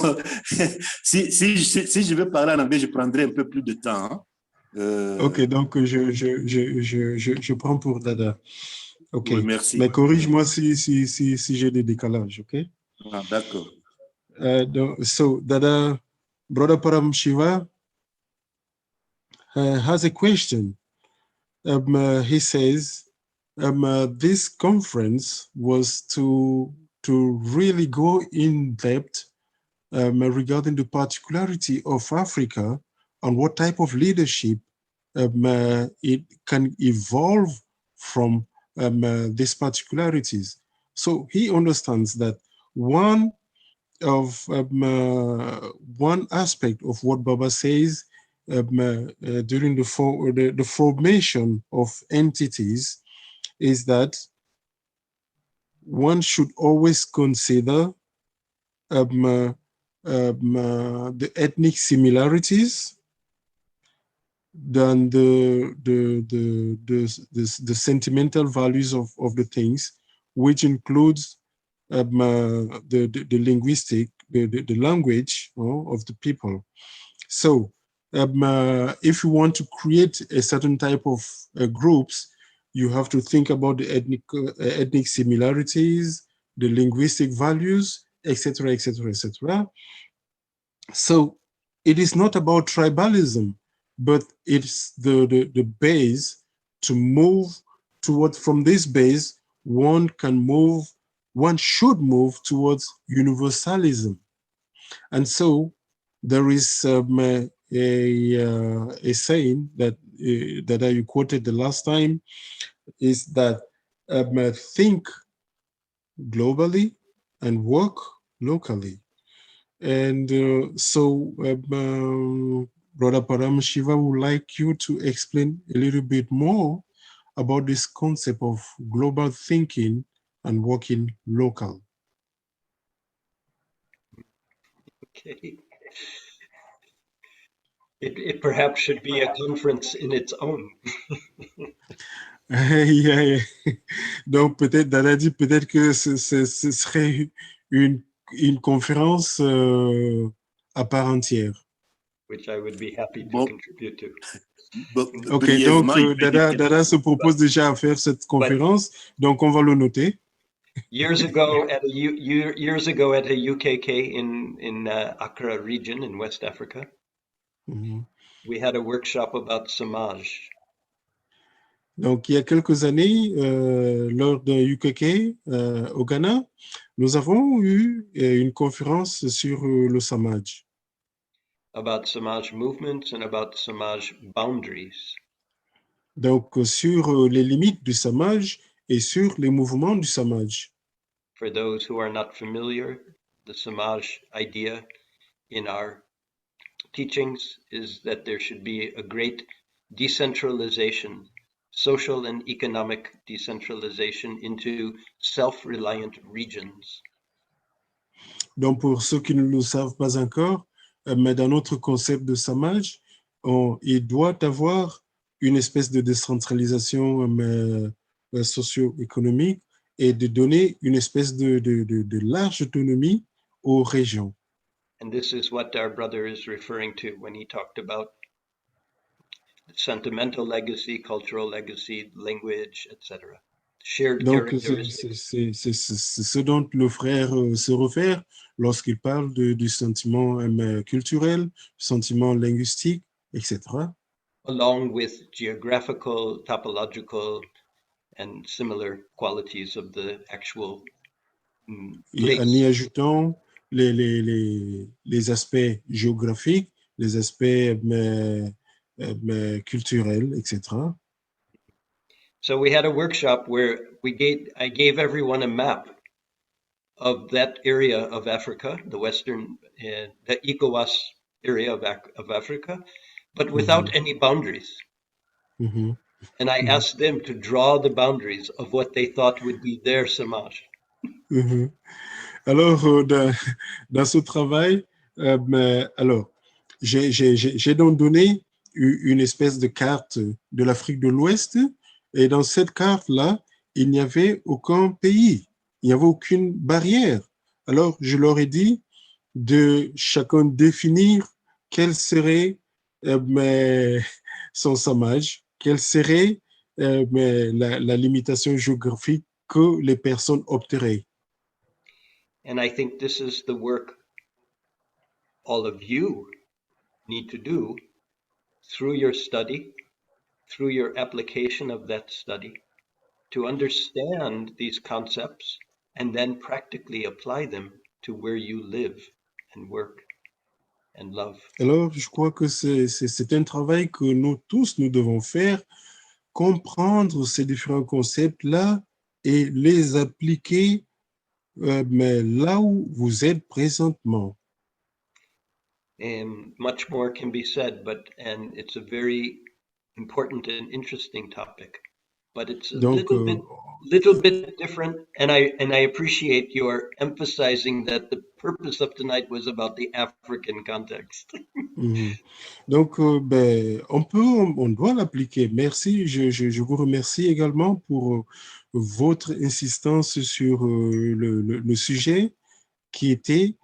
si je veux parler en anglais, je prendrai un peu plus de temps. Hein. OK, donc je prends pour Dada. OK. Oui, merci. Mais corrige-moi si j'ai des décalages, OK? Ah, d'accord. So, Dada, Brother Param Shiva has a question. He says, this conference was to really go in depth regarding the particularity of Africa and what type of leadership it can evolve from these particularities. So he understands that one aspect of what Baba says during the formation of entities is that one should always consider the ethnic similarities than the sentimental values of the things, which includes the linguistic, the language of the people. So if you want to create a certain type of groups, you have to think about the ethnic similarities, the linguistic values, etc., etc., etc. So it is not about tribalism, but it's the base to move towards. From this base, one should move towards universalism. And so there is a saying that you quoted the last time, is that think globally and work locally. And so Brother Param Shiva would like you to explain a little bit more about this concept of global thinking and working local. Okay. It perhaps should be a conference in its own. Donc, peut-être, Dada dit peut-être que ce serait une conférence à part entière. Which I would be happy to contribute to. Ok, donc Dada se propose déjà à faire cette conférence, donc on va le noter. Years ago at a UKK in Accra region in West Africa, we had a workshop about samaj. Donc, il y a quelques années, lors d'un UKK au Ghana, nous avons eu une conférence sur le samaj. About samaj movements and about samaj boundaries. Donc, sur les limites du samaj et sur les mouvements du samaj. For those who are not familiar, the samaj idea in our teachings is that there should be a great decentralization, social and economic decentralization into self-reliant regions. Donc, pour ceux qui ne le savent pas encore, mais dans notre concept de samaj, il doit avoir une espèce de décentralisation socio-économique et de donner une espèce de large autonomie aux régions. And this is what our brother is referring to when he talked about sentimental legacy, cultural legacy, language, etc. Shared Donc, characteristics. c'est ce dont le frère se réfère lorsqu'il parle du sentiment culturel, sentiment linguistique, etc. Along with geographical, topological, and similar qualities of the actual Et en y ajoutant les aspects géographiques, les aspects culturels, etc. So we had a workshop where I gave everyone a map of that area of Africa, the western, the ECOWAS area of Africa, but without any boundaries. And I asked them to draw the boundaries of what they thought would be their samaj. Alors, dans ce travail, alors, j'ai donc donné une espèce de carte de l'Afrique de l'Ouest, et dans cette carte-là, il n'y avait aucun pays, il n'y avait aucune barrière. Alors, je leur ai dit de chacun définir quel serait son samaj, quelle serait la limitation géographique que les personnes opteraient. And I think this is the work all of you need to do through your study, through your application of that study, to understand these concepts and then practically apply them to where you live and work and love. Alors, je crois que c'est un travail que nous tous, nous devons faire, comprendre ces différents concepts-là et les appliquer mais là où vous êtes présentement. And much more can be said, and it's a very important and interesting topic, but it's a little bit different. And I appreciate your emphasizing that the purpose of tonight was about the African context. Donc, on doit l'appliquer. Merci. Je vous remercie également pour votre insistance sur le sujet qui était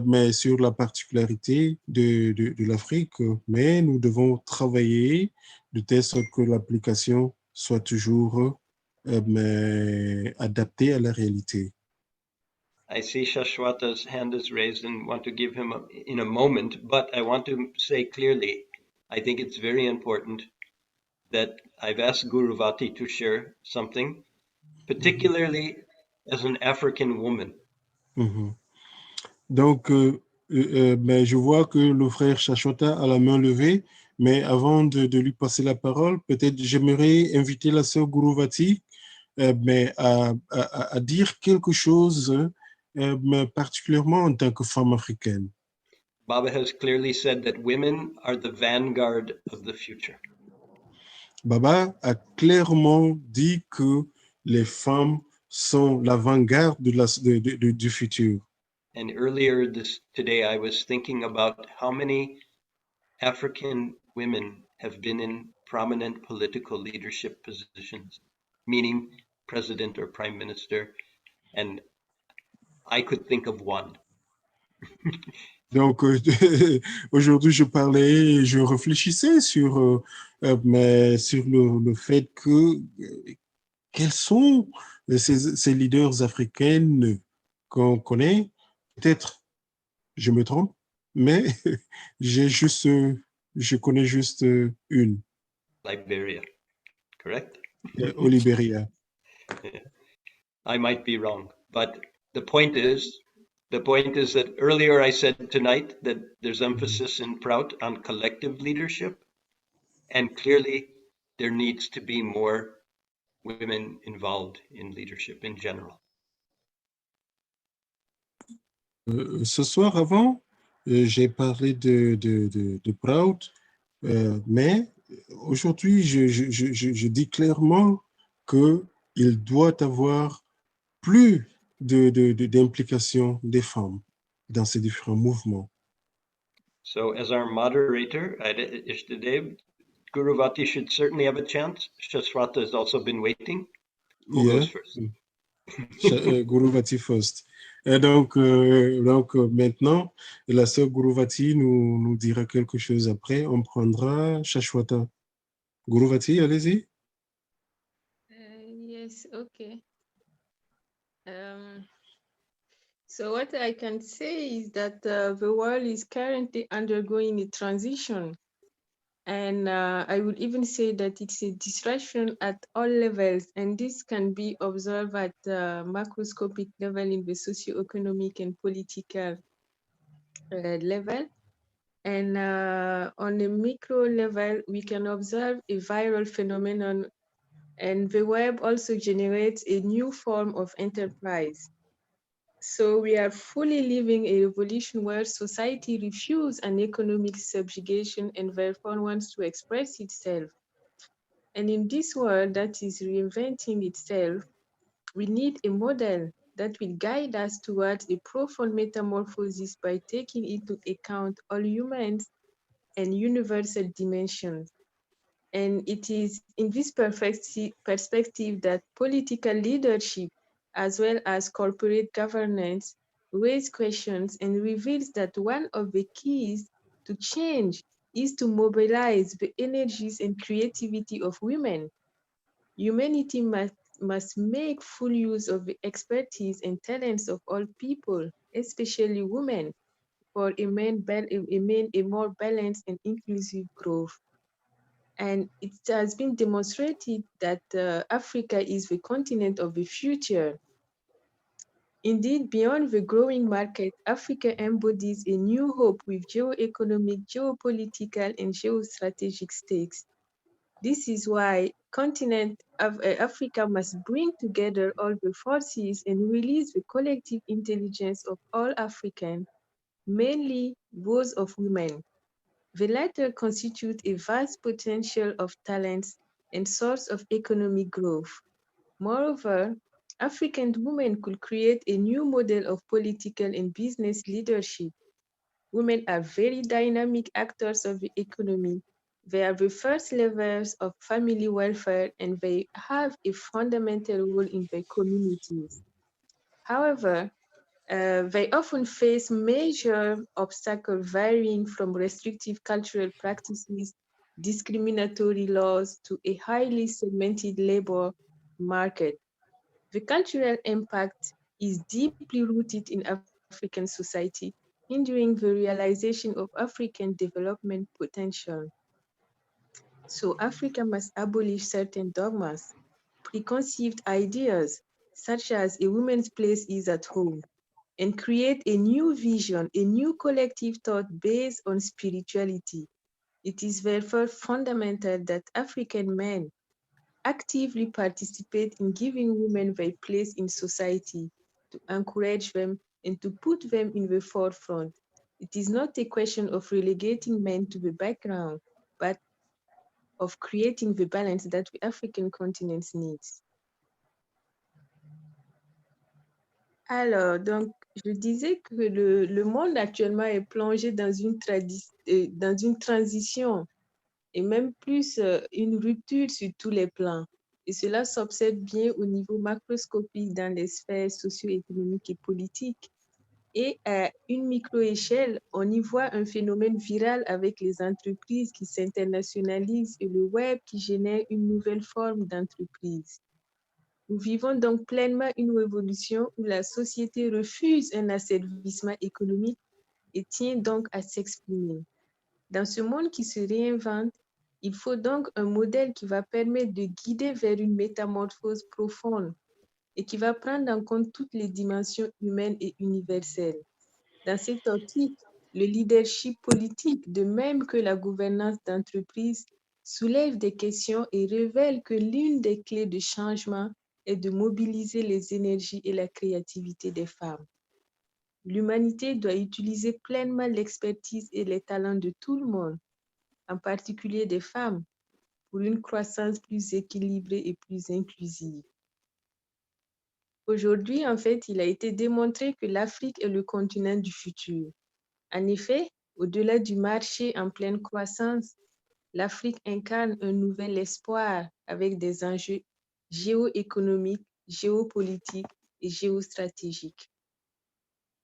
mais sur la particularité de l'Afrique. Mais nous devons travailler de telle sorte que l'application soit toujours adaptée à la réalité. I see Shashwata's hand is raised and want to give him in a moment, but I want to say clearly, I think it's very important that I've asked Guruvati to share something, particularly as an African woman. Donc, je vois que le frère Shashwata a la main levée, mais avant de lui passer la parole, peut-être j'aimerais inviter la sœur Guruvati à dire quelque chose, mais particulièrement en tant que femme africaine. Baba has clearly said that women are the vanguard of the future. Baba a clairement dit que les femmes sont l'avant-garde du futur. And earlier today, I was thinking about how many African women have been in prominent political leadership positions, meaning president or prime minister, and I could think of one. Donc, aujourd'hui, je parlais, je réfléchissais sur, sur le fait que quels sont ces leaders africaines qu'on connaît. Peut-être, je me trompe, mais je connais juste une. Liberia, correct? Au Libéria. Yeah. I might be wrong, but the point is that earlier I said tonight that there's emphasis in Prout on collective leadership, and clearly there needs to be more women involved in leadership in general. Ce soir avant, j'ai parlé de Prout, mais aujourd'hui, je dis clairement qu'il doit avoir plus d'implication des femmes dans ces différents mouvements. So as our moderator, Guruvati should certainly have a chance. Shaswata has also been waiting. Who goes first? Guruvati first. Et donc maintenant, la sœur Guruvati nous dira quelque chose après. On prendra Shashwata. Guruvati, allez-y. Yes, okay. So what I can say is that the world is currently undergoing a transition. And I would even say that it's a disruption at all levels. And this can be observed at macroscopic level in the socio-economic and political level. And on a micro level, we can observe a viral phenomenon. And the web also generates a new form of enterprise. So we are fully living a revolution where society refuses an economic subjugation and therefore wants to express itself. And in this world that is reinventing itself, we need a model that will guide us towards a profound metamorphosis by taking into account all humans and universal dimensions. And it is in this perspective that political leadership, as well as corporate governance, raise questions and reveals that one of the keys to change is to mobilize the energies and creativity of women. Humanity must make full use of the expertise and talents of all people, especially women, for a more balanced and inclusive growth. And it has been demonstrated that Africa is the continent of the future. Indeed, beyond the growing market, Africa embodies a new hope with geo-economic, geopolitical, and geostrategic stakes. This is why continent of Africa must bring together all the forces and release the collective intelligence of all Africans, mainly those of women. The latter constitute a vast potential of talents and source of economic growth. Moreover, African women could create a new model of political and business leadership. Women are very dynamic actors of the economy. They are the first levers of family welfare and they have a fundamental role in their communities. However, they often face major obstacles varying from restrictive cultural practices, discriminatory laws, to a highly segmented labor market. The cultural impact is deeply rooted in African society, hindering the realization of African development potential. So Africa must abolish certain dogmas, preconceived ideas, such as a woman's place is at home, and create a new vision, a new collective thought based on spirituality. It is therefore fundamental that African men actively participate in giving women their place in society, to encourage them and to put them in the forefront. It is not a question of relegating men to the background, but of creating the balance that the African continent needs. Alors, donc, Je disais que le monde actuellement est plongé dans une transition et même plus une rupture sur tous les plans. Et cela s'observe bien au niveau macroscopique dans les sphères socio-économiques et politiques. Et à une micro-échelle, on y voit un phénomène viral avec les entreprises qui s'internationalisent et le web qui génère une nouvelle forme d'entreprise. Nous vivons donc pleinement une révolution où la société refuse un asservissement économique et tient donc à s'exprimer. Dans ce monde qui se réinvente, il faut donc un modèle qui va permettre de guider vers une métamorphose profonde et qui va prendre en compte toutes les dimensions humaines et universelles. Dans cette optique, le leadership politique, de même que la gouvernance d'entreprise, soulève des questions et révèle que l'une des clés de changement est de mobiliser les énergies et la créativité des femmes. L'humanité doit utiliser pleinement l'expertise et les talents de tout le monde, en particulier des femmes, pour une croissance plus équilibrée et plus inclusive. Aujourd'hui, en fait, il a été démontré que l'Afrique est le continent du futur. En effet, au-delà du marché en pleine croissance, l'Afrique incarne un nouvel espoir avec des enjeux géoéconomiques, géopolitiques et géostratégiques.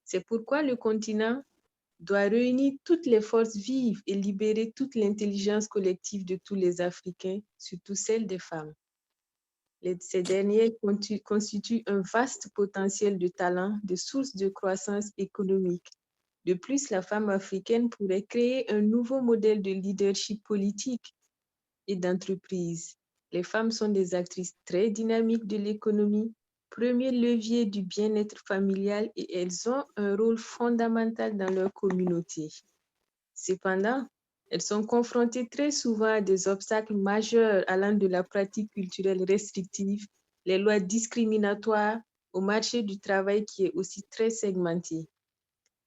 C'est pourquoi le continent doit réunir toutes les forces vives et libérer toute l'intelligence collective de tous les Africains, surtout celle des femmes. Ces dernières constituent un vaste potentiel de talent, de sources de croissance économique. De plus, la femme africaine pourrait créer un nouveau modèle de leadership politique et d'entreprise. Les femmes sont des actrices très dynamiques de l'économie, premier levier du bien-être familial et elles ont un rôle fondamental dans leur communauté. Cependant, elles sont confrontées très souvent à des obstacles majeurs allant de la pratique culturelle restrictive, les lois discriminatoires, au marché du travail qui est aussi très segmenté.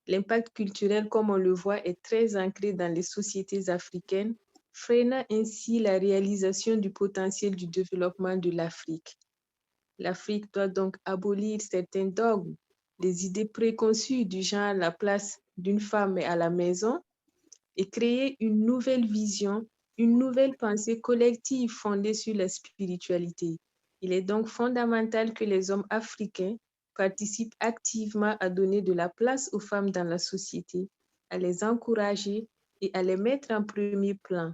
L'impact culturel, comme on le voit, est très ancré dans les sociétés africaines, freinant ainsi la réalisation du potentiel du développement de l'Afrique. L'Afrique doit donc abolir certains dogmes, les idées préconçues du genre la place d'une femme à la maison et créer une nouvelle vision, une nouvelle pensée collective fondée sur la spiritualité. Il est donc fondamental que les hommes africains participent activement à donner de la place aux femmes dans la société, à les encourager et à les mettre en premier plan.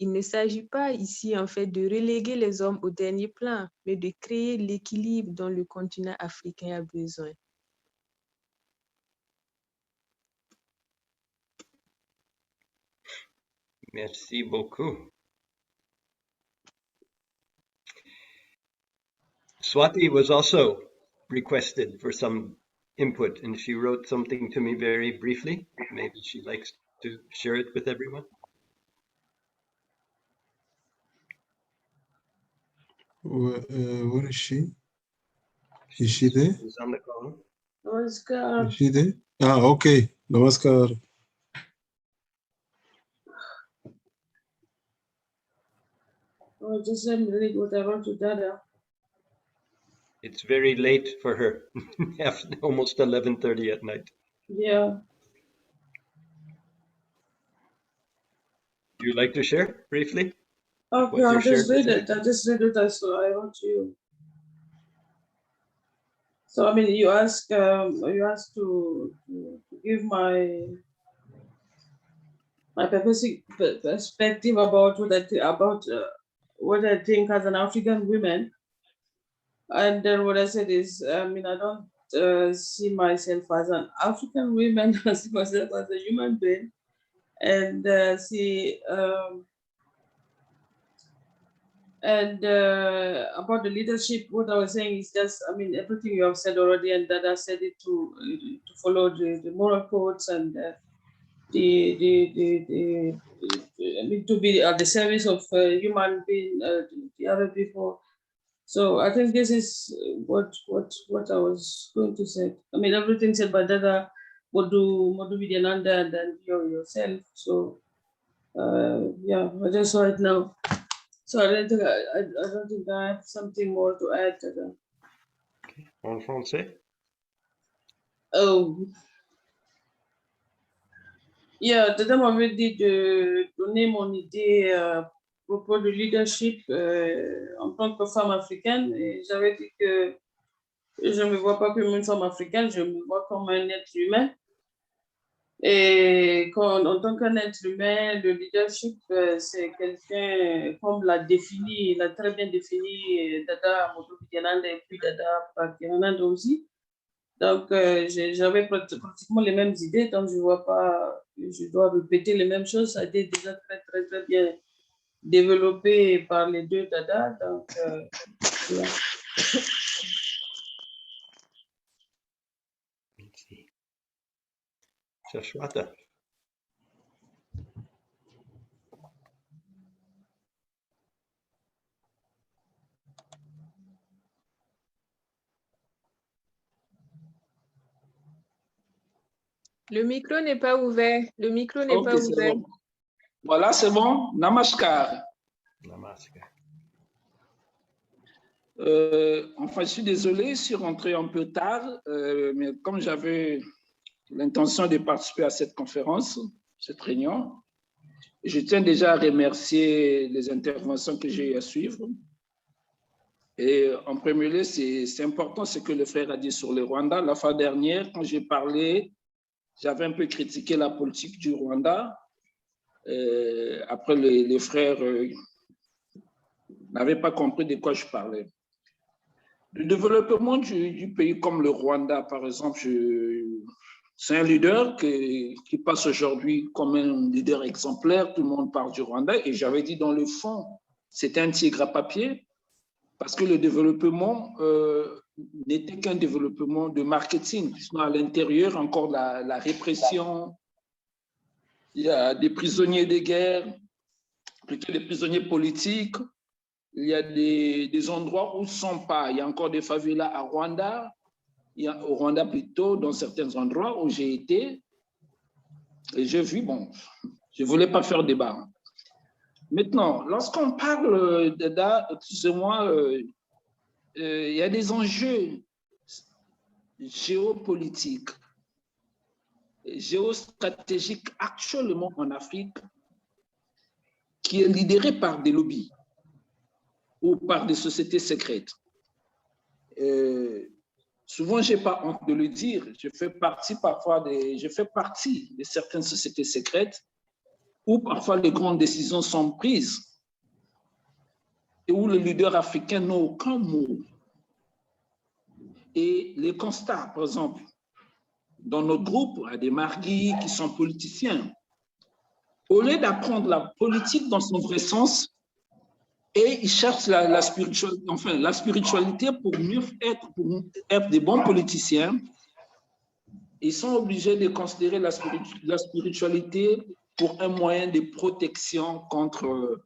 Il ne s'agit pas ici en fait de reléguer les hommes au dernier plan, mais de créer l'équilibre dont le continent africain a besoin. Merci beaucoup. Swati was also requested for some input, and she wrote something to me very briefly. Maybe she likes to share it with everyone. What is she? Is she there? She's on the call. Namaskar. Is she there? Ah, okay. Namaskar. Oh, just let me read what I wrote to Dada. It's very late for her, almost 11:30 at night. Yeah. Do you like to share briefly? Okay, I'll just read it. I just read what I wrote to you. So, I mean, you asked to give my perspective about what I think as an African woman, and then what I said is, I mean, I don't see myself as an African woman. I see myself as a human being, and about the leadership, what I was saying is just, I mean, everything you have said already, and that I said it to follow the moral codes and I mean, to be at the service of human being, the other people. So I think this is what I was going to say. I mean, everything said by Dada, Mahaprajinananda, and then yourself. So yeah, I just saw it now. So I don't think I have something more to add to that. En français? Dada m'avait dit de donner mon idée à propos du leadership en tant que femme africaine. Et j'avais dit que je ne me vois pas comme une femme africaine, je me vois comme un être humain. Et en tant qu'un être humain, le leadership, c'est quelqu'un, comme l'a défini, il a très bien défini Dada Mahaprajinananda et puis Dada Mahaprajinananda aussi. Donc, j'avais pratiquement les mêmes idées, donc je ne vois pas que je dois répéter les mêmes choses. Ça a été déjà très, très, très bien développé par les deux Dada. Donc, voilà. Shashwata. Le micro n'est pas ouvert. Le micro n'est pas c'est ouvert. bon. Voilà, c'est bon. Namaskar. Namaskar. Enfin, je suis désolé, je suis rentré un peu tard, mais comme j'avais l'intention de participer à cette conférence, cette réunion, je tiens déjà à remercier les interventions que j'ai eu à suivre. Et en premier lieu, c'est important ce que le frère a dit sur le Rwanda. La fois dernière, quand j'ai parlé, j'avais un peu critiqué la politique du Rwanda. Après, les frères n'avaient pas compris de quoi je parlais. Le développement du pays comme le Rwanda, par exemple, c'est un leader qui passe aujourd'hui comme un leader exemplaire. Tout le monde parle du Rwanda. Et j'avais dit dans le fond, c'était un tigre à papier parce que le développement n'était qu'un développement de marketing. Sinon, à l'intérieur, encore la répression. Il y a des prisonniers de guerre, plutôt des prisonniers politiques. Il y a des endroits où ne sont pas. Il y a encore des favelas à Rwanda. Au Rwanda plutôt, dans certains endroits où j'ai été. Et j'ai vu, bon, je ne voulais pas faire débat. Maintenant, lorsqu'on parle excusez-moi, il y a des enjeux géopolitiques, géostratégiques actuellement en Afrique qui est lidéré par des lobbies ou par des sociétés secrètes. Souvent, je n'ai pas honte de le dire, je fais partie de certaines sociétés secrètes où parfois les grandes décisions sont prises et où les leaders africains n'ont aucun mot. Et les constats, par exemple, dans notre groupe, il y a des marguis qui sont politiciens. Au lieu d'apprendre la politique dans son vrai sens, et ils cherchent la spiritualité pour mieux être des bons politiciens, ils sont obligés de considérer la spiritualité pour un moyen de protection contre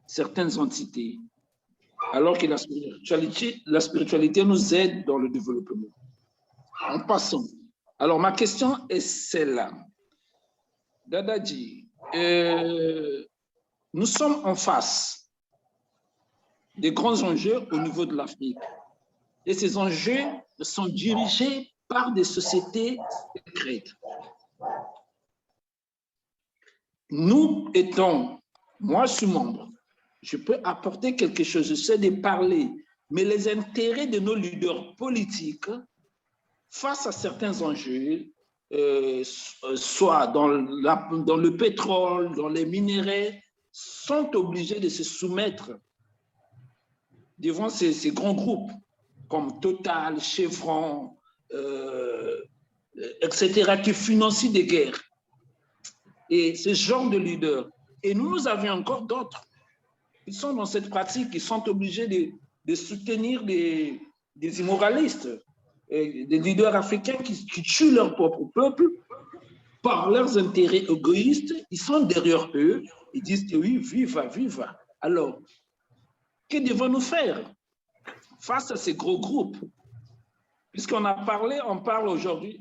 certaines entités, alors que la spiritualité nous aide dans le développement. En passant, alors ma question est celle-là. Dada dit, nous sommes en face des grands enjeux au niveau de l'Afrique. Et ces enjeux sont dirigés par des sociétés secrètes. Nous étant, moi je suis membre, je peux apporter quelque chose, je sais de parler, mais les intérêts de nos leaders politiques face à certains enjeux, soit dans le pétrole, dans les minéraux, sont obligés de se soumettre devant ces grands groupes comme Total, Chevron, etc., qui financent des guerres. Et ce genre de leaders. Et nous avions encore d'autres qui sont dans cette pratique, qui sont obligés de soutenir des immoralistes, des leaders africains qui tuent leur propre peuple par leurs intérêts égoïstes. Ils sont derrière eux, ils disent que oui, viva, viva. Alors, que devons-nous faire face à ces gros groupes? Puisqu'on a parlé, on parle aujourd'hui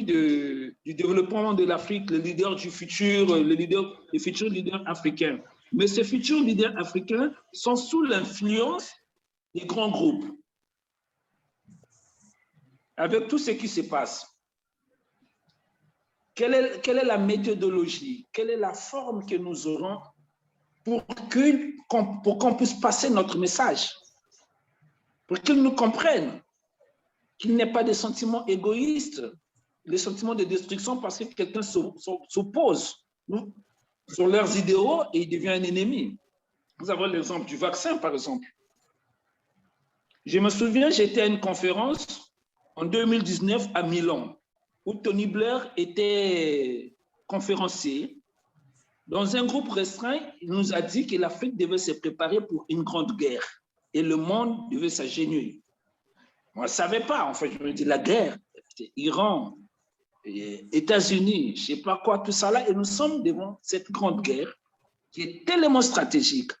du développement de l'Afrique, le leader du futur, les futurs leaders africains. Mais ces futurs leaders africains sont sous l'influence des grands groupes. avec tout ce qui se passe, quelle est la méthodologie, quelle est la forme que nous aurons pour qu'on puisse passer notre message, pour qu'ils nous comprennent, qu'il n'y ait pas de sentiments égoïstes, les sentiments de destruction parce que quelqu'un s'oppose sur leurs idéaux et il devient un ennemi. Vous avez l'exemple du vaccin, par exemple. Je me souviens, j'étais à une conférence en 2019 à Milan, où Tony Blair était conférencier. Dans un groupe restreint, il nous a dit que l'Afrique devait se préparer pour une grande guerre et le monde devait s'agenouiller. Moi, je ne savais pas, en fait, je me dis la guerre, Iran, États-Unis, je ne sais pas quoi, tout ça là, et nous sommes devant cette grande guerre qui est tellement stratégique.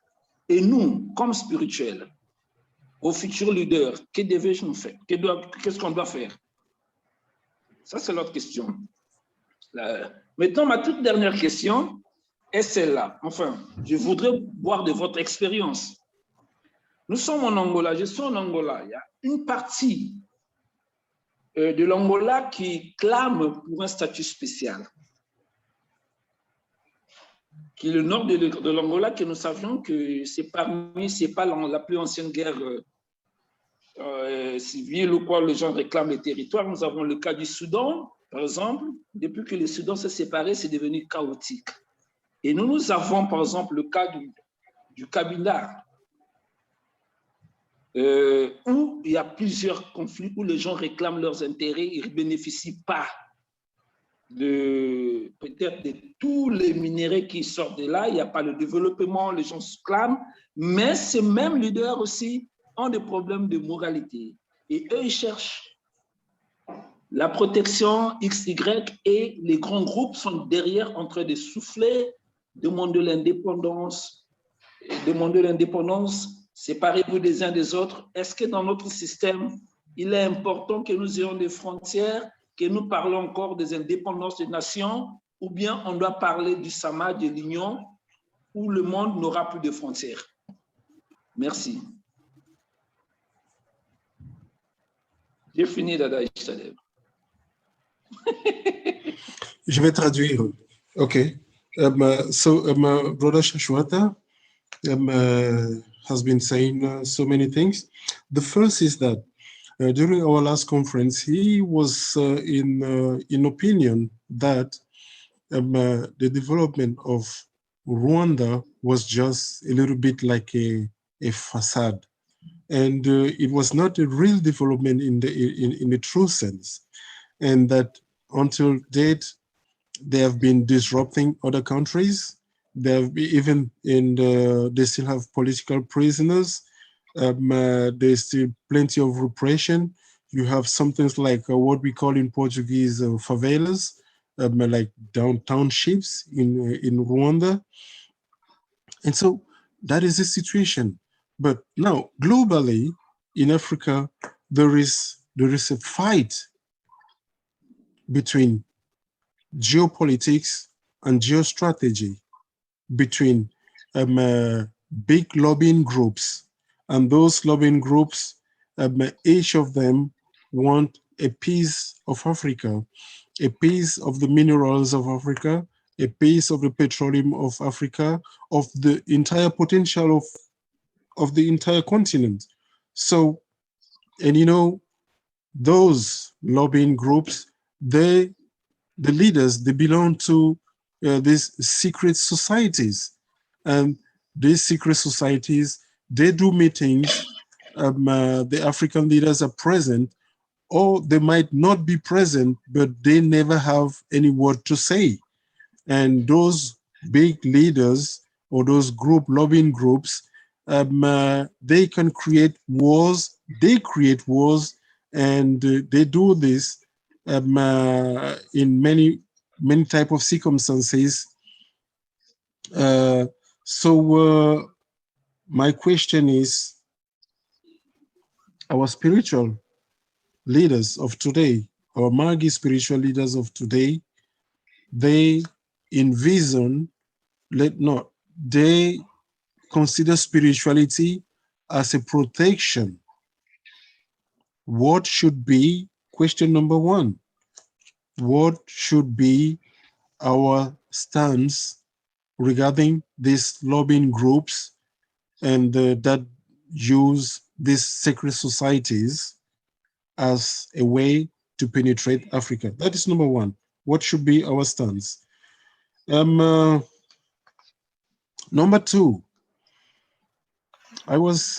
Et nous, comme spirituels, aux futurs leaders, que devons-nous faire? Qu'est-ce qu'on doit faire? Ça, c'est l'autre question. Maintenant, ma toute dernière question est celle-là. Enfin, je voudrais voir de votre expérience. Nous sommes en Angola, je suis en Angola. Il y a une partie de l'Angola qui clame pour un statut spécial, qui est le nord de l'Angola, que nous savions que c'est pas la plus ancienne guerre civile ou quoi, les gens réclament les territoires. Nous avons le cas du Soudan, par exemple. Depuis que le Soudan s'est séparé, c'est devenu chaotique. Et nous avons, par exemple, le cas du Kabila, où il y a plusieurs conflits, où les gens réclament leurs intérêts, ils ne bénéficient pas peut-être de tous les minéraux qui sortent de là, il n'y a pas le développement, les gens se clament, mais ces mêmes leaders aussi ont des problèmes de moralité. Et eux, ils cherchent la protection XY et les grands groupes sont derrière en train de souffler, demander l'indépendance, séparez-vous des uns des autres. Est-ce que dans notre système, il est important que nous ayons des frontières, que nous parlons encore des indépendances des nations, ou bien on doit parler du Sama, de l'Union, où le monde n'aura plus de frontières? Merci. J'ai fini, Dada Ishtaleb. Je vais traduire. OK. So, Brother Shashwata has been saying so many things. The first is that during our last conference, he was in opinion that the development of Rwanda was just a little bit like a facade, and it was not a real development in the true sense, and that until date they have been disrupting other countries. They have even they still have political prisoners. There's still plenty of repression. You have something like what we call in Portuguese favelas, like townships in Rwanda. And so that is the situation. But now globally in Africa, there is a fight between geopolitics and geostrategy, between big lobbying groups, and those lobbying groups, each of them want a piece of Africa, a piece of the minerals of Africa, a piece of the petroleum of Africa, of the entire potential of the entire continent. So, and you know, those lobbying groups, the leaders, they belong to these secret societies, and these secret societies, they do meetings. The African leaders are present, or they might not be present, but they never have any word to say. And those big leaders or those lobbying groups, they can create wars. They create wars, and they do this in many type of circumstances. So my question is, our spiritual leaders of today, our Magi spiritual leaders of today, they envision, they consider spirituality as a protection. What should be, question number one. What should be our stance regarding these lobbying groups and that use these secret societies as a way to penetrate Africa? That is number one. What should be our stance? Number two, I was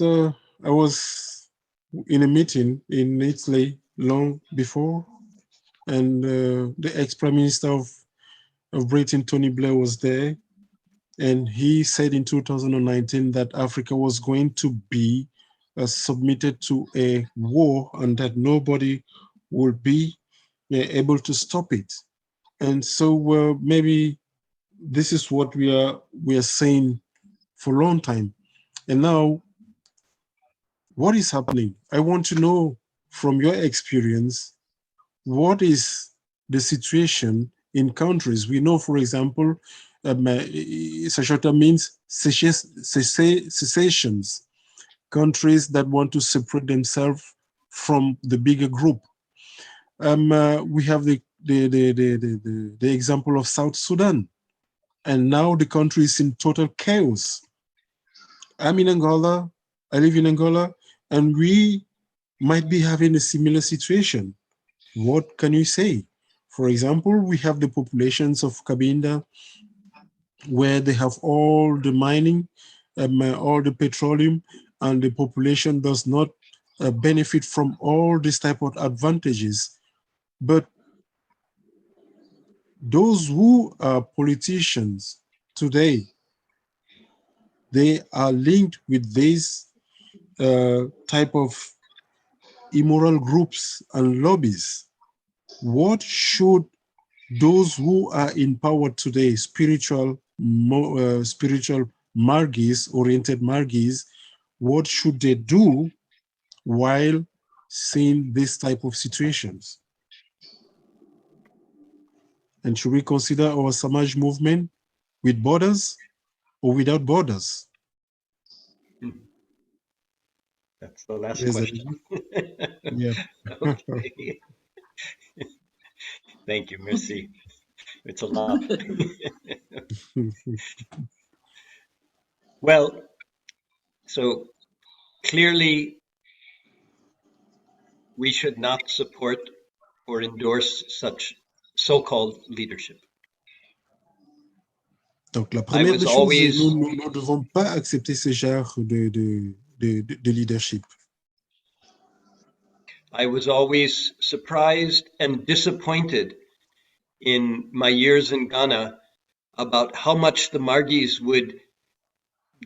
in a meeting in Italy long before, and the ex-prime minister of Britain, Tony Blair, was there, and he said in 2019 that Africa was going to be submitted to a war and that nobody would be able to stop it. And so maybe this is what we are saying for a long time. And now, what is happening? I want to know from your experience, what is the situation in countries? We know, for example, Sashota means cessations, countries that want to separate themselves from the bigger group. We have the example of South Sudan, and now the country is in total chaos. I'm in Angola, I live in Angola, and we might be having a similar situation. What can you say? For example, we have the populations of Cabinda, where they have all the mining, all the petroleum, and the population does not benefit from all these type of advantages. But those who are politicians today, they are linked with these type of immoral groups and lobbies. What should those who are in power today, spiritual margis, oriented margis, what should they do while seeing this type of situations? And should we consider our Samaj movement with borders or without borders? That's the last Yes, question. Yeah. Okay. Thank you, merci. It's a lot. Well, so clearly we should not support or endorse such so-called leadership. Donc, la première des choses, nous ne devons pas accepter ce genre de leadership. I was always surprised and disappointed in my years in Ghana about how much the Margis would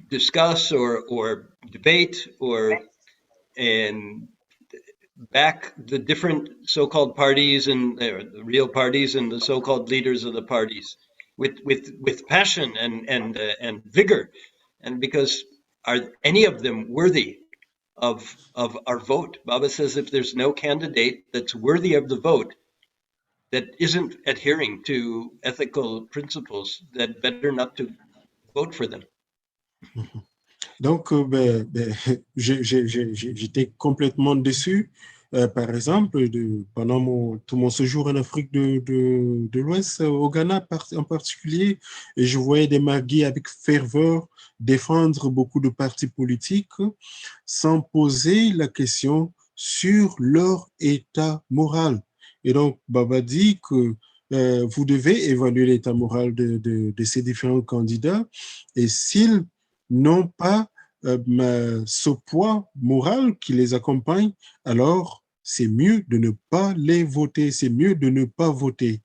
discuss or debate and back the different so-called parties and the real parties and the so-called leaders of the parties with passion and vigor, and because are any of them worthy of our vote? Baba says if there's no candidate that's worthy of the vote, that isn't adhering to ethical principles, that better not to vote for them. Donc, j'étais complètement déçu. Par exemple, pendant tout mon séjour en Afrique de l'Ouest, au Ghana en particulier, et je voyais des Margis avec ferveur défendre beaucoup de partis politiques sans poser la question sur leur état moral. Et donc, Baba dit que vous devez évaluer l'état moral de ces différents candidats, et s'ils n'ont pas ce poids moral qui les accompagne, alors c'est mieux de ne pas les voter, c'est mieux de ne pas voter.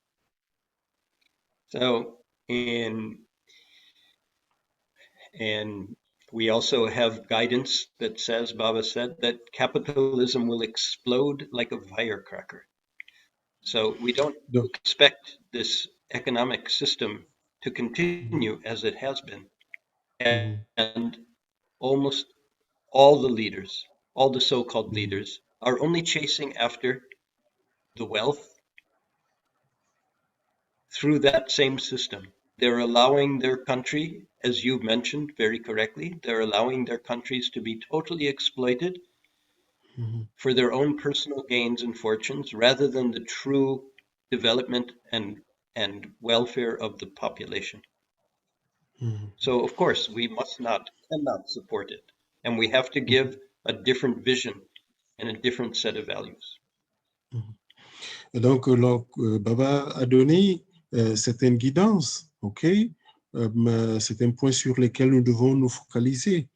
So, and we also have guidance that says, Baba said, that capitalism will explode like a firecracker. So we don't expect this economic system to continue as it has been. And almost all the leaders, all the so-called leaders, are only chasing after the wealth through that same system. They're allowing their country, as you mentioned very correctly, they're allowing their countries to be totally exploited for their own personal gains and fortunes rather than the true development and welfare of the population. So of course we cannot support it, and we have to give a different vision and a different set of values. Et donc, Baba a donné certaines guidances, ok? Certains points sur lesquels nous devons nous focaliser.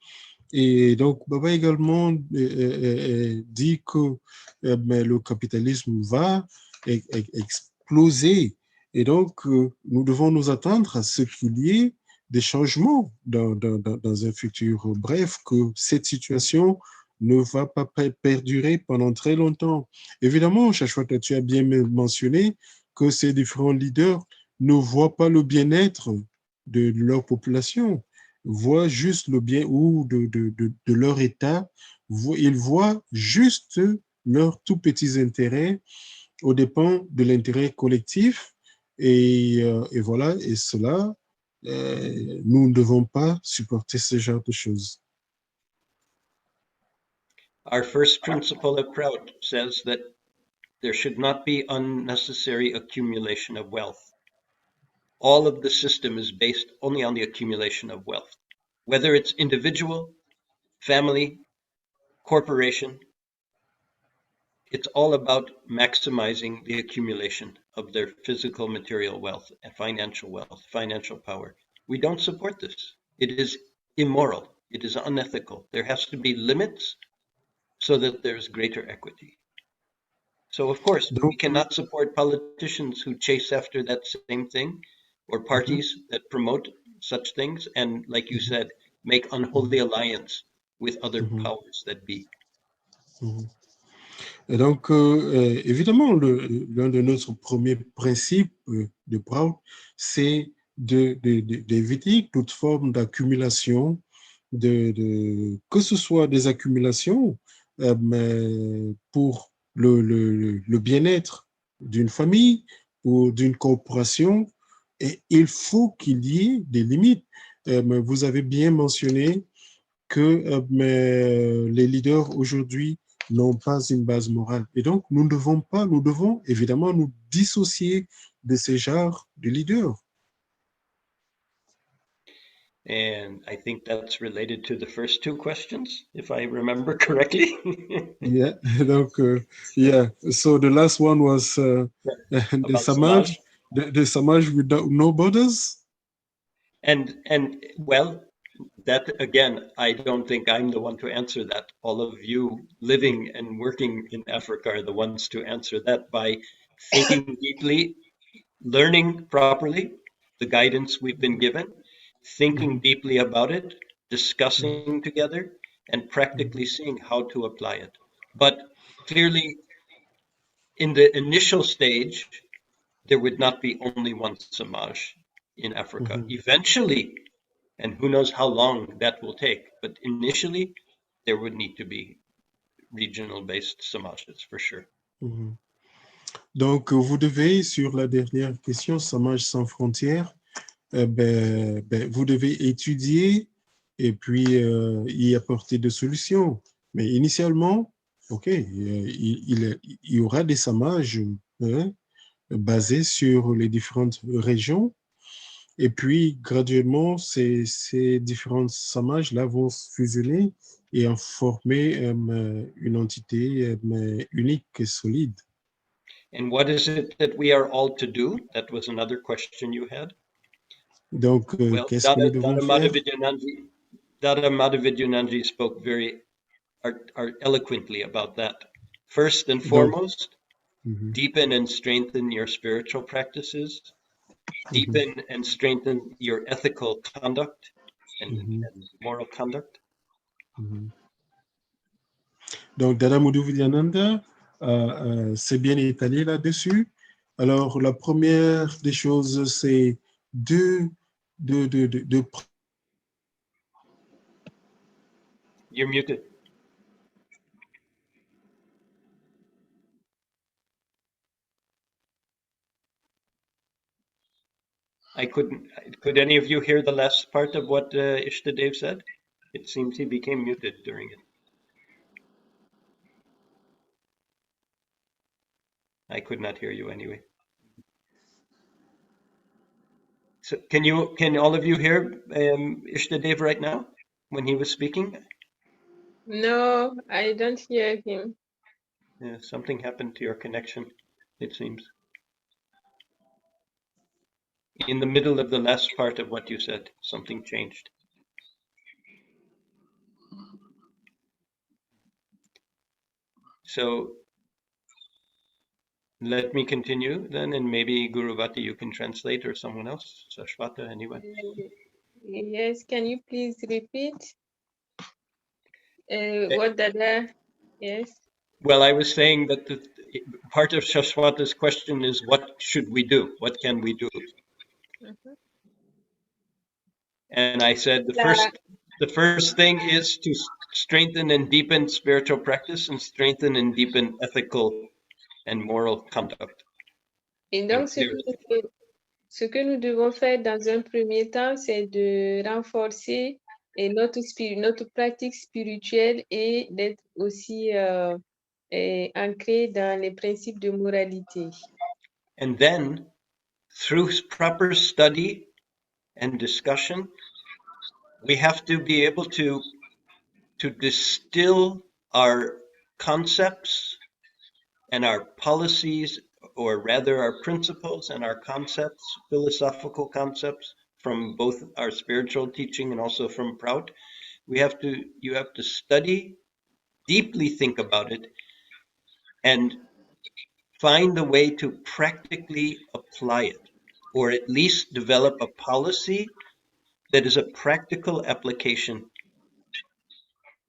Et donc, Baba également dit que le capitalisme va exploser. Et donc, nous devons nous attendre à ce qu'il y ait des changements dans un futur bref, que cette situation ne va pas perdurer pendant très longtemps. Évidemment, Shashwata, tu as bien mentionné que ces différents leaders ne voient pas le bien-être de leur population, voient juste le bien ou de leur état, ils voient juste leurs tout petits intérêts aux dépens de l'intérêt collectif. Et voilà, et cela, nous ne devons pas supporter ce genre de choses. Our first principle at Prout says that there should not be unnecessary accumulation of wealth. All of the system is based only on the accumulation of wealth, whether it's individual, family, corporation. It's all about maximizing the accumulation of their physical, material wealth and financial power. We don't support this. It is immoral. It is unethical. There has to be limits so that there's greater equity. So of course, we cannot support politicians who chase after that same thing, or parties that promote such things, and like you said, make unholy alliance with other powers that be. Et donc, évidemment, l'un de nos premiers principes de Prout, c'est d'éviter toute forme d'accumulation, que ce soit des accumulations pour le bien-être d'une famille ou d'une corporation, et il faut qu'il y ait des limites. Vous avez bien mentionné que les leaders aujourd'hui n'ont pas une base morale. Et donc, nous devons évidemment nous dissocier de ces genres de leaders. And I think that's related to the first two questions, if I remember correctly. Yeah, donc, yeah. So the last one was the Samaj, the Samaj without no borders. And well, that again, I don't think I'm the one to answer that. All of you living and working in Africa are the ones to answer that by thinking deeply, learning properly the guidance we've been given, thinking deeply about it, discussing together, and practically seeing how to apply it. But clearly, in the initial stage, there would not be only one Samaj in Africa. Eventually, and who knows how long that will take, but initially, there would need to be regional-based Samajas, for sure. Donc, vous devez, sur la dernière question, Samaj sans frontières, vous devez étudier et puis y apporter des solutions. Mais initialement, OK, il y aura des Samages basés sur les différentes régions. Et puis, graduellement, ces différents Samages-là vont fusionner et en former une entité unique et solide. And what is it that we are all to do? That was another question you had. Donc, well, qu'est-ce que nous devons faire? Dada Mahaprajinananda spoke very eloquently about that. First and foremost, deepen and strengthen your spiritual practices, deepen and strengthen your ethical conduct and moral conduct. Donc, Dada Mahaprajinananda s'est bien étalé là-dessus. Alors, la première des choses, c'est de You're muted. Could any of you hear the last part of what Ishtadev said? It seems he became muted during it. I could not hear you anyway. So can all of you hear Ishtadev right now when he was speaking? No, I don't hear him. Yeah, something happened to your connection, it seems. In the middle of the last part of what you said, something changed. So let me continue then, and maybe Guruvati you can translate, or someone else, Sashwata, anyone. Yes, can you please repeat what Dada? Yes. Well, I was saying that the part of Shashwata's question is, what should we do? What can we do? Mhm. And I said the first thing is to strengthen and deepen spiritual practice and strengthen and deepen ethical and moral conduct. Et donc, ce que nous devons faire dans un premier temps, c'est de renforcer notre pratique spirituelle et d'être aussi ancré dans les principes de moralité. And then, through proper study and discussion, we have to be able to distill our concepts and our policies, or rather our principles and our concepts, philosophical concepts, from both our spiritual teaching and also from Prout. You have to study, deeply think about it, and find a way to practically apply it, or at least develop a policy that is a practical application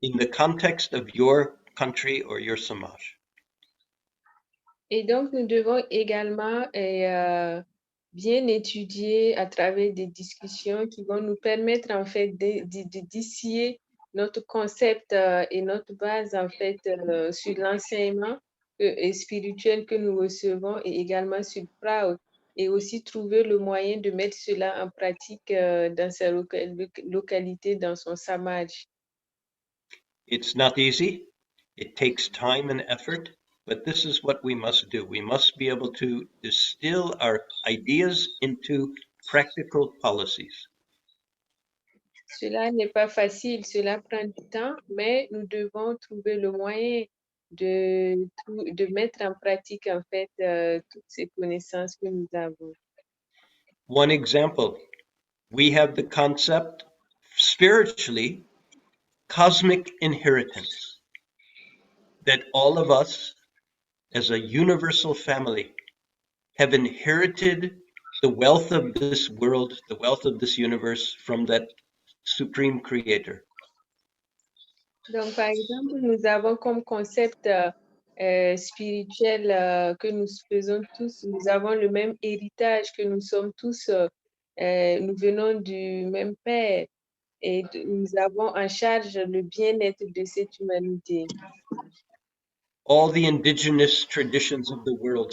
in the context of your country or your samaj. Et donc, nous devons également bien étudier à travers des discussions qui vont nous permettre, en fait, d'issue notre concept et notre base, en fait, sur l'enseignement spirituel que nous recevons et également sur le Prout, et aussi trouver le moyen de mettre cela en pratique dans sa localité, dans son samaj. It's not easy. It takes time and effort, but this is what we must do. We must be able to distill our ideas into practical policies. Cela n'est pas facile, cela prend du temps, mais nous devons trouver le moyen de mettre en pratique, en fait, toutes ces connaissances que nous avons. One example, we have the concept spiritually, cosmic inheritance, that all of us as a universal family have inherited the wealth of this world, the wealth of this universe from that supreme creator. Donc, par exemple, nous avons comme concept spirituel que nous faisons tous, nous avons le même héritage, que nous sommes tous, nous venons du même Père et nous avons en charge le bien-être de cette humanité. All the indigenous traditions of the world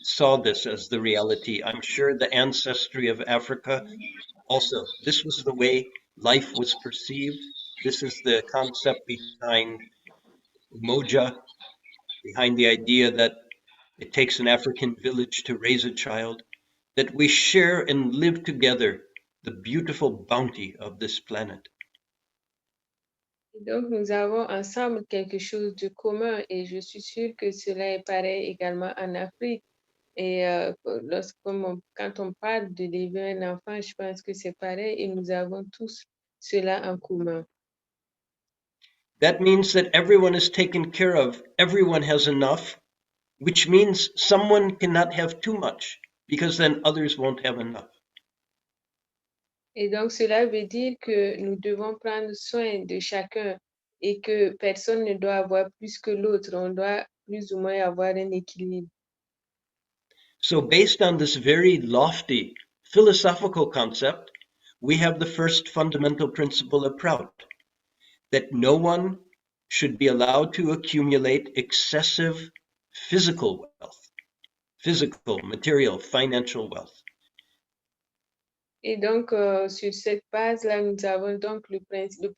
saw this as the reality. I'm sure the ancestry of Africa also, this was the way life was perceived. This is the concept behind Umoja, behind the idea that it takes an African village to raise a child, that we share and live together the beautiful bounty of this planet. Donc, nous avons ensemble quelque chose de commun et je suis sûre que cela est pareil également en Afrique. Et quand on parle de d'élever un enfant, je pense que c'est pareil et nous avons tous cela en commun. That means that everyone is taken care of, everyone has enough, which means someone cannot have too much, because then others won't have enough. Et donc, cela veut dire que nous devons prendre soin de chacun et que personne ne doit avoir plus que l'autre. On doit plus ou moins avoir un équilibre. So based on this very lofty philosophical concept, we have the first fundamental principle of Prout, that no one should be allowed to accumulate excessive physical wealth, physical, material, financial wealth. Et donc, sur cette base-là, nous avons donc le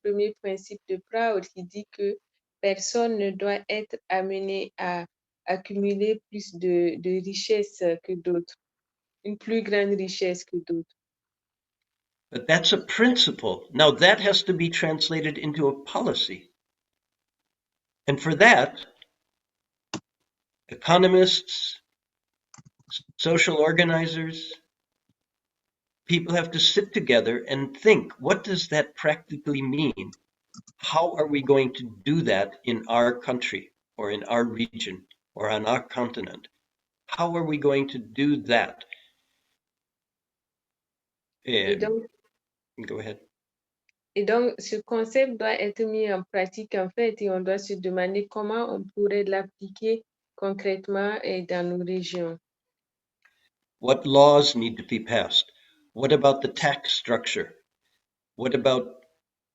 premier principe de Prout qui dit que personne ne doit être amené à accumuler plus de richesse que d'autres, une plus grande richesse que d'autres. But that's a principle. Now that has to be translated into a policy. And for that, economists, social organizers, people have to sit together and think, what does that practically mean? How are we going to do that in our country or in our region or on our continent? How are we going to do that? Go ahead. Et donc, ce concept doit être mis en pratique, en fait, et on doit se demander comment on pourrait l'appliquer concrètement dans nos régions. What laws need to be passed? What about the tax structure? What about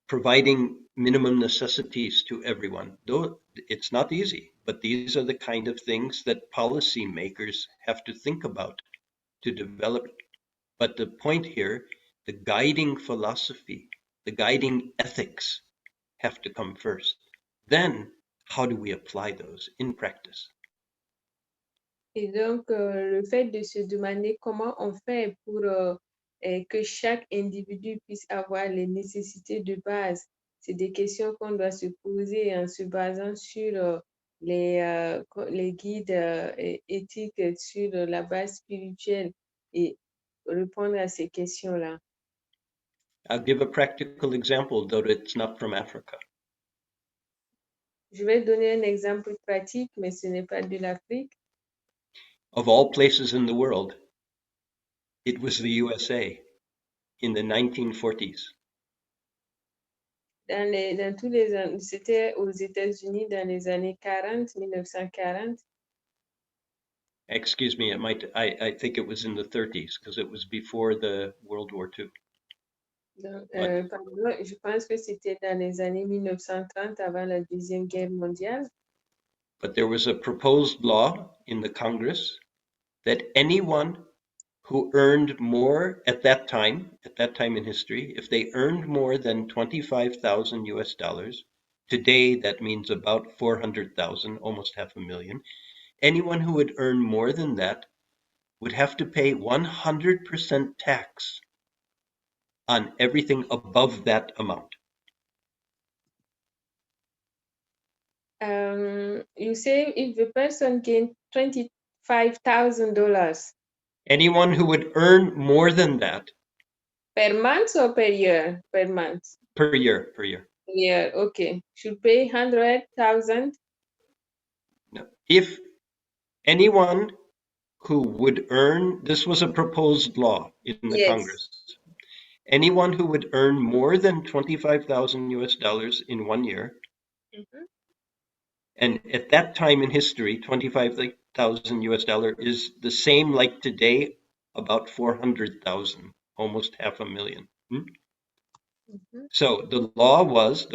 providing minimum necessities to everyone? Though it's not easy, but these are the kind of things that policymakers have to think about to develop. But the point here, the guiding philosophy, the guiding ethics have to come first. Then, how do we apply those in practice? Et donc, le fait de se demander comment on fait pour que chaque individu puisse avoir les nécessités de base, c'est des questions qu'on doit se poser en se basant sur les guides éthiques, sur la base spirituelle et répondre à ces questions-là. I'll give a practical example, though it's not from Africa. Je vais donner un exemple pratique, mais ce n'est pas de l'Afrique. Of all places in the world, it was the USA in the 1940s. Dans tous les c'était aux États-Unis dans les années 40, 1940. Excuse me, I think it was in the 30s because it was before the World War II. Donc, pardon, je pense que c'était dans les années 1930 avant la Deuxième Guerre mondiale. But there was a proposed law in the Congress that anyone who earned more at that time in history, if they earned more than 25,000 US dollars, today that means about 400,000, almost half a million, anyone who would earn more than that would have to pay 100% tax on everything above that amount. You say if the person gained $25,000 anyone who would earn more than that per month or per year? Per month. Per year. Yeah, okay. Should pay 100,000. No. If anyone who would earn, this was a proposed law in the Congress. Anyone who would earn more than 25,000 US dollars in 1 year, and at that time in history, 25,000 US dollar is the same like today, about 400,000, almost half a million. So the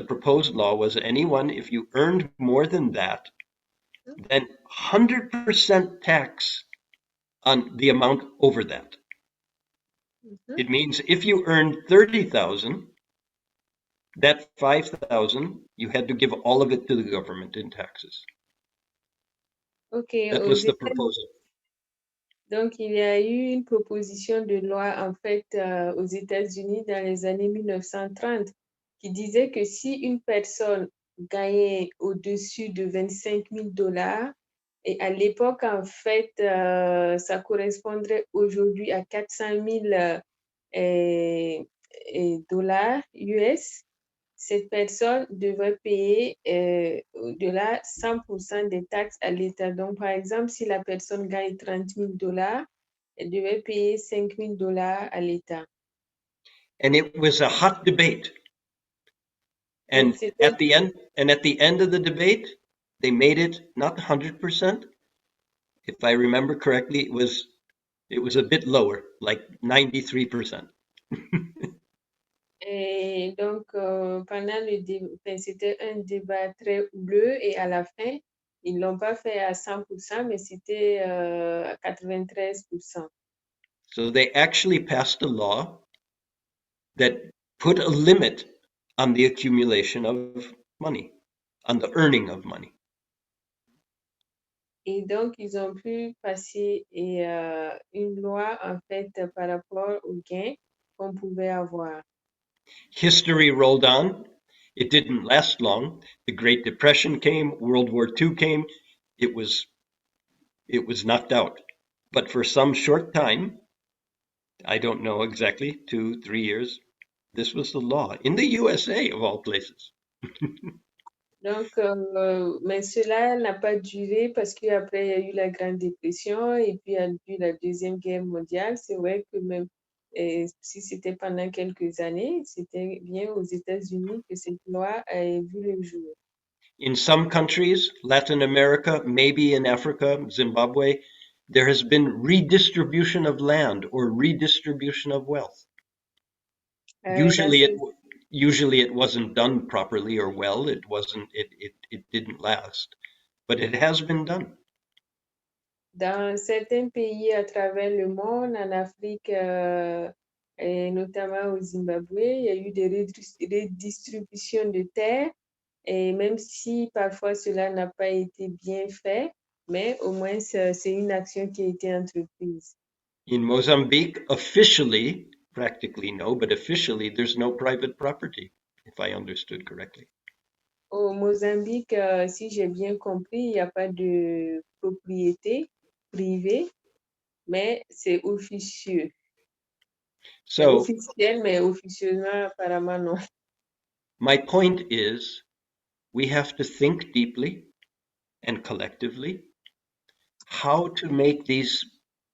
proposed law was anyone, if you earned more than that, then 100% tax on the amount over that. It means if you earned 30,000, that 5,000, you had to give all of it to the government in taxes. Okay. That was the proposal. Donc, il y a eu une proposition de loi, en fait, aux États-Unis dans les années 1930 qui disait que si une personne gagnait au-dessus de 25 000 $, et à l'époque, en fait, ça correspondrait aujourd'hui à 400 000 $ US, cette personne devrait payer au-delà 100% des taxes à l'État. Donc, par exemple, si la personne gagne 30 000 $, elle devait payer 5 000 $ à l'État. And it was a hot debate. And at the end of the debate, they made it not 100%. If I remember correctly, it was a bit lower, like 93%. Et donc, pendant le débat, c'était un débat très houleux et à la fin, ils ne l'ont pas fait à 100%, mais c'était à 93%. So they actually passed a law that put a limit on the accumulation of money, on the earning of money. Et donc, ils ont pu passer une loi, en fait, par rapport aux gains qu'on pouvait avoir. History rolled on. It didn't last long. The Great Depression came, World War II came. It was knocked out. But for some short time, I don't know exactly, 2, 3 years, this was the law in the USA of all places. Donc, mais cela n'a pas duré parce qu'après, il y a eu la Grande Dépression et puis il y a eu la Deuxième Guerre mondiale. C'est vrai que même si c'était pendant quelques années, c'était bien aux États-Unis que cette loi a vu le jour. In some countries, Latin America, maybe in Africa, Zimbabwe, there has been redistribution of land or redistribution of wealth. Usually it wasn't done properly or well. It didn't last, but it has been done. Dans certains pays à travers le monde, en Afrique et notamment au Zimbabwe, il y a eu des redistributions de terres. Et même si parfois cela n'a pas été bien fait, mais au moins c'est une action qui a été entreprise. In Mozambique, officially, practically no, but officially there's no private property, if I understood correctly. Au Mozambique, si j'ai bien compris, il n'y a pas de propriété privée, mais c'est officieux. C'est officiel, mais officieusement, apparemment, non. My point is, we have to think deeply and collectively how to make these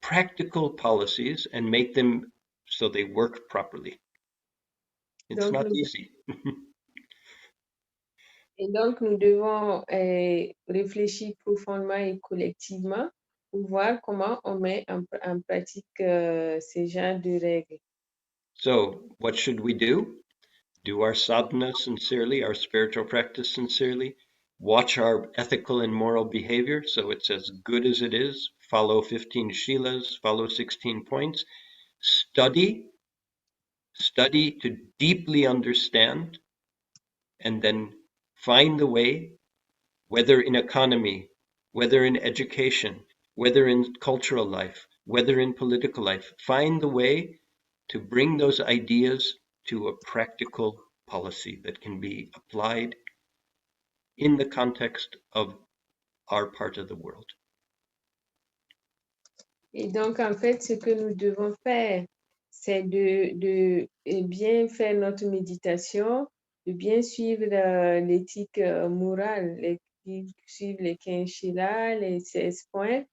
practical policies and make them so they work properly. It's not easy. Et donc, nous devons réfléchir profondément et collectivement pour voir comment on met en pratique ces genres de règles. So, what should we do? Do our sadhana sincerely, our spiritual practice sincerely, watch our ethical and moral behavior so it's as good as it is, follow 15 shilas, follow 16 points, study to deeply understand, and then find the way, whether in economy, whether in education, whether in cultural life, whether in political life, find the way to bring those ideas to a practical policy that can be applied in the context of our part of the world. Et donc, en fait, ce que nous devons faire, c'est de bien faire notre méditation, de bien suivre l'éthique morale, suivre les 15 shilas, les 16 points,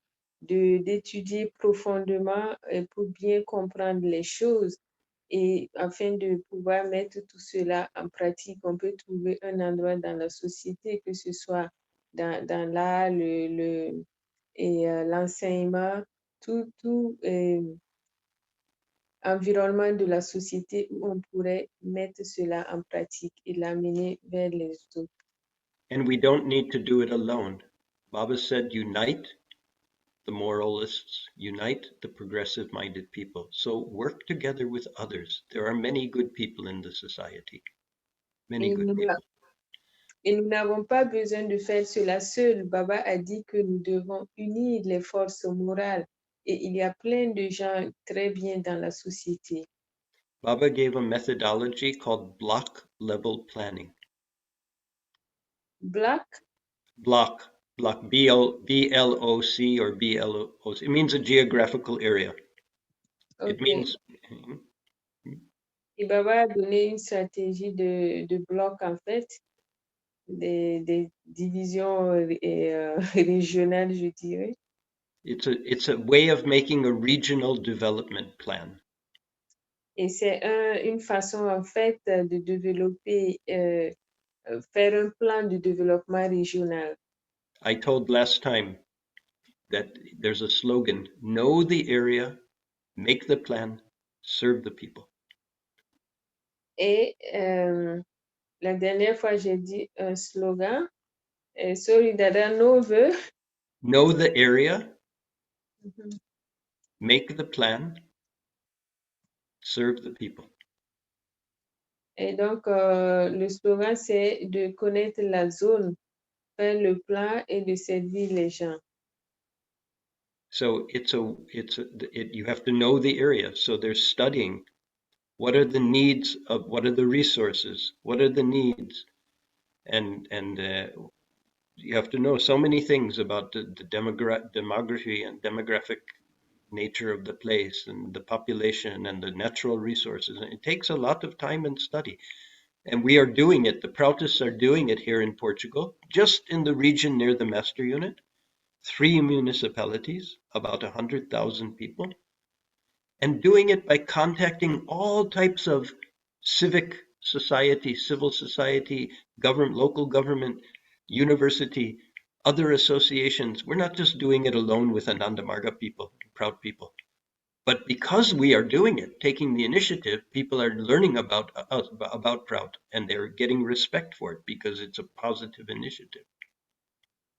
d'étudier profondément pour bien comprendre les choses. Et afin de pouvoir mettre tout cela en pratique, on peut trouver un endroit dans la société, que ce soit dans l'art, l'enseignement, tout environnement de la société où on pourrait mettre cela en pratique et l'amener vers les autres. And we don't need to do it alone. Baba said, unite the moralists, unite the progressive-minded people. So work together with others. There are many good people in the society. Many good people. Et nous n'avons pas besoin de faire cela seul. Baba a dit que nous devons unir les forces morales. Et il y a plein de gens très bien dans la société. Baba gave a methodology called block level planning. Block, B-L-O-C or B-L-O-C. It means a geographical area. Okay. It means... Et Baba a donné une stratégie de bloc, en fait, des divisions régionales, je dirais. It's a way of making a regional development plan. Et c'est une façon, en fait, de développer, faire un plan de développement régional. I told last time that there's a slogan, know the area, make the plan, serve the people. Et la dernière fois, j'ai dit un slogan, sorry, dada, know the area, make the plan, serve the people. Et donc, le slogan, c'est de connaître la zone, faire le plan et de servir les gens. So you have to know the area. So they're studying what are the needs of, what are the resources, what are the needs, and you have to know so many things about the demography and demographic nature of the place and the population and the natural resources. And it takes a lot of time and study. And we are doing it. The Proutists are doing it here in Portugal, just in the region near the master unit, 3 municipalities, about 100,000 people, and doing it by contacting all types of civic society, civil society, government, local government, university, other associations. We're not just doing it alone with Ananda Marga people, proud people. But because we are doing it, taking the initiative, people are learning about us, about Prout, and they're getting respect for it because it's a positive initiative.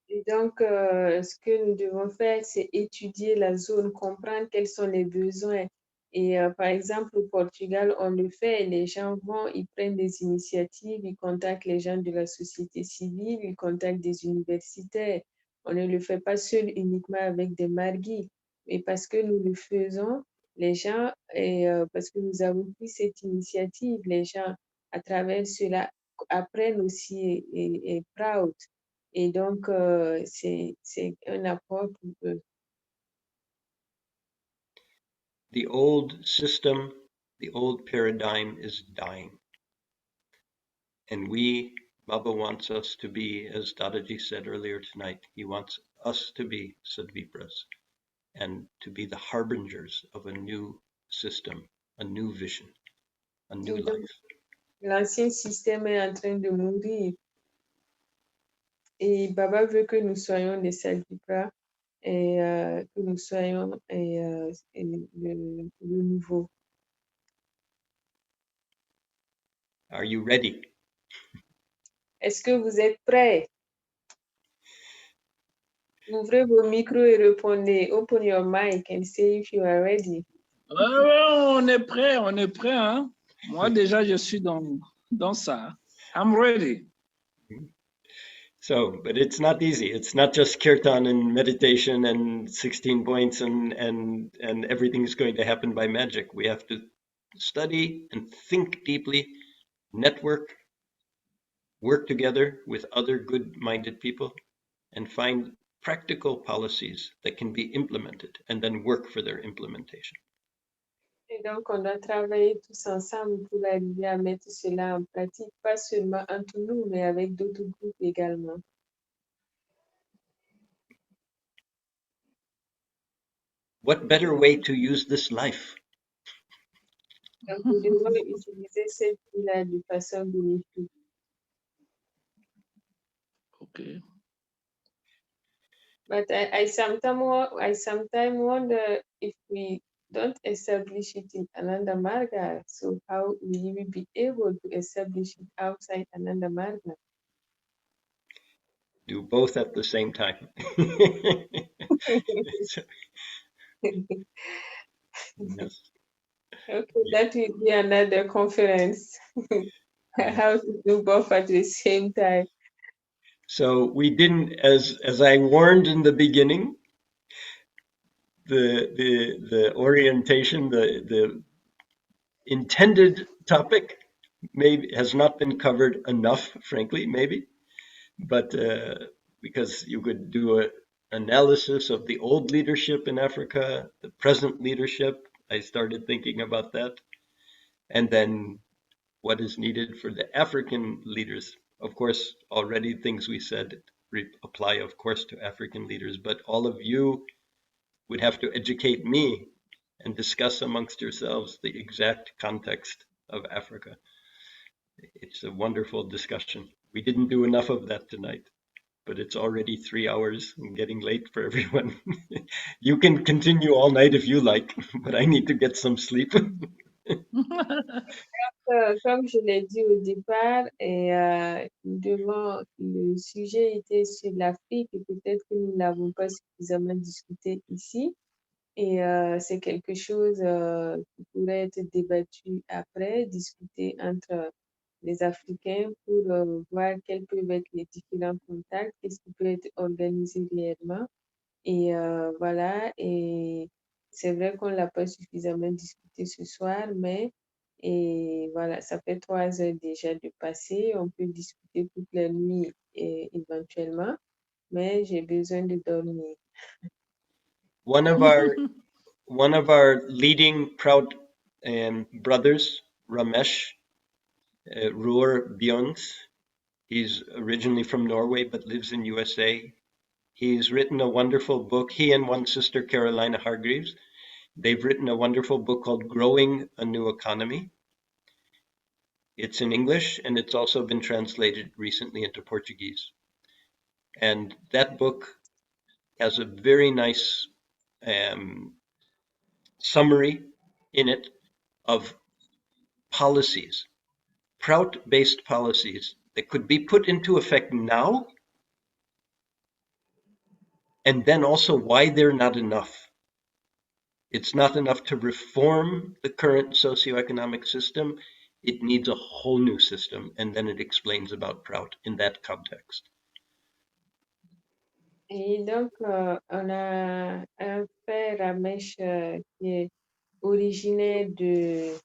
Et donc, ce que nous devons faire, c'est étudier la zone, comprendre quels sont les besoins. Et par exemple, au Portugal, on le fait. Les gens vont, ils prennent des initiatives, ils contactent les gens de la société civile, ils contactent des universitaires. On ne le fait pas seul uniquement avec des marguis, mais parce que nous le faisons, les gens, et parce que nous avons pris cette initiative, les gens, à travers cela, apprennent aussi et proud. Et donc, c'est un apport pour eux. The old system, the old paradigm is dying. And Baba wants us to be, as Dadaji said earlier tonight, he wants us to be Sadvipras and to be the harbingers of a new system, a new vision, a new life. L'ancien système est en train de mourir. Et Baba veut que nous soyons des Sadvipras et que nous soyons le nouveau. Are you ready? Est-ce que vous êtes prêts? Ouvrez vos micros et répondez. Open your mic and say if you are ready. On est prêt, hein? Moi, déjà, je suis dans ça. I'm ready. So, but it's not easy. It's not just kirtan and meditation and 16 points and everything's going to happen by magic. We have to study and think deeply, network, work together with other good-minded people, and find practical policies that can be implemented and then work for their implementation. Et donc, on doit travailler tous ensemble pour arriver à mettre cela en pratique, pas seulement entre nous, mais avec d'autres groupes également. What better way to use this life? Donc, nous devons utiliser cette vie-là de façon bénéfique. Okay. But I sometimes wonder if we don't establish it in Ananda Marga, so how will we be able to establish it outside Ananda Marga? Do both at the same time. Yes. Okay, that will be another conference. How to do both at the same time. So we didn't, as I warned in the beginning, the orientation, the intended topic maybe has not been covered enough, frankly, maybe, but because you could do an analysis of the old leadership in Africa, the present leadership, I started thinking about that, and then what is needed for the African leaders. Of course, already things we said apply, of course, to African leaders, but all of you would have to educate me and discuss amongst yourselves the exact context of Africa. It's a wonderful discussion. We didn't do enough of that tonight, but it's already 3 hours and getting late for everyone. You can continue all night if you like, but I need to get some sleep. Comme je l'ai dit au départ, le sujet était sur l'Afrique et peut-être que nous n'avons pas suffisamment discuté ici. Et c'est quelque chose qui pourrait être débattu après, discuté entre les Africains pour voir quels peuvent être les différents contacts, qu'est-ce qui peut être organisé réellement. Et voilà, et c'est vrai qu'on ne l'a pas suffisamment discuté ce soir, mais et voilà, ça fait 3 heures déjà de passer. On peut discuter toute la nuit éventuellement, mais j'ai besoin de dormir. One of our leading proud brothers, Ramesh Ruhr Bjørns, he's originally from Norway but lives in USA. He's written a wonderful book. He and one sister, Carolina Hargreaves, they've written a wonderful book called Growing a New Economy. It's in English, and it's also been translated recently into Portuguese. And that book has a very nice summary in it of policies, Prout-based policies that could be put into effect now, and then also why they're not enough. It's not enough to reform the current socioeconomic system. It needs a whole new system, and then it explains about Prout in that context. Et donc, on a un frère Ramesh qui est originaire de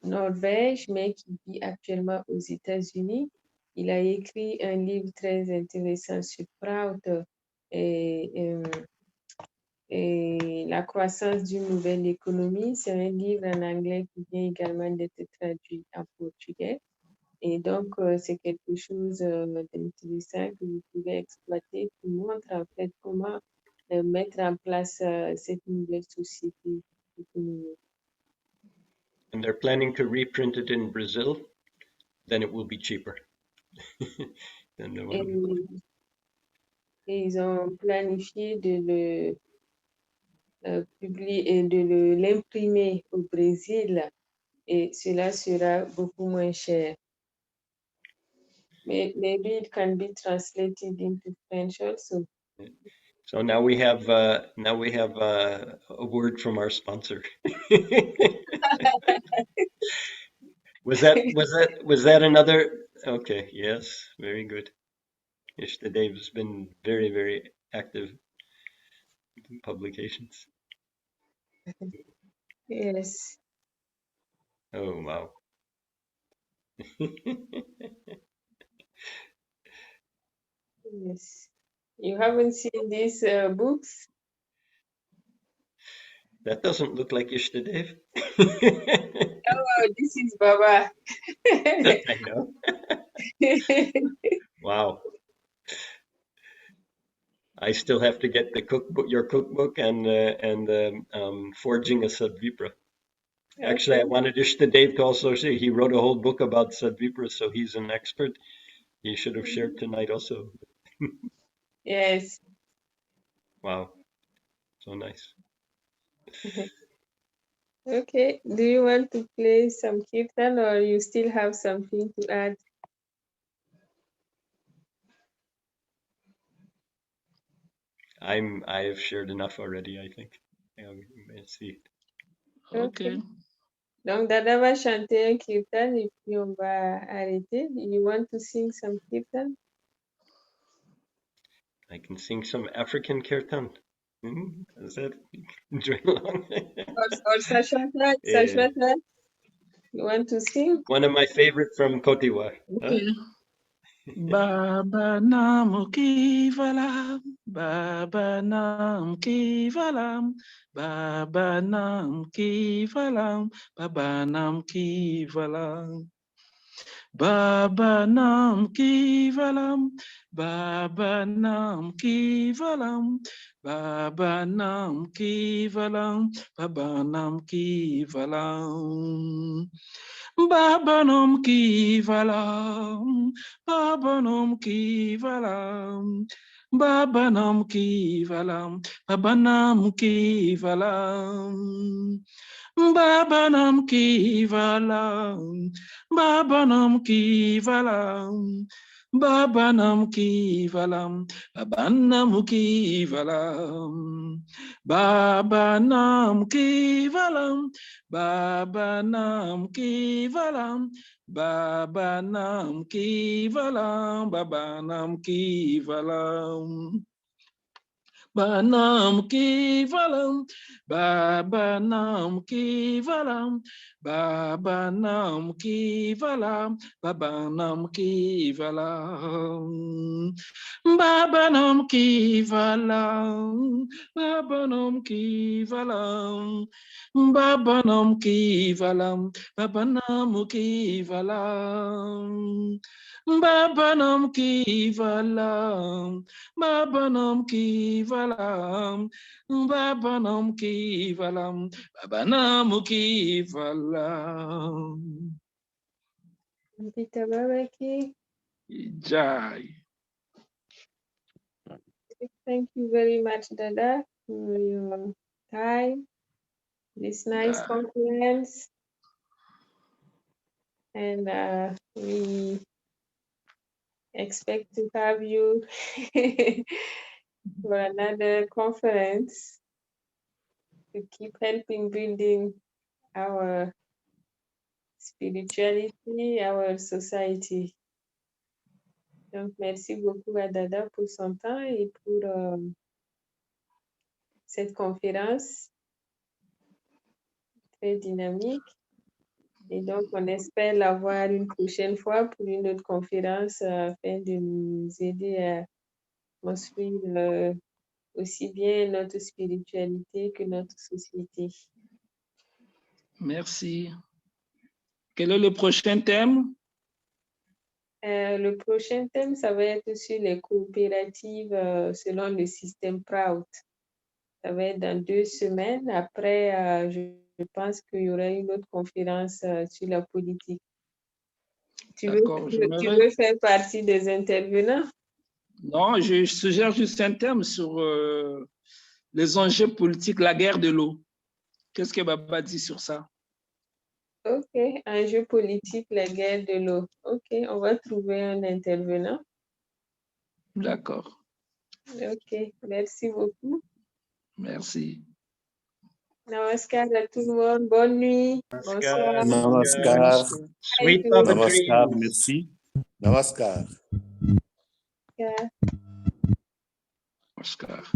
Norvège, mais qui vit actuellement aux États-Unis. Il a écrit un livre très intéressant sur Prout et la croissance d'une nouvelle économie. C'est un livre en anglais qui vient également d'être traduit en portugais. Et donc, c'est quelque chose d'intéressant que vous pouvez exploiter qui montre en fait comment mettre en place cette nouvelle société économique. And they're planning to reprint it in Brazil, then it will be cheaper. than the one. Et ils ont planifié de le publier et de l'imprimer au Brésil, et cela sera beaucoup moins cher. Maybe it can be translated into French also. So now we have a word from our sponsor. Was that another? Okay, yes, very good. Ishta Dave has been very, very active in publications. Yes. Oh wow. Yes. You haven't seen these books? That doesn't look like Ishta Dave. Oh, this is Baba. I know. Wow. I still have to get the cookbook, your cookbook, and forging a Sadvipra. Actually, I wanted Ishta Dave to also say he wrote a whole book about Sadvipra, so he's an expert. He should have shared tonight also. Yes. Wow, so nice. Okay. Do you want to play some kirtan, or you still have something to add? I've shared enough already, I think. Yeah, let's see. Okay. Donc, Dada va chanter un kirtan et puis on va arrêter. You want to sing some kirtan? I can sing some African kirtan. Is that enjoy along? Or Sashwata? You want to sing? One of my favorite from Côte d'Ivoire. Okay. Baba Nam Kivalam, Baba Nam Kivalam, Baba Nam Kivalam, Baba Nam Kivalam. Baba Nam Kivalam, Baba Nam Kivalam, Baba Nam Kivalam, Baba Nam Kivalam. Baba Nam Kivalam, Baba Nam Kivalam, Baba Nam Kivalam, Baba Nam Kivalam. Baba Nam Kivalam, Baba Nam Kivalam, Baba Nam Kivalam, Baba Nam Kivalam, Baba Nam Kivalam, Baba Nam Kivalam, Baba Nam Kivalam, Baba Nam Kivalam. Banam ki valam, babanam ki valam, babanam ki valam, babanam ki valam, babanam ki valam, babanam ki valam, babanam ki valam, babanam ki valam. Babanam ki valam, babanam ki valam, babanam ki valam, babanam ki valam. Peter Babaki. Jai. Thank you very much, Dada, for your time, this nice conference. And we expect to have you for another conference to keep helping building our spirituality, our society. Donc, merci beaucoup à Dada pour son temps et pour cette conférence très dynamique. Et donc, on espère l'avoir une prochaine fois pour une autre conférence afin de nous aider à construire aussi bien notre spiritualité que notre société. Merci. Quel est le prochain thème? Le prochain thème, ça va être sur les coopératives selon le système Prout. Ça va être dans 2 semaines. Après, je pense qu'il y aura une autre conférence sur la politique. Tu veux faire partie des intervenants? Non, je suggère juste un thème sur les enjeux politiques, la guerre de l'eau. Qu'est-ce que Baba dit sur ça? Ok, enjeu politique, la guerre de l'eau. Ok, on va trouver un intervenant. D'accord. Ok, merci beaucoup. Merci. Namaskar à tout le monde. Bonne nuit. Bonsoir. Namaskar. Sweet Namaskar, merci. Namaskar. Yeah. Namaskar.